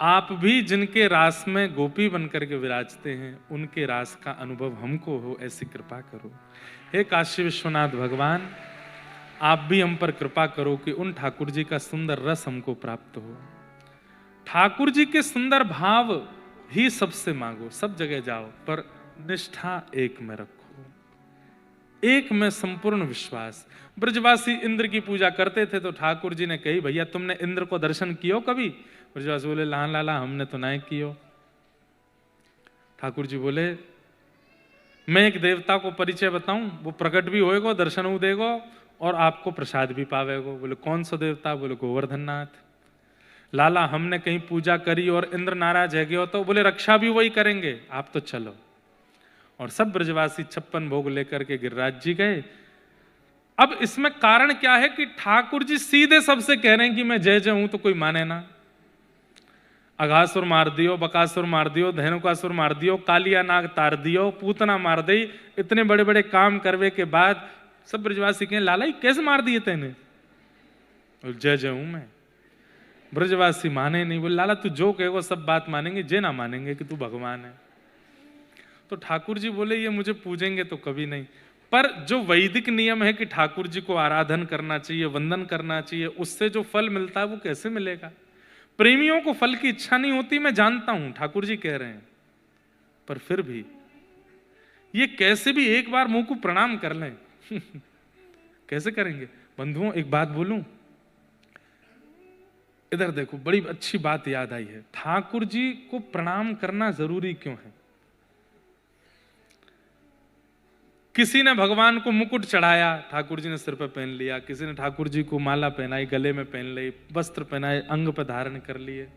आप भी जिनके रास में गोपी बनकर के विराजते हैं उनके रास का अनुभव हमको हो, ऐसी कृपा करो। हे काशी विश्वनाथ भगवान आप भी हम पर कृपा करो कि उन ठाकुर जी का सुंदर रस हमको प्राप्त हो। ठाकुर जी के सुंदर भाव ही सबसे मांगो, सब जगह जाओ, पर निष्ठा एक में रखो, एक में संपूर्ण विश्वास। ब्रजवासी इंद्र की पूजा करते थे तो ठाकुर जी ने कही भैया तुमने इंद्र को दर्शन कियो कभी? ब्रजवासी बोले लान लाला हमने तो नहीं कियो। ठाकुर जी बोले मैं एक देवता को परिचय बताऊं, वो प्रकट भी होएगो, दर्शन देगो और आपको प्रसाद भी पावेगो। बोले कौन सा देवता? बोले गोवर्धन नाथ। लाला हमने कहीं पूजा करी और इंद्र नाराज है गया तो बोले रक्षा भी वही करेंगे, आप तो चलो। और सब ब्रजवासी 56 भोग लेकर के गिरिराज जी गए। अब इसमें कारण क्या है कि ठाकुर जी सीधे सबसे कह रहे हैं कि मैं जय जय हूं तो कोई माने ना। अघासुर मार दियो, बकासुर मार दियो, धेनुकासुर मार दियो, कालिया नाग तार दियो, पूतना मार दी, इतने बड़े बड़े काम करवे के बाद सब ब्रजवासी कहें लाला ये कैसे मार दिए तेने? जय जय हूं मैं। ब्रजवासी माने नहीं, बोले लाला तू जो कहेगा सब बात मानेंगे, जे ना मानेंगे कि तू भगवान है। तो ठाकुर जी बोले ये मुझे पूजेंगे तो कभी नहीं, पर जो वैदिक नियम है कि ठाकुर जी को आराधन करना चाहिए, वंदन करना चाहिए, उससे जो फल मिलता है वो कैसे मिलेगा? प्रेमियों को फल की इच्छा नहीं होती, मैं जानता हूं, ठाकुर जी कह रहे हैं, पर फिर भी ये कैसे भी एक बार मुंह को प्रणाम कर लें कैसे करेंगे? बंधुओं एक बात बोलूं, इधर देखो, बड़ी अच्छी बात याद आई है। ठाकुर जी को प्रणाम करना जरूरी क्यों है? किसी ने भगवान को मुकुट चढ़ाया, ठाकुर जी ने सिर पर पहन लिया, किसी ने ठाकुर जी को माला पहनाई, गले में पहन ली, वस्त्र पहनाए, अंग पर धारण कर लिए।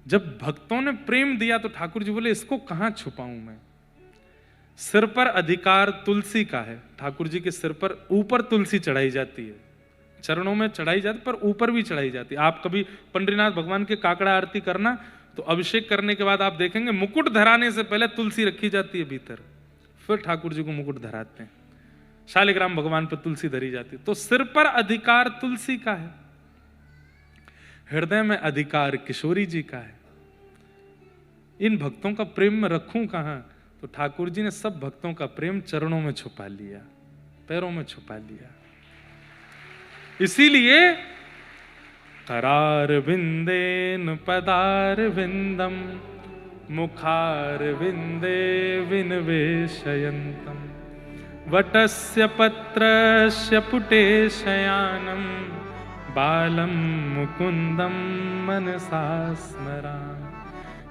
जब भक्तों ने प्रेम दिया तो ठाकुर जी बोले इसको कहां छुपाऊं मैं? सिर पर अधिकार तुलसी का है, ठाकुर जी के सिर पर ऊपर तुलसी चढ़ाई जाती है, चरणों में चढ़ाई जाती पर ऊपर भी चढ़ाई जाती है। आप कभी पंडरीनाथ भगवान के काकड़ा आरती करना तो अभिषेक करने के बाद आप देखेंगे मुकुट धराने से पहले तुलसी रखी जाती है भीतर, फिर ठाकुर जी को मुकुट धराते हैं। शालिग्राम भगवान पर तुलसी धरी जाती है। तो सिर पर अधिकार तुलसी का है, हृदय में अधिकार किशोरी जी का है। इन भक्तों का प्रेम में रखूं कहां? तो ठाकुर जी ने सब भक्तों का प्रेम चरणों में छुपा लिया, पैरों में छुपा लिया। इसीलिए करार विंदेन पदार विंदम मुखार विंदे विनवेशयन्तम वटस्य पत्रस्य पुटे शयानम बालम मुकुंदम मनसा स्मरामि।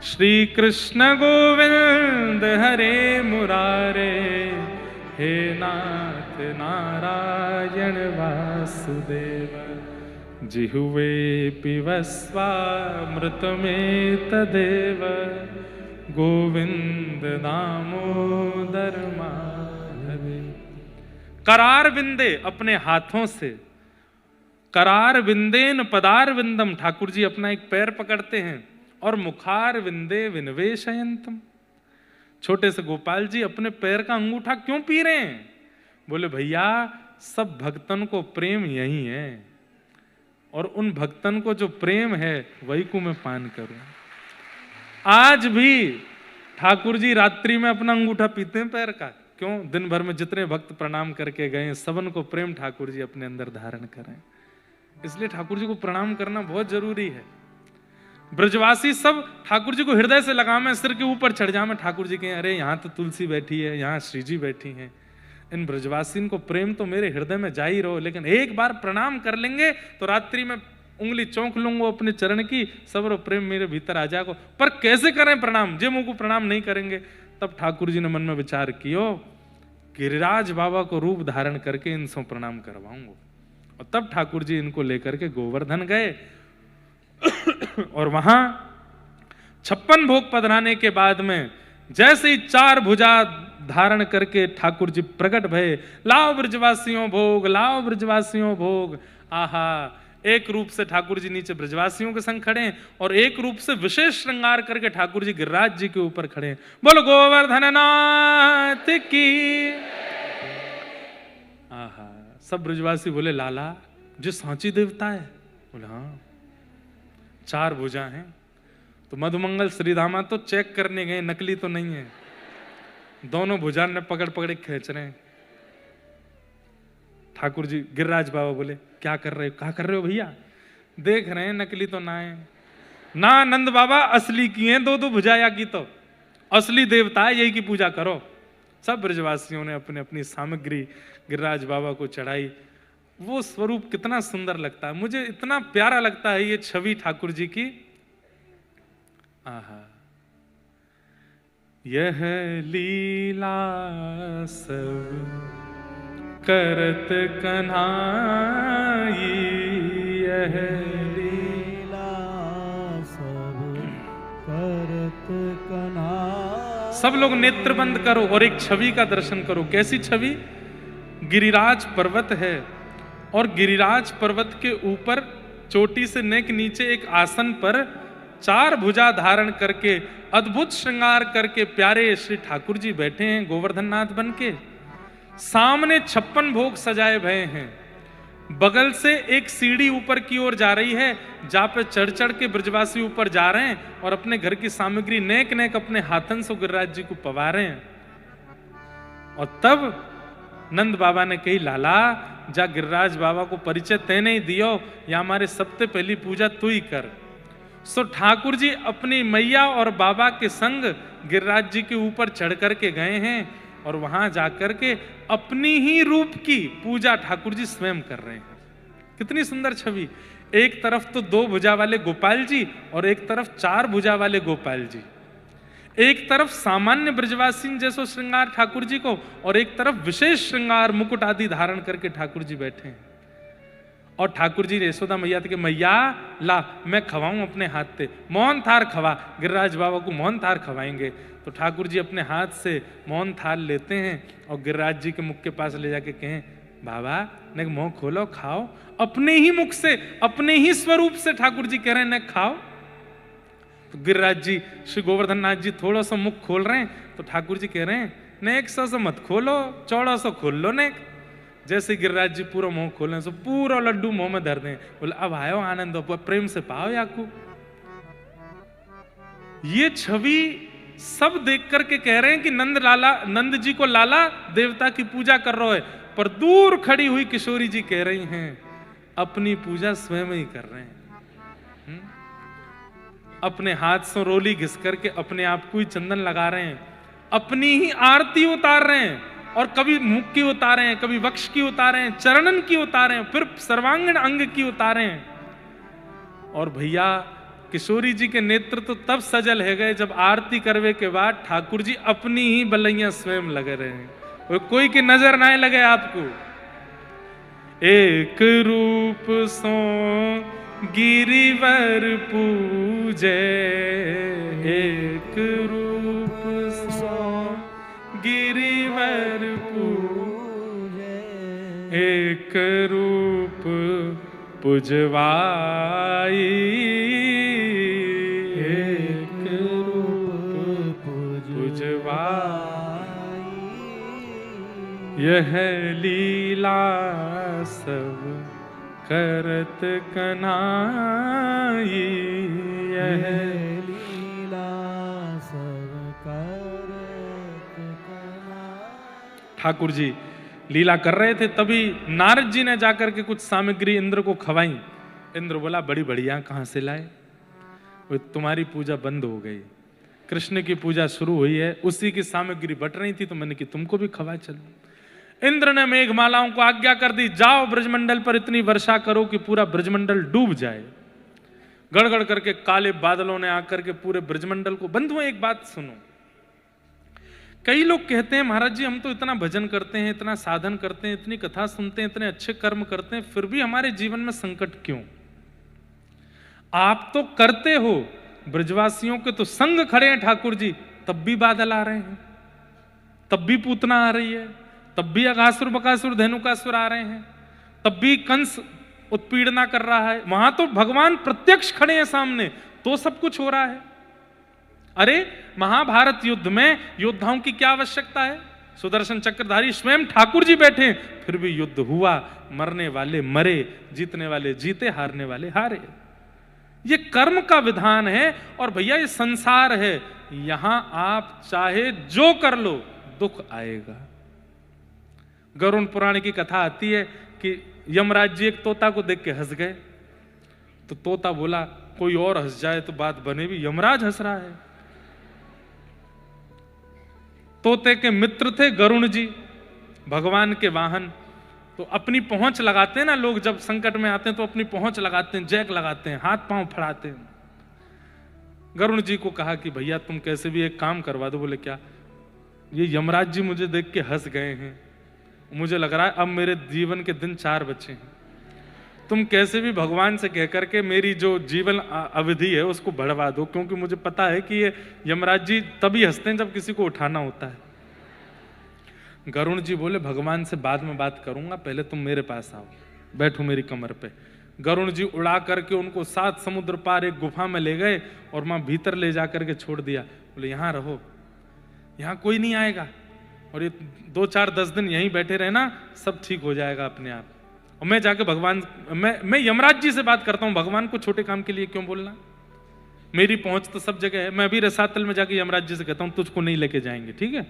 श्री कृष्ण गोविंद हरे मुरारे, हे नाथ नारायण वासुदेव, जिहुवे पिबस्वामृतमेव तदेव, गोविंद दामोदर माधवे। करार विंदे, अपने हाथों से, करार विंदेन पदार विंदम, ठाकुर जी अपना एक पैर पकड़ते हैं, और मुखार विंदे विनवेशयंतम, छोटे से गोपाल जी अपने पैर का अंगूठा क्यों पी रहे हैं? बोले भैया सब भक्तन को प्रेम यही है, और उन भक्तन को जो प्रेम है वही को मैं पान करूं। आज भी ठाकुर जी रात्रि में अपना अंगूठा पीते हैं पैर का, क्यों? दिन भर में जितने भक्त प्रणाम करके गए सबन को प्रेम ठाकुर जी अपने अंदर धारण करें, इसलिए ठाकुर जी को प्रणाम करना बहुत जरूरी है। ब्रजवासी सब ठाकुर जी को हृदय से लगावे, सिर के ऊपर चढ़ जावे, ठाकुर जी कहें अरे यहाँ तो तुलसी बैठी है, यहाँ श्री जी बैठी हैं, इन ब्रजवासी को प्रेम तो मेरे हृदय में जा ही रहो, लेकिन एक बार प्रणाम कर लेंगे तो रात्रि में उंगली चौंक लूंगा अपने चरण की, सब प्रेम मेरे भीतर आ जाएगा। पर कैसे करें प्रणाम? जे मुंह को प्रणाम नहीं करेंगे। तब ठाकुर जी ने मन में विचार कियो, गिरिराज बाबा को रूप धारण करके इनसे प्रणाम करवाऊंगा। और तब ठाकुर जी इनको लेकर के गोवर्धन गए और वहां 56 भोग पधराने के बाद में जैसे ही 4 भुजा धारण करके ठाकुर जी प्रकट भये, लाओ ब्रजवासियों भोग, लाओ ब्रजवासियों भोग। आहा, एक रूप से ठाकुर जी नीचे ब्रजवासियों के संग खड़े हैं और एक रूप से विशेष श्रृंगार करके ठाकुर जी गिरिराज जी के ऊपर खड़े हैं। बोलो गोवर्धन नाथ की। आहा, सब ब्रजवासी बोले लाला जो सांची देवता है? बोले हाँ, 4 भुजा हैं। तो मधुमंगल श्रीधामा तो चेक करने गए, नकली तो नहीं है, दोनों भुजा ने पकड़ पकड़ खींच रहे हैं। ठाकुर जी गिरिराज बाबा बोले क्या कर रहे हो? क्या कर रहे हो भैया? देख रहे हैं नकली तो ना है ना, नंद बाबा असली की हैं, 2-2 भुजाया की, तो असली देवता है, यही की पूजा करो। सब ब्रजवासियों ने अपने अपनी सामग्री गिरिराज बाबा को चढ़ाई। वो स्वरूप कितना सुंदर लगता है, मुझे इतना प्यारा लगता है ये छवि ठाकुर जी की। आहा, यह लीला सब करत कन्हाई, यह सब लोग नेत्र बंद करो और एक छवि का दर्शन करो। कैसी छवि? गिरिराज पर्वत है और गिरिराज पर्वत के ऊपर चोटी से नेक नीचे एक आसन पर 4 भुजा धारण करके अद्भुत श्रृंगार करके प्यारे श्री ठाकुर जी बैठे हैं गोवर्धन नाथ बन के। सामने 56 भोग सजाए भये हैं। बगल से एक सीढ़ी ऊपर की ओर जा रही है, जहां पे चढ़ चढ़ के ब्रजवासी ऊपर जा रहे हैं और अपने घर की सामग्री नेक नेक अपने हाथन से गिरिराज जी को पवा रहे हैं। और तब नंद बाबा ने कही, लाला जा गिरिराज बाबा को परिचय ते नहीं दियो, या हमारे सबसे पहली पूजा तू ही कर। सो ठाकुर जी अपनी मैया और बाबा के संग गिरिराज जी के ऊपर चढ़ करके गए हैं और वहां जाकर के अपनी ही रूप की पूजा ठाकुर जी स्वयं कर रहे हैं। कितनी सुंदर छवि! एक तरफ तो 2 भुजा वाले गोपाल जी और एक तरफ 4 भुजा वाले गोपाल जी। एक तरफ सामान्य ब्रजवासी जैसो श्रृंगार ठाकुर जी को और एक तरफ विशेष श्रृंगार मुकुट आदि धारण करके ठाकुर जी बैठे हैं। और ठाकुर जी यशोदा मैया थे कि मैया ला मैं खवाऊं अपने हाथ से, मोहन थार खवा। गिरिराज बाबा को मोहन थार खवाएंगे। तो ठाकुर जी अपने हाथ से मोहन थाल लेते हैं और गिरिराज जी के मुख के पास ले जाके कहें, बाबा ने मुंह खोलो खाओ। अपने ही मुख से अपने ही स्वरूप से ठाकुर जी कह रहे हैं न खाओ। तो गिरिराज जी श्री गोवर्धन नाथ जी थोड़ा सा मुख खोल रहे हैं तो ठाकुर जी कह रहे हैं न 100 से मत खोलो, 1400 खोल लो ने। जैसे गिरिराज जी पूरा मुंह खोलने से पूरा लड्डू मुंह में धर दें, बोले अब आयो आनंद, प्रेम से पाओ याकू। ये छवि सब देख करके कह रहे हैं कि नंद जी को लाला देवता की पूजा कर रहा है, पर दूर खड़ी हुई किशोरी जी कह रही हैं अपनी पूजा स्वयं ही कर रहे हैं। अपने हाथ से रोली घिस करके अपने आप को ही चंदन लगा रहे हैं, अपनी ही आरती उतार रहे हैं और कभी मुख की उतारे हैं, कभी वक्ष की उतारे हैं, चरणन की उतारे हैं, फिर सर्वांगीण अंग की उतारे हैं। और भैया किशोरी जी के नेत्र तो तब सजल है गए जब आरती करवे के बाद ठाकुर जी अपनी ही बलैया स्वयं लगे रहे हैं, कोई की नजर ना लगे आपको। एक रूप सो गिरिवर पूजे, एक रूप सो गिरिवर पूजे, एक रूप पुजवाई, एक रूप पुजवाई। यह लीला सब करत कनाई, यह लीला सब करत कनाई। ठाकुर जी लीला कर रहे थे, तभी नारद जी ने जाकर के कुछ सामग्री इंद्र को खवाई। इंद्र बोला बड़ी बढ़िया, कहां से लाए? वो तुम्हारी पूजा बंद हो गई, कृष्ण की पूजा शुरू हुई है, उसी की सामग्री बट रही थी तो मैंने कि तुमको भी खवा चलो। इंद्र ने मेघमालाओं को आज्ञा कर दी, जाओ ब्रजमंडल पर इतनी वर्षा करो कि पूरा ब्रजमंडल डूब जाए। गड़गड़ करके काले बादलों ने आकर के पूरे ब्रजमंडल को बंद हुए। एक बात सुनो, कई लोग कहते हैं महाराज जी हम तो इतना भजन करते हैं, इतना साधन करते हैं, इतनी कथा सुनते हैं, इतने अच्छे कर्म करते हैं, फिर भी हमारे जीवन में संकट क्यों? आप तो करते हो, ब्रजवासियों के तो संग खड़े हैं ठाकुर जी, तब भी बादल आ रहे हैं, तब भी पूतना आ रही है, तब भी अघासुर बकासुर धेनुकासुर आ रहे हैं, तब भी कंस उत्पीड़ना कर रहा है। वहां तो भगवान प्रत्यक्ष खड़े हैं सामने, तो सब कुछ हो रहा है। अरे महाभारत युद्ध में योद्धाओं की क्या आवश्यकता है? सुदर्शन चक्रधारी स्वयं ठाकुर जी बैठे, फिर भी युद्ध हुआ, मरने वाले मरे, जीतने वाले जीते, हारने वाले हारे। ये कर्म का विधान है। और भैया ये संसार है, यहां आप चाहे जो कर लो दुख आएगा। गरुड़ पुराण की कथा आती है कि यमराज जी एक तोता को देख के हंस गए, तो तोता बोला कोई और हंस जाए तो बात बने भी, यमराज हंस रहा है। तोते के मित्र थे गरुण जी, भगवान के वाहन। तो अपनी पहुंच लगाते हैं ना लोग, जब संकट में आते हैं तो अपनी पहुंच लगाते हैं, जैक लगाते हैं, हाथ पांव फड़ाते हैं। गरुण जी को कहा कि भैया तुम कैसे भी एक काम करवा दो। बोले क्या? ये यमराज जी मुझे देख के हंस गए हैं, मुझे लग रहा है अब मेरे जीवन के दिन 4 बचे हैं। तुम कैसे भी भगवान से कह करके मेरी जो जीवन अवधि है उसको बढ़वा दो, क्योंकि मुझे पता है कि ये यमराज जी तभी हंसते हैं जब किसी को उठाना होता है। गरुण जी बोले भगवान से बाद में बात करूंगा, पहले तुम मेरे पास आओ, बैठो मेरी कमर पे। गरुण जी उड़ा करके उनको 7 समुद्र पार एक गुफा में ले गए और वहां भीतर ले जा करके छोड़ दिया। बोले यहां रहो, यहां कोई नहीं आएगा, और ये 2-4-10 दिन यहीं बैठे रहना, सब ठीक हो जाएगा अपने आप। और मैं जाके भगवान, मैं यमराज जी से बात करता हूं, भगवान को छोटे काम के लिए क्यों बोलना, मेरी पहुंच तो सब जगह है। मैं अभी रसातल में जाके यमराज जी से कहता हूं तुझको नहीं लेके जाएंगे, ठीक है?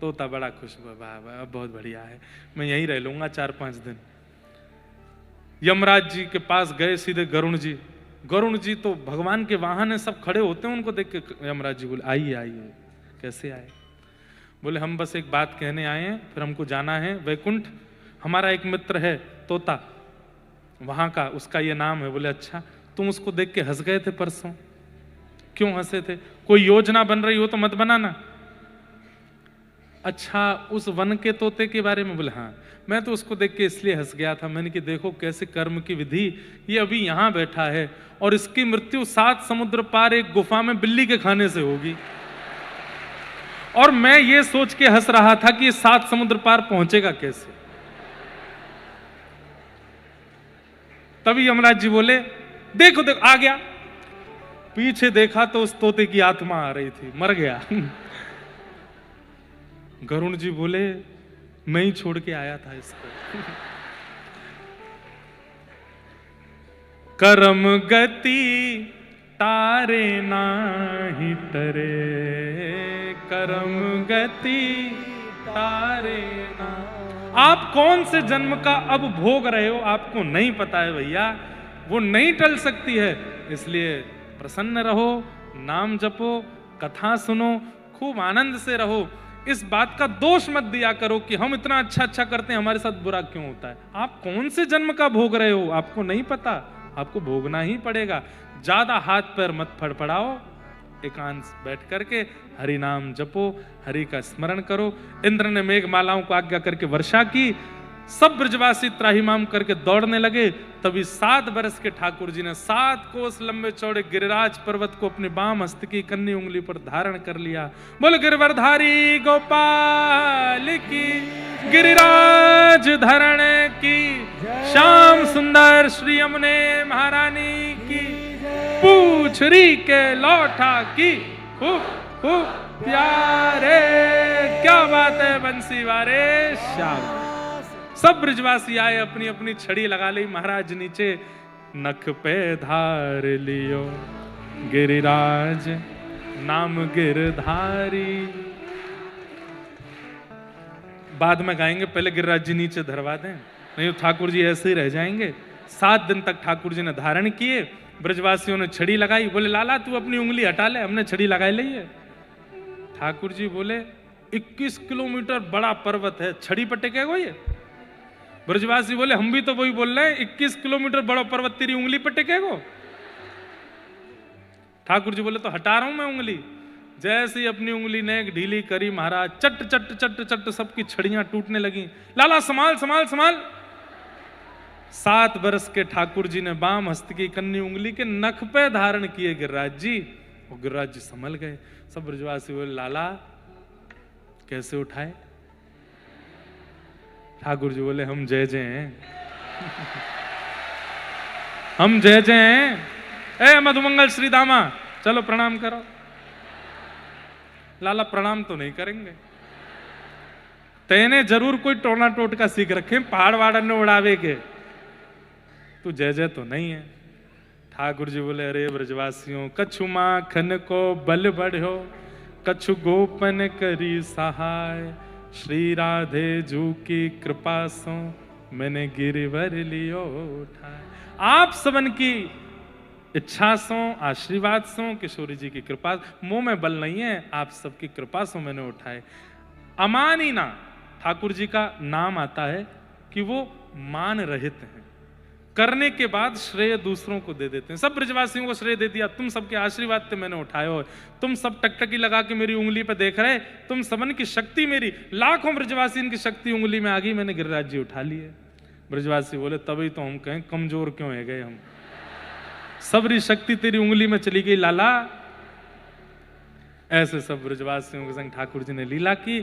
तोता बड़ा खुश हुआ, वाह बहुत बढ़िया है, मैं यहीं रह लूंगा 4-5 दिन। यमराज जी के पास गए सीधे गरुण जी। गरुण जी तो भगवान के वाहन है, सब खड़े होते हैं, उनको देख के यमराज जी बोले आइए आइए। कैसे आए? बोले हम बस एक बात कहने आए हैं, फिर हमको जाना है वैकुंठ। हमारा एक मित्र है तोता, वहां का, उसका ये नाम है। बोले अच्छा, तुम उसको देख के हंस गए थे परसों, क्यों हंसे थे? कोई योजना बन रही हो तो मत बनाना। अच्छा, उस वन के तोते के बारे में? बोले हाँ, मैं तो उसको देख के इसलिए हंस गया था, मैंने कि देखो कैसे कर्म की विधि, ये अभी यहां बैठा है और इसकी मृत्यु 7 समुद्र पार एक गुफा में बिल्ली के खाने से होगी, और मैं ये सोच के हंस रहा था कि ये 7 समुद्र पार पहुंचेगा कैसे। तभी यमराज जी बोले देखो देखो आ गया। पीछे देखा तो उस तोते की आत्मा आ रही थी, मर गया। गरुण जी बोले मैं ही छोड़ के आया था इसको। कर्म गति तारे नाही तरे, कर्म गति तारे ना। आप कौन से जन्म का अब भोग रहे हो आपको नहीं पता है भैया, वो नहीं टल सकती है। इसलिए प्रसन्न रहो, नाम जपो, कथा सुनो, खूब आनंद से रहो। इस बात का दोष मत दिया करो कि हम इतना अच्छा अच्छा करते हैं हमारे साथ बुरा क्यों होता है। आप कौन से जन्म का भोग रहे हो आपको नहीं पता, आपको भोगना ही पड़ेगा। ज्यादा हाथ पैर मत फड़फड़ाओ, एकांत बैठ करके हरि नाम जपो, हरि का स्मरण करो। इंद्र ने मेघमालाओं को आज्ञा करके वर्षा की, सब ब्रजवासी त्राहिमाम करके दौड़ने लगे। तभी 7 बरस के ठाकुर जी ने 7 कोस लंबे चौड़े गिरिराज पर्वत को अपनी बाम हस्त की कन्नी उंगली पर धारण कर लिया। बोल गिरवरधारी गोपाल की, गिरिराज धरण की, श्याम सुंदर श्री यमुने महारानी की, पूछरी के लौटा की, प्यारे। क्या बात है बंसी वारे, श्याम। सब ब्रजवासी आए, अपनी अपनी छड़ी लगा ली। महाराज नीचे नख पे धार लियो, गिरिराज नाम गिरधारी। बाद में गाएंगे, पहले गिरिराज जी नीचे धरवा दें, नहीं तो ठाकुर जी ऐसे ही रह जाएंगे। 7 दिन तक ठाकुर जी ने धारण किए। ब्रजवासियों ने छड़ी लगाई। बोले लाला तू अपनी उंगली हटा ले, हमने छड़ी लगाई ली है। ठाकुर जी बोले 21 किलोमीटर बड़ा पर्वत है, छड़ी पर टेकेगा ये? ब्रजवासी बोले हम भी तो वही बोल रहे हैं, 21 किलोमीटर बड़ा पर्वत तेरी उंगली पर टेकेगा? ठाकुर जी बोले तो हटा रहा हूं मैं उंगली। जैसे ही अपनी उंगली ने ढीली करी, महाराज चट चट चट चट सबकी छड़ियां टूटने लगी। लाला संभाल संभाल संभाल। 7 बरस के ठाकुर जी ने बाम हस्त की कन्नी उंगली के नख पे धारण किए गिरिराज जी, और गिरिराज जी संभल गए। सब ब्रजवासी बोले लाला कैसे उठाए? ठाकुर जी बोले हम जय जय हैं, हम जय जय हैं। ए मधुमंगल श्री दामा चलो प्रणाम करो। लाला प्रणाम तो नहीं करेंगे, तेने जरूर कोई टोना टोटका सीख रखे पहाड़ वाड़ ने उड़ावे के, तू जय जय तो नहीं है। ठाकुर जी बोले अरे ब्रजवासियों, कछु माखन को बल बढ़ो, कछु गोपन करी सहाय, श्री राधे जू की कृपा सो मैंने गिरिवर लियो उठाए। आप सबन की इच्छा सो, आशीर्वाद सो, किशोरी जी की कृपा, मुंह में बल नहीं है, आप सबकी कृपा सो मैंने उठाए। अमानी ना ठाकुर जी का नाम आता है कि वो मान रहित हैं, करने के बाद श्रेय दूसरों को दे देते हैं। सब ब्रजवासियों को श्रेय दे दिया, तुम सबके आशीर्वाद से मैंने उठाए हो, तुम सब टकटकी लगा के मेरी उंगली पे देख रहे, तुम सबन की शक्ति मेरी, लाखों ब्रजवासी इनकी शक्ति उंगली में आ गई, मैंने गिरिराज जी उठा लिए। ब्रजवासी बोले तभी तो हम कहें कमजोर क्यों है गए हम, सबरी शक्ति तेरी उंगली में चली गई लाला। ऐसे सब ब्रजवासियों के संग ठाकुर जी ने लीला की।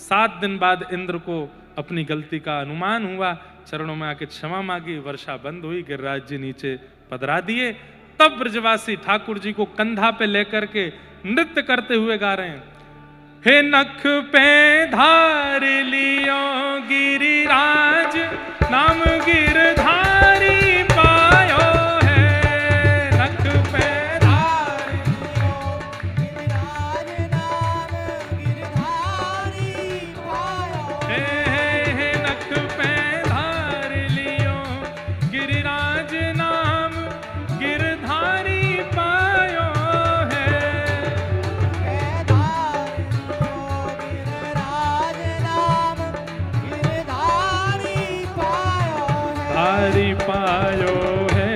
7 दिन बाद इंद्र को अपनी गलती का अनुमान हुआ, चरणों में आके क्षमा मांगी, वर्षा बंद हुई, गिरिराज जी नीचे पधरा दिए। तब ब्रजवासी ठाकुर जी को कंधा पे लेकर के नृत्य करते हुए गा रहे हैं, हे नख पे धार लियो गिरिराज, नाम गिरधारी पायो है। नख पे धार गिरिराज नाम गिरधारी पायो हे नख पे धार लियो गिरिराज, नाम गिरधारी पायो है। धारी पायो है,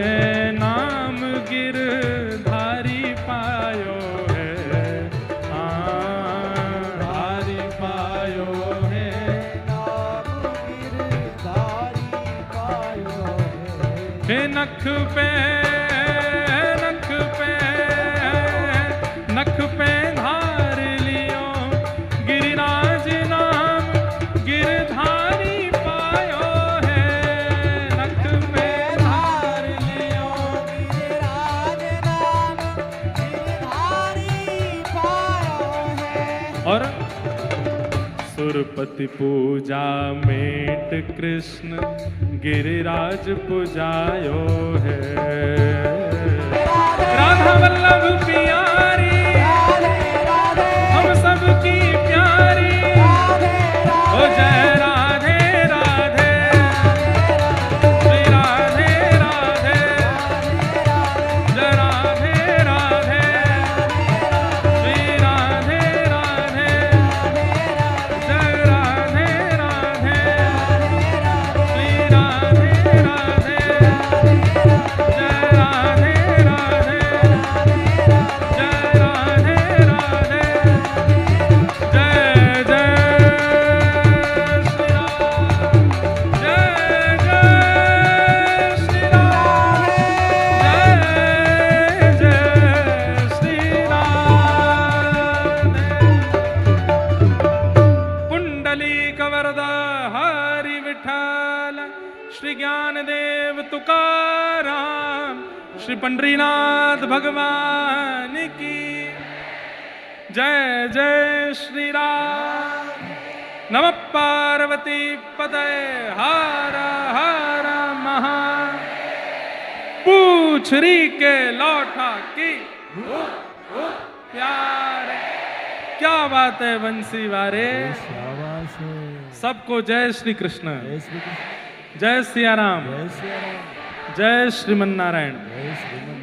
नाम गिरधारी पायो है। हाँ धारी पायो है, हे नख पे धार लियो गिरिराज, नाम गिरधारी पायो है। नख पे धार लियो गिरिराज नाम गिरधारी पायो है। और सुरपति पूजा मेट कृष्ण गिरिराज पुजायो है। राधा वल्लभ प्यारी हम सबकी प्यारी, ओ जय राधे राधे, श्री राधे राधे, जय राधे राधे, श्री राधे राधे, जय राधे राधे, श्री राधे राधे, जय राधे राधे, जय राधे राधे, जय जय श्री राम, जय जय श्री राम, जय जय श्री राम। पुंडलीक वरदा हरि विठ्ठल, श्री ज्ञानदेव तुकाराम, श्री पंडरीनाथ भगवान की जय जय श्री राम। नमः पार्वती पतये, हर हर महा। पूछरी के लौटा की प्यार, क्या बात है बंसी वारे। शाबाश है। सबको जय श्री कृष्ण, जय श्री कृष्ण, जय सिया राम, जय श्री राम, जय श्रीमन नारायण। जय श्रीमन।